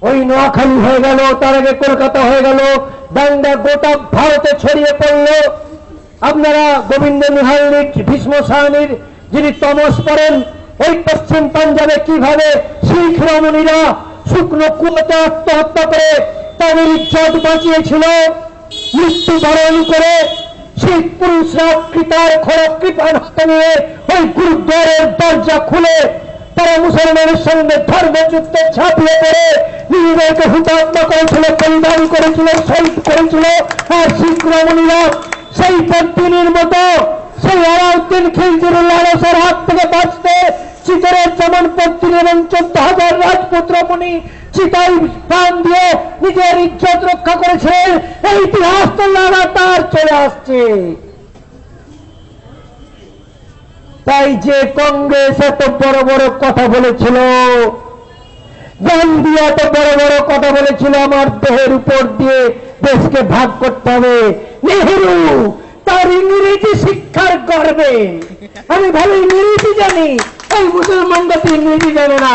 ওই নোয়াখালী হয়ে গেল, তার আগে কলকাতা হয়ে গেল, দাঙ্গা গোটা ভারতে ছড়িয়ে পড়ল। আপনারা গোবিন্দ নিহাল ভীষ্ম সাহানির যিনি তমস পড়েন, ওই পশ্চিম পাঞ্জাবে কিভাবে শিখ রমণীরা শুকনো কুয়োতে আত্মহত্যা করে তাদের ইজ্জত বাঁচিয়েছিল, মৃত্যুবরণ করে। শিখ পুরুষরা কৃপার খড়গ কৃপার হাতে নিয়ে ওই গুরুদ্বারের দরজা খুলে তারা মুসলমানের সঙ্গে ধর্মযুদ্ধে ঝাঁপিয়ে পড়ে নিজেদেরকে হুতাত্মা করেছিল, বলিদান করেছিল, শহীদ করেছিল। আর শিখ রমণীরা সেই পদ্মিনীর মতো সেই আলাউদ্দিন খিলজির লালসার হাত থেকে বাঁচতে চিতরের যেমন পদ্মিনী এবং 14,000 রাজপুত রমণী চিতায় প্রাণ দিয়ে নিজের ইজ্জত রক্ষা করেছিলেন। এই ইতিহাস তো লাগাতার চলে আসছে। তাই যে কংগ্রেস এত বড় বড় কথা বলেছিল, গান্ধী এত বড় বড় কথা বলেছিল, আমার দেহের উপর দিয়ে দেশকে ভাগ করতে হবে, নেহেরু তার ইংরেজি শিক্ষার গর্বে, আমি ভালো ইংরেজি জানি, এই মুসলমানরা তো ইংরেজি জানে না,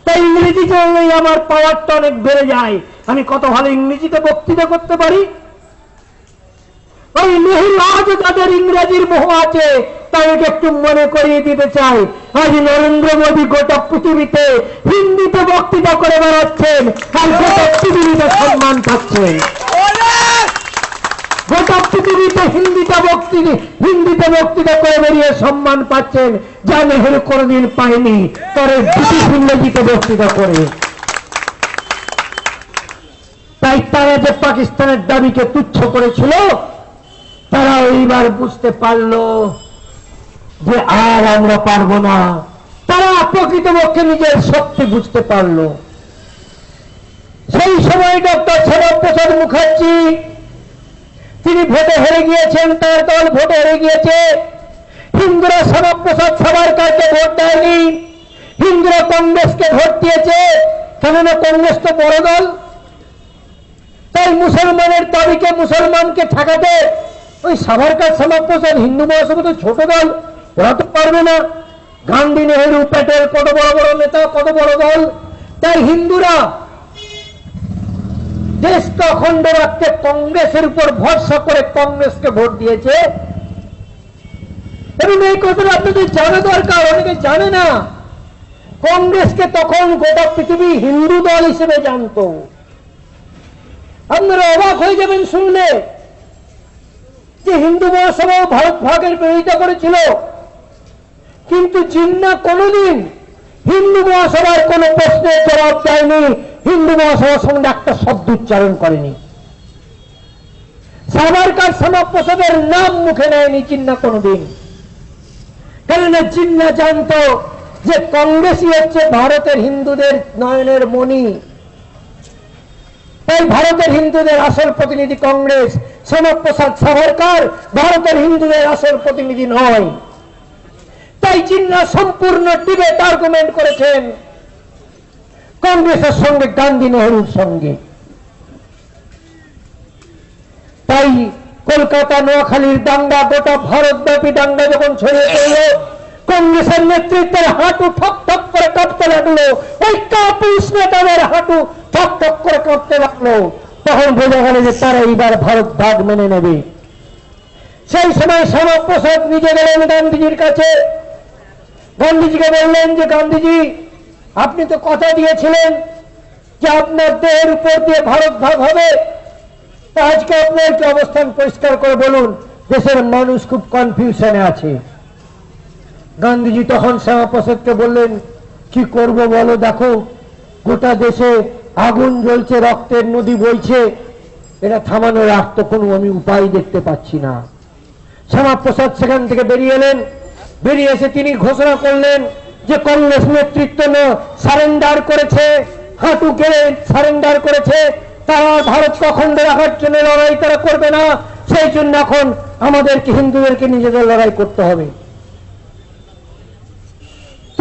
তাই ইংরেজি জানলেই আমার পাওয়ারটা অনেক বেড়ে যায়, আমি কত ভালো ইংরেজিতে বক্তৃতা করতে পারি। ওই নেহেরু আজও তাদের ইংরেজির মোহ আছে। তাই একটু মনে করিয়ে দিতে চাই, আজ নরেন্দ্র মোদী গোটা পৃথিবীতে হিন্দিতে বক্তৃতা করে বেড়াচ্ছেন, আর গোটা পৃথিবীতে সম্মান পাচ্ছেন। গোটা পৃথিবীতে হিন্দিতে বক্তৃতা করে বেরিয়ে সম্মান পাচ্ছেন, যা নেহেরু কোনদিন পায়নি পরে ব্রিটিশ ইংরেজিতে বক্তৃতা করে। তাই তারা যে পাকিস্তানের দাবিকে তুচ্ছ করেছিল, তারা এইবার বুঝতে পারলো যে আর আমরা পারবো না। তারা প্রকৃতপক্ষে নিজের শক্তি বুঝতে পারলো। সেই সময় ডক্টর শ্যামাপ্রসাদ মুখার্জি তিনি ভোটে হেরে গিয়েছেন, তার দল ভোটে হেরে গিয়েছে। হিন্দুরা শ্যামাপ্রসাদ সাভারকরকে ভোট দেয়নি, হিন্দুরা কংগ্রেসকে ভোট দিয়েছে, কেননা কংগ্রেস তো বড় দল। তাই মুসলমানের দাবিকে, মুসলমানকে ঠেকাতে ওই সাভারকর শ্যামাপ্রসাদ হিন্দু মহাসভা তো ছোট দল, ওরা তো পারবে না। গান্ধী, নেহেরু, প্যাটেল কত বড় বড় নেতা, কত বড় দল। তাই হিন্দুরা দেশকে অখণ্ড রাখতে কংগ্রেসের উপর ভরসা করে কংগ্রেসকে ভোট দিয়েছে। এবং এই কথাটা আপনাদের জানা দরকার, অনেকে জানে না। কংগ্রেসকে তখন গোটা পৃথিবী হিন্দু দল হিসেবে জানত। আপনারা অবাক হয়ে যাবেন শুনলে যে হিন্দু মহাসভাও ভারত ভাগের বিরোধিতা করেছিল, কিন্তু জিন্নাহ কোনোদিন হিন্দু মহাসভার কোন প্রশ্নের জবাব দেয়নি, হিন্দু মহাসভার সঙ্গে একটা শব্দ উচ্চারণ করেনি। সাভারকার শ্যামাপ্রসাদের নাম মুখে নেয়নি জিন্নাহ কোনোদিন, কেননা জিন্নাহ জানত যে কংগ্রেসই হচ্ছে ভারতের হিন্দুদের নয়নের মণি। তাই ভারতের হিন্দুদের আসল প্রতিনিধি কংগ্রেস, শ্যামাপ্রসাদ সাভারকার ভারতের হিন্দুদের আসল প্রতিনিধি নয়। তাই জিন্নাহ সম্পূর্ণ ডিবেট আর্গুমেন্ট করেছেন কংগ্রেসের সঙ্গে, গান্ধী নেহরুর সঙ্গে। তাই কলকাতা নোয়াখালীর দাঙ্গা, গোটা ভারতব্যাপী দাঙ্গা যখন ছড়িয়ে পড়ল, কংগ্রেসের নেতৃত্বের হাঁটু ঠক ঠক করে কাঁপতে লাগলো, ওই কাপুরুষ নেতাদের হাঁটু ঠক ঠক করে কাঁপতে লাগলো। তখন বোঝা গেল যে তারা এইবার ভারত ভাগ মেনে নেবে। সেই সময় শ্যামাপ্রসাদ নিজে গেলেন গান্ধীজির কাছে, গান্ধীজিকে বললেন যে গান্ধীজি, আপনি তো কথা দিয়েছিলেন যে আপনার দেহের উপর দিয়ে ভারত ভাগ হবে, তা আজকে আপনার কি অবস্থান পরিষ্কার করে বলুন, দেশের মানুষ খুব কনফিউশনে আছে। গান্ধীজি তখন শ্যামাপ্রসাদকে বললেন, কি করব বলো, দেখো গোটা দেশে আগুন জ্বলছে, রক্তের নদী বইছে, এটা থামানোর আর তো কোনো আমি উপায় দেখতে পাচ্ছি না। শ্যামাপ্রসাদ সেখান থেকে বেরিয়ে এলেন, বেরিয়ে এসে তিনি ঘোষণা করলেন যে কংগ্রেস নেতৃত্ব সারেন্ডার করেছে, হাঁটু গেড়ে সারেন্ডার করেছে, তারা ভারতকে অখণ্ড রাখার জন্য লড়াই তারা করবে না, সেই জন্য এখন আমাদেরকে হিন্দুদেরকে নিজেদের লড়াই করতে হবে।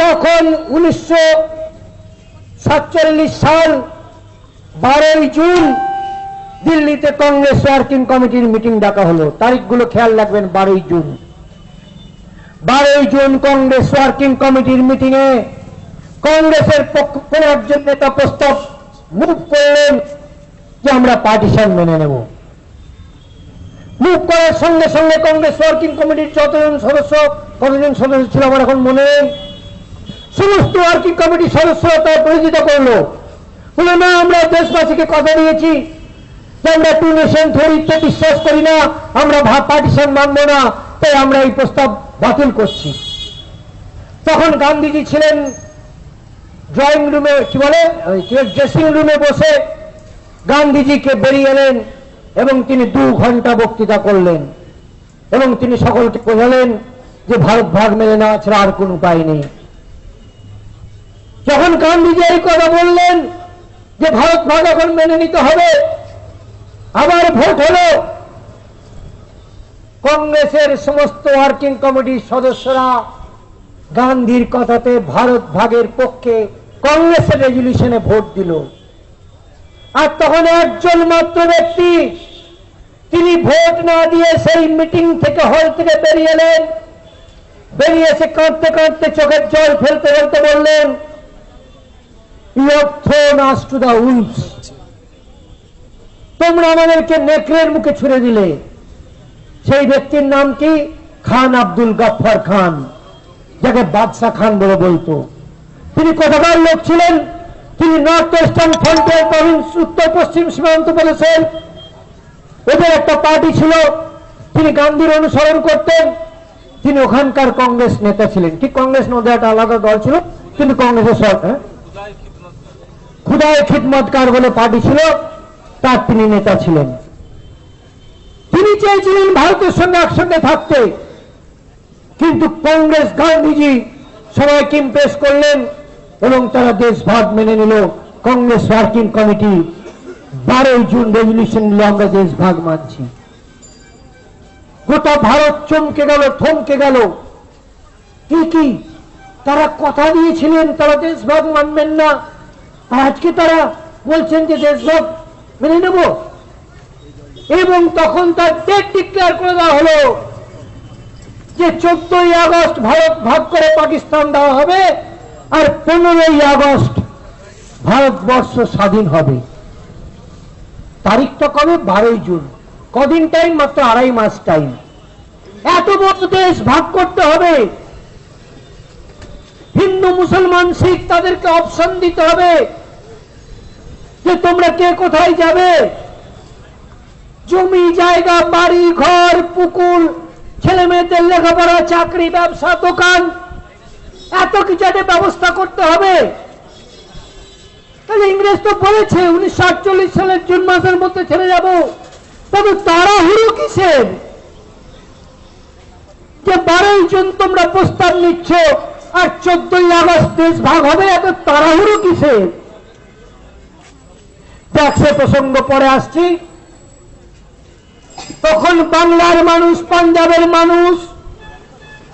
তখন 1947 সাল 12ই জুন দিল্লিতে কংগ্রেস ওয়ার্কিং কমিটির মিটিং ডাকা হলো। তারিখগুলো খেয়াল রাখবেন, 12ই জুন। 12ই জুন কংগ্রেস ওয়ার্কিং কমিটির মিটিং এ কংগ্রেসের কোন একজন নেতা প্রস্তাব মুভ করলেন যে আমরা পার্টিশন মেনে নেব। মুভ করার সঙ্গে সঙ্গে কংগ্রেস ওয়ার্কিং কমিটির কতজন সদস্য ছিল আমার এখন মনে নেই, সমস্ত ওয়ার্কিং কমিটির সদস্যরা তার বিরোধিতা করলো, বলে না, আমরা দেশবাসীকে কথা দিয়েছি যে আমরা টু নেশন থিওরিতে বিশ্বাস করি না, আমরা পার্টিশন মানব না, তাই আমরা এই প্রস্তাব বাতিল করছি। তখন গান্ধীজি ছিলেন ড্রয়িং রুমে, কি বলে ড্রেসিং রুমে বসে, গান্ধীজিকে বেরিয়ে এলেন এবং তিনি 2 ঘন্টা বক্তৃতা করলেন এবং তিনি সকলকে বোঝালেন যে ভারত ভাগ মেনে নেওয়া ছাড়া আর কোন উপায় নেই। যখন গান্ধীজি এই কথা বললেন যে ভারত ভাগ এখন মেনে নিতে হবে, আবার ভোট হলো, কংগ্রেসের সমস্ত ওয়ার্কিং কমিটির সদস্যরা গান্ধীর কথাতে ভারত ভাগের পক্ষে কংগ্রেসের রেজলিউশনে ভোট দিল। আর তখন একজন মাত্র ব্যক্তি, তিনি ভোট না দিয়ে সেই মিটিং থেকে, হল থেকে বেরিয়ে এলেন, বেরিয়ে এসে কাঁদতে কাঁদতে চোখের জল ফেলতে ফেলতে বললেন, you have thrown us to the wolves, তোমরা আমাদেরকে নেকড়ের মুখে ছুড়ে দিলে। সেই ব্যক্তির নাম কি? খান আব্দুল গফফর খান, যাকে বাদশাহ খান বলে বলতো। তিনি কোথাকার লোক ছিলেন? তিনি নর্থ ওয়েস্টার্ন ফ্রন্টিয়ার প্রভিন্স, উত্তর পশ্চিম সীমান্ত প্রদেশের ওদের একটা পার্টি ছিল, তিনি গান্ধীর অনুসরণ করতেন, তিনি ওখানকার কংগ্রেস নেতা ছিলেন। ঠিক কংগ্রেস নদী একটা আলাদা দল ছিল, কিন্তু কংগ্রেসের সরকার খুদায় খিদমতকার বলে পার্টি ছিল, তার তিনি নেতা ছিলেন। তিনি চেয়েছিলেন ভারতের সঙ্গে একসঙ্গে থাকতে, কিন্তু কংগ্রেস গান্ধীজি সবাইকে ইমপ্রেস করলেন এবং তারা দেশ ভাগ মেনে নিল। কংগ্রেস ওয়ার্কিং কমিটি 12ই জুন রেজলিউশন নিল, আমরা দেশ ভাগ মানছি। গোটা ভারত চমকে গেল, থমকে গেল। কি তারা কথা দিয়েছিলেন তারা দেশ ভাগ মানবেন না, আর আজকে তারা বলছেন যে দেশ ভাগ মেনে নেব। এবং তখন তার ডেট ডিক্লেয়ার করে দেওয়া হলো যে 14ই আগস্ট ভারত ভাগ করে পাকিস্তান দেওয়া হবে, আর 15ই আগস্ট ভারতবর্ষ স্বাধীন হবে। তারিখটা কবে? 12ই জুন। কদিন টাইম? মাত্র 2.5 মাস টাইম। এত বড় দেশ ভাগ করতে হবে, হিন্দু মুসলমান শিখ তাদেরকে অপশন দিতে হবে যে তোমরা কে কোথায় যাবে। জমি জায়গা বাড়ি ঘর পুকুর ছেলে মেয়েদের লেখাপড়া চাকরি ব্যবসা দোকান এত কিছু একটা ব্যবস্থা করতে হবে। তাহলে ইংরেজ তো বলেছে 1948 সালের জুন মাসের মধ্যে ছেড়ে যাব, তবে তাড়াহুড়ো কিসের? যে 12ই জুন তোমরা প্রস্তাব নিচ্ছ আর 14ই আগস্ট দেশ ভাগ হবে, এত তাড়াহুড়ো কিসের? ট্যাক্সের প্রসঙ্গ পরে আসছি। তখন বাংলার মানুষ পাঞ্জাবের মানুষ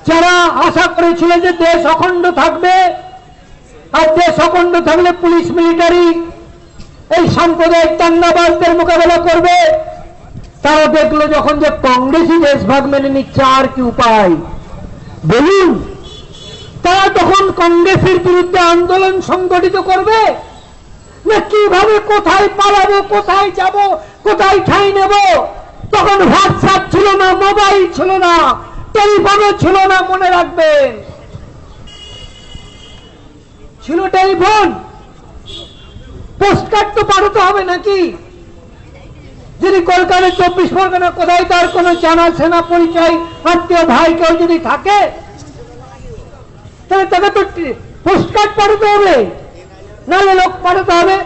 যারা আশা করেছিল যে দেশ অখণ্ড থাকবে, আর দেশ অখণ্ড থাকলে পুলিশ মিলিটারি এই সাম্প্রদায়িক দাঙ্গাবাজদের মোকাবেলা করবে, তারা দেখলো যখন যে কংগ্রেসই দেশ ভাগ মেনে নিচ্ছে, আর কি উপায় বলুন? তারা তখন কংগ্রেসের বিরুদ্ধে আন্দোলন সংগঠিত করবে না কিভাবে কোথায় পালাবো, কোথায় যাব, কোথায় ঠাঁই নেব? তখন হোয়াটসঅ্যাপ ছিল না, মোবাইল ছিল না, টেলিফোনও ছিল না, মনে রাখবেন। ছিল টেলিফোন, পোস্টকার্ড তো পাঠাতে হবে নাকি? যদি কলকাতার 24 পরগনা কোথায় তার কোনো জানা সেনা পরিচয় আত্মীয় ভাই কেউ যদি থাকে, তাহলে তাকে তো পোস্টকার্ড পাঠাতে হবে, নাহলে লোক পাঠাতে হবে।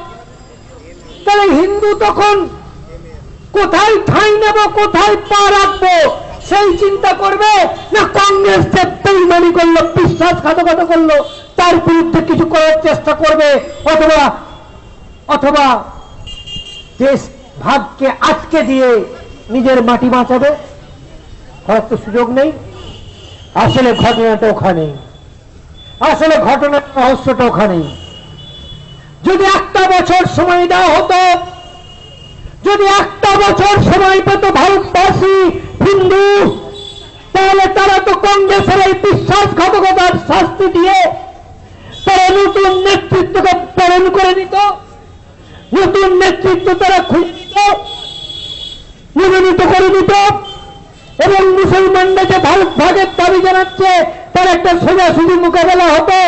তাহলে হিন্দু তখন কোথায় ঠাঁই নেব, কোথায় পা রাখবো সেই চিন্তা করবে না কংগ্রেস যে বেইমানি করলো, বিশ্বাসঘাতকতা করলো, তার বিরুদ্ধে কিছু করার চেষ্টা করবে, অথবা অথবা দেশ ভাগকে আটকে দিয়ে নিজের মাটি বাঁচাবে? করার তো সুযোগ নেই। আসলে ঘটনাটা ওখানে, আসলে ঘটনার রহস্যটা ওখানে। যদি একটা বছর সময় দেওয়া হতো, যদি একটা বছর সময় পেত ভারতবাসী হিন্দু, তাহলে তারা তো কংগ্রেসের এই বিশ্বাসঘাতকতার শাস্তি দিয়ে তারা নতুন নেতৃত্বকে প্রেরণ করে নিত, নতুন নেতৃত্ব তারা খুঁজে নিত, মনোনীত করে দিত, এবং মুসলমানরা যে ভারত ভাগের দাবি জানাচ্ছে তার একটা সোজাসুজি মোকাবেলা হতো।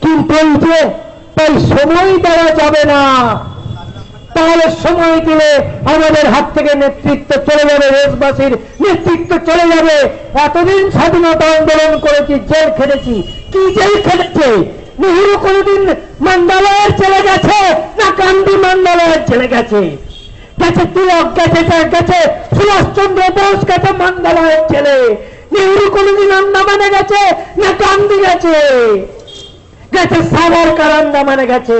কিন্তু এই যে তাই সময় দেওয়া যাবে না, তাহলে সময় দিলে আমাদের হাত থেকে নেতৃত্ব চলে যাবে, দেশবাসীর নেতৃত্ব চলে যাবে। এতদিন স্বাধীনতা আন্দোলন করেছি, জেল খেটেছি, কি জেল খেটেছে? নেহরু কোনদিন মান্ডালয়ের চলে গেছে না গান্ধী মান্ডালয়ের চলে গেছে? গেছে তিলক, গেছে সুভাষচন্দ্র বোস, গেছে মান্ডালয়ের ছেলে। নেহরু কোনদিন আন্দামানে গেছে না গান্ধী গেছে? গেছে সাভারকার আন্দামানে গেছে,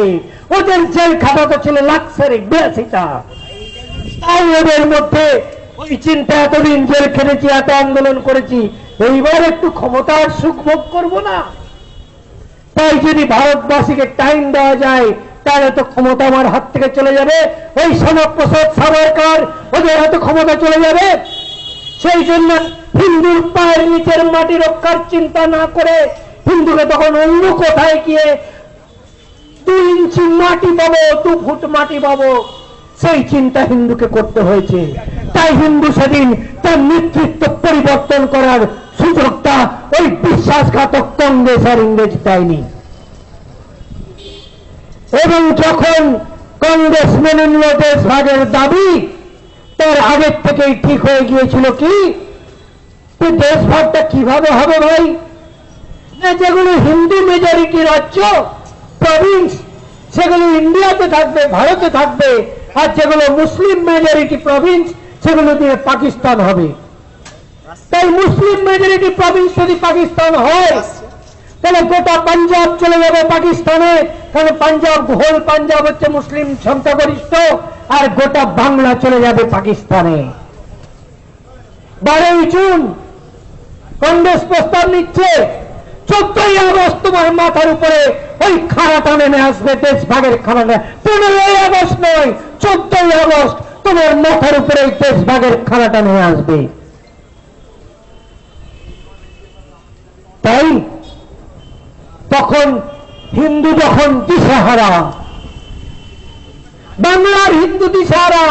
ওদের জেল খাটাতে ছিল লাক্সারি 82টা। তাই ওদের মধ্যে ওই চিন্তা, এতদিন জেল খেটেছি, এত আন্দোলন করেছি, এইবার একটু ক্ষমতার সুখ ভোগ করবো না? তাই যদি ভারতবাসীকে টাইম দেওয়া যায়, তাহলে তো ক্ষমতা আমার হাত থেকে চলে যাবে। ওই শ্যামাপ্রসাদ সাভারকার, ওদের হাতে ক্ষমতা চলে যাবে। সেই জন্য হিন্দুর পায়ের নিচের মাটি রক্ষার চিন্তা না করে হিন্দুকে তখন অন্য কোথায় গিয়ে 2 ইঞ্চি মাটি পাবো, 2 ফুট মাটি পাবো, সেই চিন্তা হিন্দুকে করতে হয়েছে। তাই হিন্দু সেদিন তার নেতৃত্ব পরিবর্তন করার সুযোগটা ওই বিশ্বাসঘাতক কংগ্রেস আর ইংরেজ দেয়নি। এবং যখন কংগ্রেস মেনে নিল দেশ ভাগের দাবি, তার আগের থেকেই ঠিক হয়ে গিয়েছিল কি দেশ ভাগটা কিভাবে হবে ভাই? না, যেগুলো হিন্দু মেজরিটি রাজ্য প্রভিন্স সেগুলো ইন্ডিয়াতে থাকবে, ভারতে থাকবে, আর যেগুলো মুসলিম মেজরিটি প্রভিন্স সেগুলো দিয়ে পাকিস্তান হবে। তাই মুসলিম মেজরিটি প্রভিন্স যদি পাকিস্তান হয়, তাহলে গোটা পাঞ্জাব চলে যাবে পাকিস্তানে, কারণ পাঞ্জাব, হোল পাঞ্জাব হচ্ছে মুসলিম সংখ্যাগরিষ্ঠ, আর গোটা বাংলা চলে যাবে পাকিস্তানে। 12ই জুন কংগ্রেস প্রস্তাব নিচ্ছে, 14ই আগস্ট তোমার মাথার উপরে ওই খাড়াটা নেমে আসবে, দেশ ভাগের খাড়াটা। 15ই আগস্ট নয়, 14ই আগস্ট তোমার মাথার উপরে ওই দেশ ভাগের খাড়াটা নেমে আসবে। তাই তখন হিন্দু যখন দিশাহারা, বাংলার হিন্দু দিশাহারা,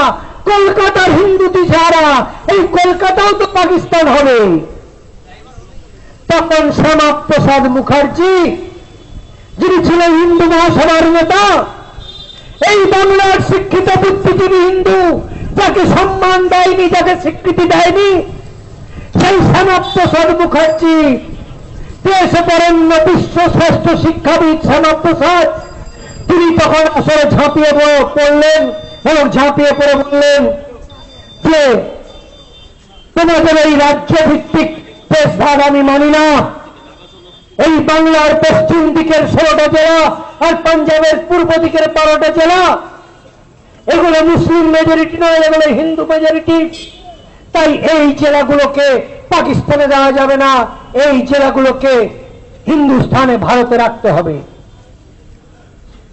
কলকাতার হিন্দু দিশাহারা, এই কলকাতাও তো পাকিস্তান হবে। তখন শ্যামাপ্রসাদ মুখার্জি, যিনি ছিলেন হিন্দু মহাসভার নেতা, এই বাংলার শিক্ষিত বুদ্ধিজীবী হিন্দু যাকে সম্মান দেয়নি, যাকে স্বীকৃতি দেয়নি, সেই শ্যামাপ্রসাদ মুখার্জি, দেশ বরেণ্য বিশ্ব শ্রেষ্ঠ শিক্ষাবিদ শ্যামাপ্রসাদ, তিনি তখন আসলে ঝাঁপিয়ে পড়লেন এবং ঝাঁপিয়ে পড়ে বললেন যে তোমাদের এই রাজ্য ভিত্তিক দেশভাগ আমি মানি না। এই বাংলার পশ্চিম দিকের 16টা জেলা আর পাঞ্জাবের পূর্ব দিকের 12টা জেলা, এগুলো মুসলিম মেজরিটি নয়, এগুলো হিন্দু মেজরিটি। তাই এই জেলাগুলোকে পাকিস্তানে দেওয়া যাবে না, এই জেলাগুলোকে হিন্দুস্তানে, ভারতে রাখতে হবে।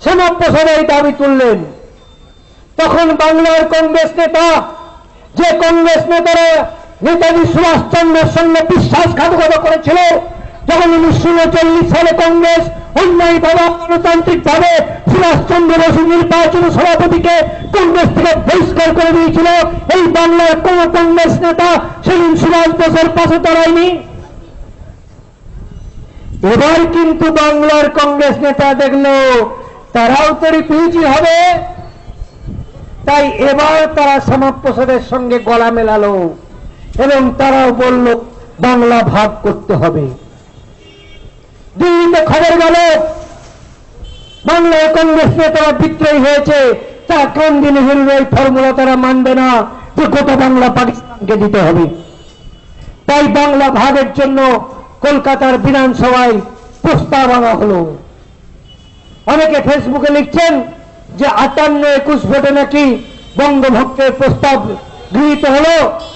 শ্যামাপ্রসাদ এই দাবি তুললেন। তখন বাংলার কংগ্রেস নেতা, যে কংগ্রেস নেতারা নেতাজি সুভাষচন্দ্রের সঙ্গে বিশ্বাসঘাতকতা করেছিল, যখন 1939 সালে কংগ্রেস অন্যায়ভাবে গণতান্ত্রিক ভাবে সুভাষচন্দ্র বসু নির্বাচন সভাপতিকে কংগ্রেস থেকে বহিষ্কার করে দিয়েছিল, এই বাংলার কোন কংগ্রেস নেতা সেদিন সুভাষ বোসের পাশে দাঁড়ায়নি। এবার কিন্তু বাংলার কংগ্রেস নেতা দেখলো তারাও তো রিফিউজি হবে, তাই এবার তারা শ্যামাপ্রসাদের সঙ্গে গলা মেলালো এবং তারাও বলল বাংলা ভাগ করতে হবে। দিল্লিতে খবর গেল বাংলায় কংগ্রেস নেতারা বিদ্রোহী হয়েছে, তা কোন দিনে হল এই ফর্মুলা তারা মানবে না যে গোটা বাংলা পাকিস্তানকে দিতে হবে। তাই বাংলা ভাগের জন্য কলকাতার বিধানসভায় প্রস্তাব আনা হলো। অনেকে ফেসবুকে লিখছেন যে 58-21 ভোটে নাকি বঙ্গভঙ্গের প্রস্তাব গৃহীত হলো,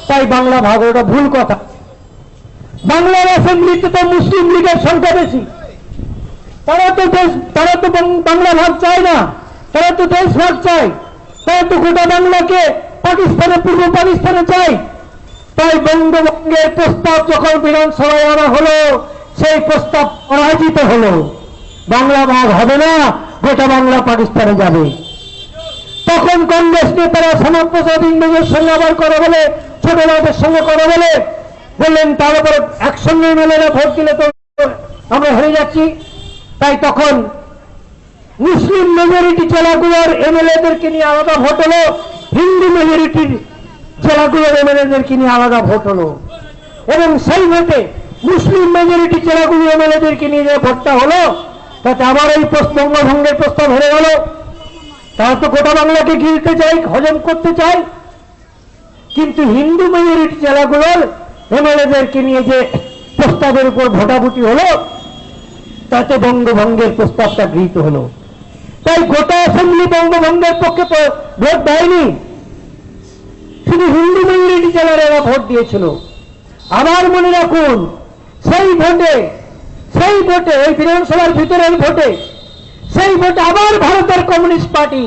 তাই বাংলা ভাগ, ওটা ভুল কথা। বাংলার অ্যাসেম্বলিতে তো মুসলিম লীগের সংখ্যা বেশি, তারা তো বাংলা ভাগ চায় না, তারা তো দেশ ভাগ চায়, তারা তো গোটা বাংলাকে পাকিস্তানে, পূর্ব পাকিস্তানে চায়। তাই বঙ্গভঙ্গের প্রস্তাব যখন বিধানসভায় আনা হলো, সেই প্রস্তাব পরাজিত হলো। বাংলা ভাগ হবে না, গোটা বাংলা পাকিস্তানে যাবে। তখন কংগ্রেস নেতারা শ্যামাপ্রসাদ ইংরেজের সঙ্গে আবার কথা বলে, ছোটলাদের সঙ্গে কথা বলে বললেন তার উপর একসঙ্গে এমএলএরা ভোট দিলে তো আমরা হেরে যাচ্ছি। তাই তখন মুসলিম মেজরিটি জেলাগুলোর এমএলএদেরকে নিয়ে আলাদা ভোট হলো, হিন্দু মেজরিটির জেলাগুলোর এমএলএদেরকে নিয়ে আলাদা ভোট হলো, এবং সেই ভোটে মুসলিম মেজরিটি জেলাগুলো এমএলএদেরকে নিয়ে যে ভোটটা হলো, তাতে আবার এই বঙ্গভঙ্গের প্রস্তাব হেরে গেল। তারা তো গোটা বাংলাকে গিলতে চাই, হজম করতে চাই, কিন্তু হিন্দু মেজরিটি জেলাগুলোর এমএলএদেরকে নিয়ে যে প্রস্তাবের উপর ভোটাভুটি হলো, তাতে বঙ্গভঙ্গের প্রস্তাবটা গৃহীত হলো। তাই গোটা অ্যাসেম্বলি বঙ্গভঙ্গের পক্ষে ভোট দেয়নি, শুধু হিন্দু মেজরিটি জেলার এরা ভোট দিয়েছিল। আবার মনে রাখুন, সেই ভোটে ওই বিধানসভার ভিতরের ভোটে, সেই ভোটে আবার ভারতের কমিউনিস্ট পার্টি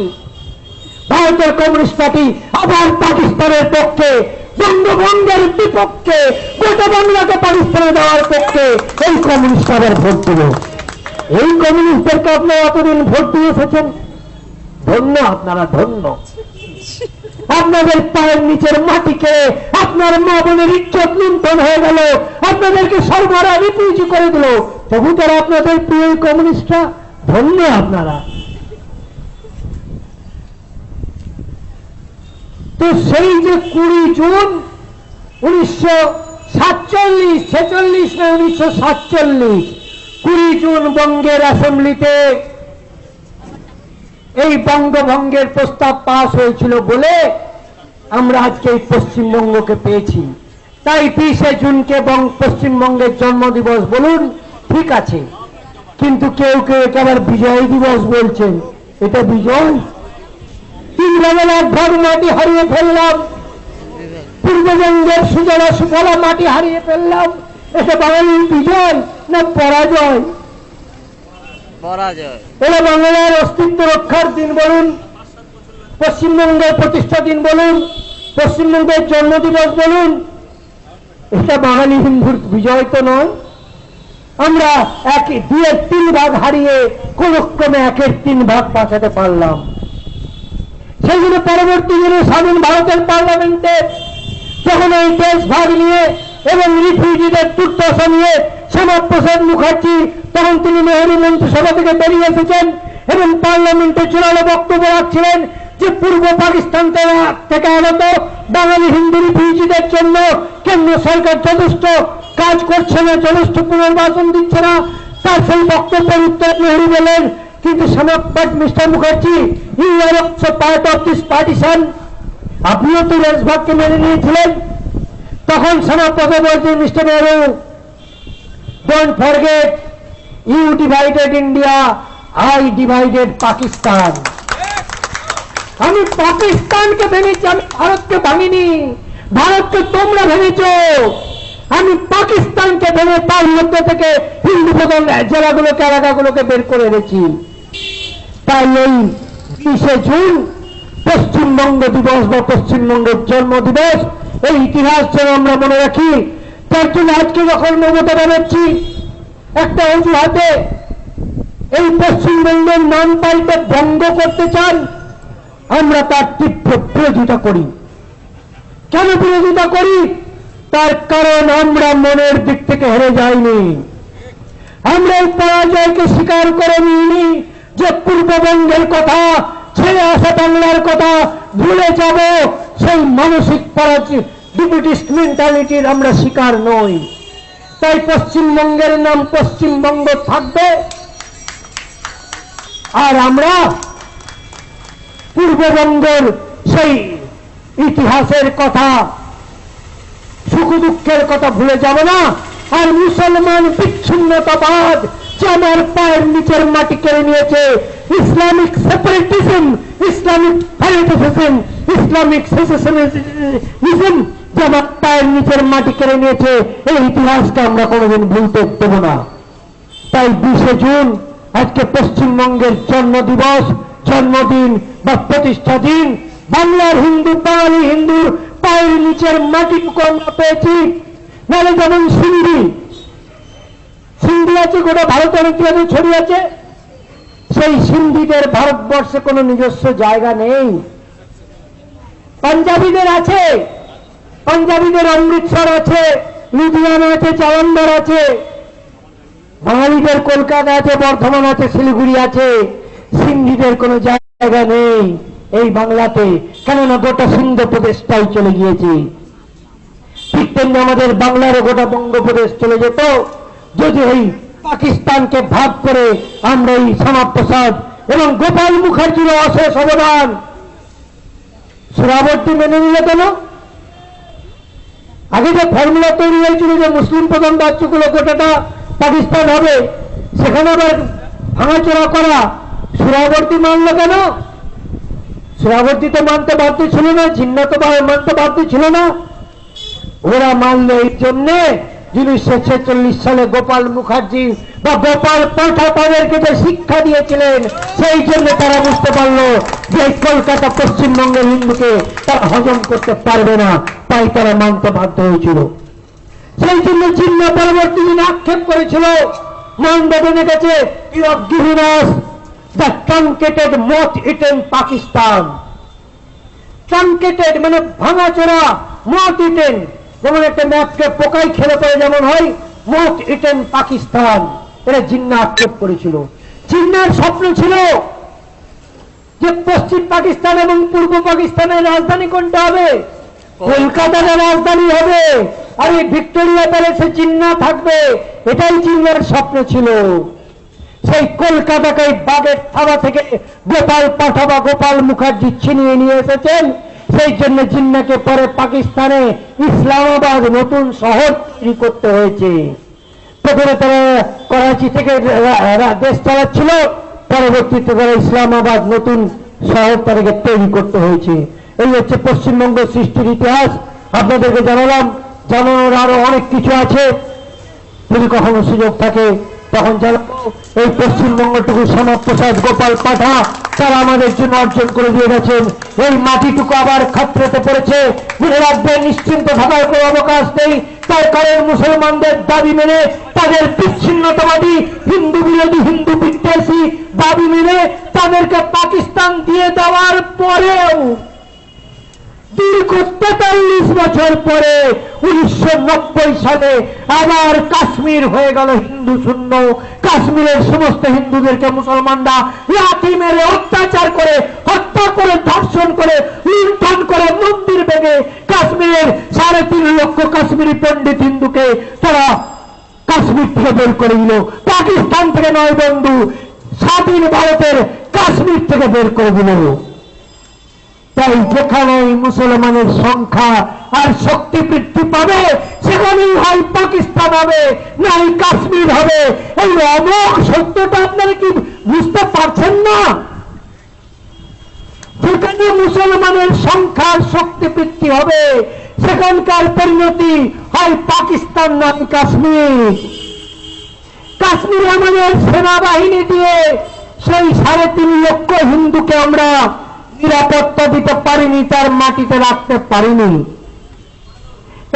আবার পাকিস্তানের পক্ষে, বঙ্গভঙ্গের বিপক্ষে, গোটা বাংলাকে পাকিস্তানে দেওয়ার পক্ষে এই কমিউনিস্ট আবার ভোট দিল। এই কমিউনিস্টদেরকে আপনারা এতদিন ভোট দিয়ে এসেছেন, ধন্য আপনারা, ধন্য। আপনাদের পায়ের নিচের মাটিকে, আপনার মা বোনের ইজ্জত লুণ্ঠন হয়ে গেল, আপনাদেরকে সর্বরা রিফিউজি করে দিল, তবু তারা আপনাদের প্রিয় কমিউনিস্টরা, ধন্য আপনারা। তো সেই যে 20 জুন 1947, 46 না 1947, 20 জুন বঙ্গের অ্যাসেম্বলিতে এই বঙ্গভঙ্গের প্রস্তাব পাস হয়েছিল বলে আমরা আজকে এই পশ্চিমবঙ্গকে পেয়েছি। তাই 30শে জুনকে পশ্চিমবঙ্গের জন্মদিবস বলুন, ঠিক আছে, কিন্তু কেউ কেউ একেবারে বিজয় দিবস বলছেন। এটা বিজয়? 3 লাখ ভাগ মাটি হারিয়ে ফেললাম, পূর্ববঙ্গের সুজলা সুফলা মাটি হারিয়ে ফেললাম, এটা বাঙালির বিজয় না পরাজয়? এটা বাংলার অস্তিত্ব রক্ষার দিন বলুন, পশ্চিমবঙ্গের প্রতিষ্ঠা দিন বলুন, পশ্চিমবঙ্গের জন্মদিবস বলুন, এটা বাঙালি হিন্দুর বিজয় তো নয়। আমরা 2/3 ভাগ হারিয়ে কোন ক্রমে 1/3 ভাগ বাঁচাতে পারলাম। সেই জন্য পরবর্তী দিনে স্বাধীন ভারতের পার্লামেন্টে যখন এই দেশ ভাগ নিয়ে এবং রিফিউজিদের দুর্দশা নিয়ে শ্যামাপ্রসাদ মুখার্জি, তখন তিনি নেহেরু মন্ত্রিসভা থেকে বেরিয়ে এসেছেন এবং পার্লামেন্টে জোরালো বক্তব্য রাখছিলেন যে পূর্ব পাকিস্তান থেকে আগত বাঙালি হিন্দু রিফিউজিদের জন্য কেন্দ্র সরকার যথেষ্ট কাজ করছে না, যথেষ্ট পুনর্বাসন দিচ্ছে না, তার সেই বক্তব্যের উত্তর নেহরু বলেন, কিন্তু but mister Mukherjee, you are also part of this partition. আপনিও তো দেশভাগকে মেনে নিয়েছিলেন। তখন সেনাপতি বলছেন, mister Nehru, don't forget, you divided India, I divided Pakistan. আমি পাকিস্তানকে ভেঙেছি, আমি ভারতকে ভাঙিনি। ভারতকে তোমরা ভেঙেছ। আমি পাকিস্তানকে ভেঙে তার মধ্যে থেকে হিন্দু প্রধান জেলাগুলোকে, এলাকাগুলোকে বের করে এনেছি। তাই এই 20শে জুন পশ্চিমবঙ্গ দিবস বা পশ্চিমবঙ্গের জন্ম দিবস, এই ইতিহাস যেন আমরা মনে রাখি। তার জন্য আজকে যখন মমতা ব্যানার্জি একটা অজুহাতে এই পশ্চিমবঙ্গের নাম পাল্টে ভঙ্গ করতে চান, আমরা তার তীব্র বিরোধিতা করি। কেন বিরোধিতা করি? তার কারণ আমরা মনের দিক থেকে হেরে যাইনি। আমরা এই পরাজয়কে স্বীকার করে নিইনি যে পূর্ববঙ্গের কথা, ছেড়ে আসা বাংলার কথা ভুলে যাব, সেই মানসিক পরাজয় ডিপুটিস্ট মেন্টালিটির আমরা শিকার নই। তাই পশ্চিমবঙ্গের নাম পশ্চিমবঙ্গ থাকবে, আর আমরা পূর্ববঙ্গের সেই ইতিহাসের কথা, সুখ দুঃখের কথা ভুলে যাব না। আর মুসলমান বিচ্ছিন্নতাবাদ যে আমার পায়ের নিচের মাটি কেড়ে নিয়েছে, ইসলামিক সেপারেটিজম, ইসলামিক ফ্যানাটিসিজম, ইসলামিক সেসেশনিজম যে আমার পায়ের নিচের মাটি কেড়ে নিয়েছে, এই ইতিহাসকে আমরা কোনোদিন ভুলতে দেব না। তাই 20শে জুন আজকে পশ্চিমবঙ্গের জন্মদিবস, জন্মদিন বা প্রতিষ্ঠা দিন। বাংলার হিন্দু, বাঙালি হিন্দুর পায়ের নিচের মাটিটুকু আমরা পেয়েছি। নাহলে যেমন সিন্ধি আছে, গোটা ভারতের ইতিহাসে ছড়িয়ে আছে, সেই সিন্ধিদের ভারতবর্ষে কোনো নিজস্ব জায়গা নেই। পাঞ্জাবিদের আছে, পাঞ্জাবিদের অমৃতসর আছে, লুধিয়ানা আছে, জালন্ধর আছে। বাঙালিদের কলকাতা আছে, বর্ধমান আছে, শিলিগুড়ি আছে। সিন্ধিদের কোনো জায়গা নেই এই বাংলাতে, কেননা গোটা সিন্ধু প্রদেশটাই চলে গিয়েছে। ঠিক তেমনি আমাদের বাংলারও গোটা বঙ্গপ্রদেশ চলে যেত যদি এই পাকিস্তানকে ভাগ করে আমরা এই শ্যামাপ্রসাদ এবং গোপাল মুখার্জির অশেষ অবদান। সুরাবর্তী মেনে নিলে কেন? আগে যে ফর্মুলা তৈরি হয়েছিল যে মুসলিম প্রধান রাজ্যগুলো গোটাটা পাকিস্তান হবে, সেখানে আবার ভাঙাচোরা করা, সুরাবর্তী মানল কেন? সুরাবর্তী তো মানতে বাধ্য ছিল না, জিন্না তো মানতে বাধ্য ছিল না। ওরা মানল এই জন্যে 1946 সালে গোপাল মুখার্জি বা গোপাল পাঠা তাদেরকে যে শিক্ষা দিয়েছিলেন, সেই জন্য তারা বুঝতে পারলো যে কলকাতা পশ্চিমবঙ্গের হিন্দুকে তারা হজম করতে পারবে না, তাই তারা মানতে বাধ্য হয়েছিল। সেই জন্য জিন্না পরবর্তী দিনে আক্ষেপ করেছিল, মানবেদনে গেছে, you have given us the truncated moth eaten Pakistan. Truncated মানে ভাঙাচোরা, মথ ইটেন, যেমন একটা ম্যাপকে পোকাই খেলে পড়ে যেমন হয়, মথ ইটেন পাকিস্তান। এটা জিন্না আক্ষেপ করেছিল। জিন্নার স্বপ্ন ছিল যে পশ্চিম পাকিস্তান এবং পূর্ব পাকিস্তানের রাজধানী কোনটা হবে? কলকাতার রাজধানী হবে, আর এই ভিক্টোরিয়া প্যালেসে জিন্না থাকবে। এটাই জিন্নার স্বপ্ন ছিল। সেই কলকাতাকে বাগের থাবা থেকে গোপাল পাঠা বা গোপাল মুখার্জি ছিনিয়ে নিয়ে এসেছেন। সেই জন্য জিন্নাকে পরে পাকিস্তানে ইসলামাবাদ নতুন শহর তৈরি করতে হয়েছে। প্রথমে তারা করাচি থেকে দেশ চালাচ্ছিল, পরবর্তীতে তারা ইসলামাবাদ নতুন শহর তাদেরকে তৈরি করতে হয়েছে। এই হচ্ছে পশ্চিমবঙ্গ সৃষ্টির ইতিহাস। আপনাদেরকে জানালাম, জানানোর আরো অনেক কিছু আছে, যদি কখনো সুযোগ থাকে তখন জানাবো। এই পশ্চিমবঙ্গটুকু শ্যামাপ্রসাদ, গোপাল পাঠা তারা আমাদের জন্য অর্জন করে দিয়ে গেছেন। এই মাটিটুকু আবার খাত্রেতে পড়েছে, মনে রাখবেন নিশ্চিন্ত থাকার কোনো অবকাশ নেই। তার কারণ মুসলমানদের দাবি মেনে, তাদের বিচ্ছিন্নতাবাদী, হিন্দু বিরোধী, হিন্দু বিদ্বেষী দাবি মেনে তাদেরকে পাকিস্তান দিয়ে দেওয়ার পরেও দীর্ঘ 43 বছর পরে 1990 সালে আবার কাশ্মীর হয়ে গেল হিন্দু শূন্য। কাশ্মীরের সমস্ত হিন্দুদেরকে মুসলমানরা লাঠি মেরে অত্যাচার করে, হত্যা করে, ধর্ষণ দর্শন করে লুণ্ঠন করে মন্দির ভেঙে কাশ্মীরের 3.5 লক্ষ কাশ্মীরি পণ্ডিত হিন্দুকে তারা কাশ্মীর থেকে বের করে দিল। পাকিস্তান থেকে নয় বন্ধু, স্বাধীন ভারতের কাশ্মীর থেকে বের করে দিল। তাই যেখানেই মুসলমানের সংখ্যা আর শক্তি বৃদ্ধি পাবে সেখানেই হয় পাকিস্তান হবে, নাই কাশ্মীর হবে। এই অমোঘ সত্যটা আপনারা কি বুঝতে পারছেন না? যেখানে মুসলমানের সংখ্যার শক্তি বৃদ্ধি হবে সেখানকার পরিণতি হয় পাকিস্তান নাই কাশ্মীর। কাশ্মীরে আমাদের সেনাবাহিনী দিয়ে সেই 3.5 লক্ষ হিন্দুকে আমরা নিরাপত্তা দিতে পারিনি, তার মাটিতে রাখতে পারিনি।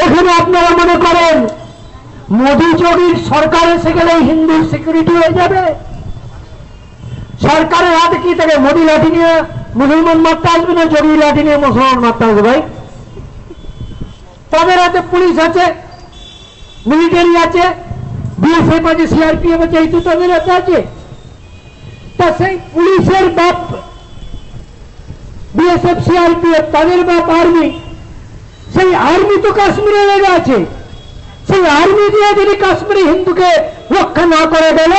এখানে আপনারা মনে করেন মোদী যোগীর সরকার এসে গেলে হিন্দুর সিকিউরিটি হয়ে যাবে? সরকারের হাতে কি থাকে? মোদী লাঠি নিয়ে মুসলমান মারতে আসবে না যোগী লাঠি নিয়ে মুসলমান মারতে আসবে? ভাই, তাদের হাতে পুলিশ আছে, মিলিটারি আছে, বিএসএফ আছে, সিআরপিএফ আছে, এই তো তাদের হাতে আছে। তা সেই পুলিশের বাপ বিএসএফ সিআরপিএফ, তাদের বাপ আর্মি, সেই আর্মি তো কাশ্মীরে লেগে আছে। সেই আর্মি দিয়ে যদি কাশ্মীরি হিন্দুকে রক্ষা না করে গেল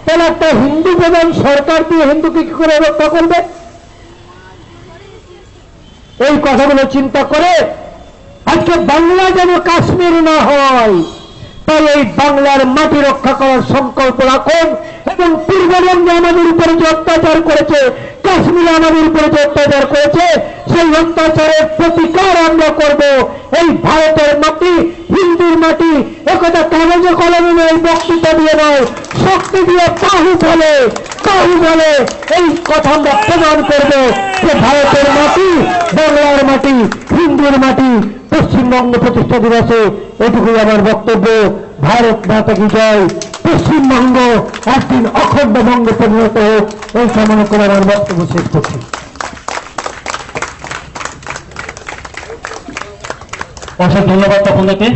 তাহলে একটা হিন্দু প্রধান সরকার দিয়ে হিন্দুকে কি করে রক্ষা করবে? এই কথাগুলো চিন্তা করে আজকে বাংলা যেন কাশ্মীর না হয়, তাই এই বাংলার মাটি রক্ষা করার সংকল্প রাখুন। এবং পূর্ববঙ্গে আমাদের উপরে যে অত্যাচার করেছে, কাশ্মীরে আমাদের উপরে যে অত্যাচার করেছে, সেই অত্যাচারের প্রতিকার আমরা করব। এই ভারতের মাটি হিন্দুর মাটি, একথা কাগজে কলমে নয়, বক্তৃতা দিয়ে নয়, শক্তি দিয়ে বাহু বলে এই কথা আমরা প্রমাণ করব যে ভারতের মাটি, বাংলার মাটি, হিন্দুর মাটি। পশ্চিমবঙ্গ প্রতিষ্ঠা দিবসে এটুকুই আমার বক্তব্য। ভারত মাতা কি জয়। পশ্চিমবঙ্গ একদিন অখণ্ড বঙ্গে পরিণত হোক, এই কামনা করে আমার বক্তব্য শেষ করছি। অসংখ্য ধন্যবাদ আপনাদেরকে।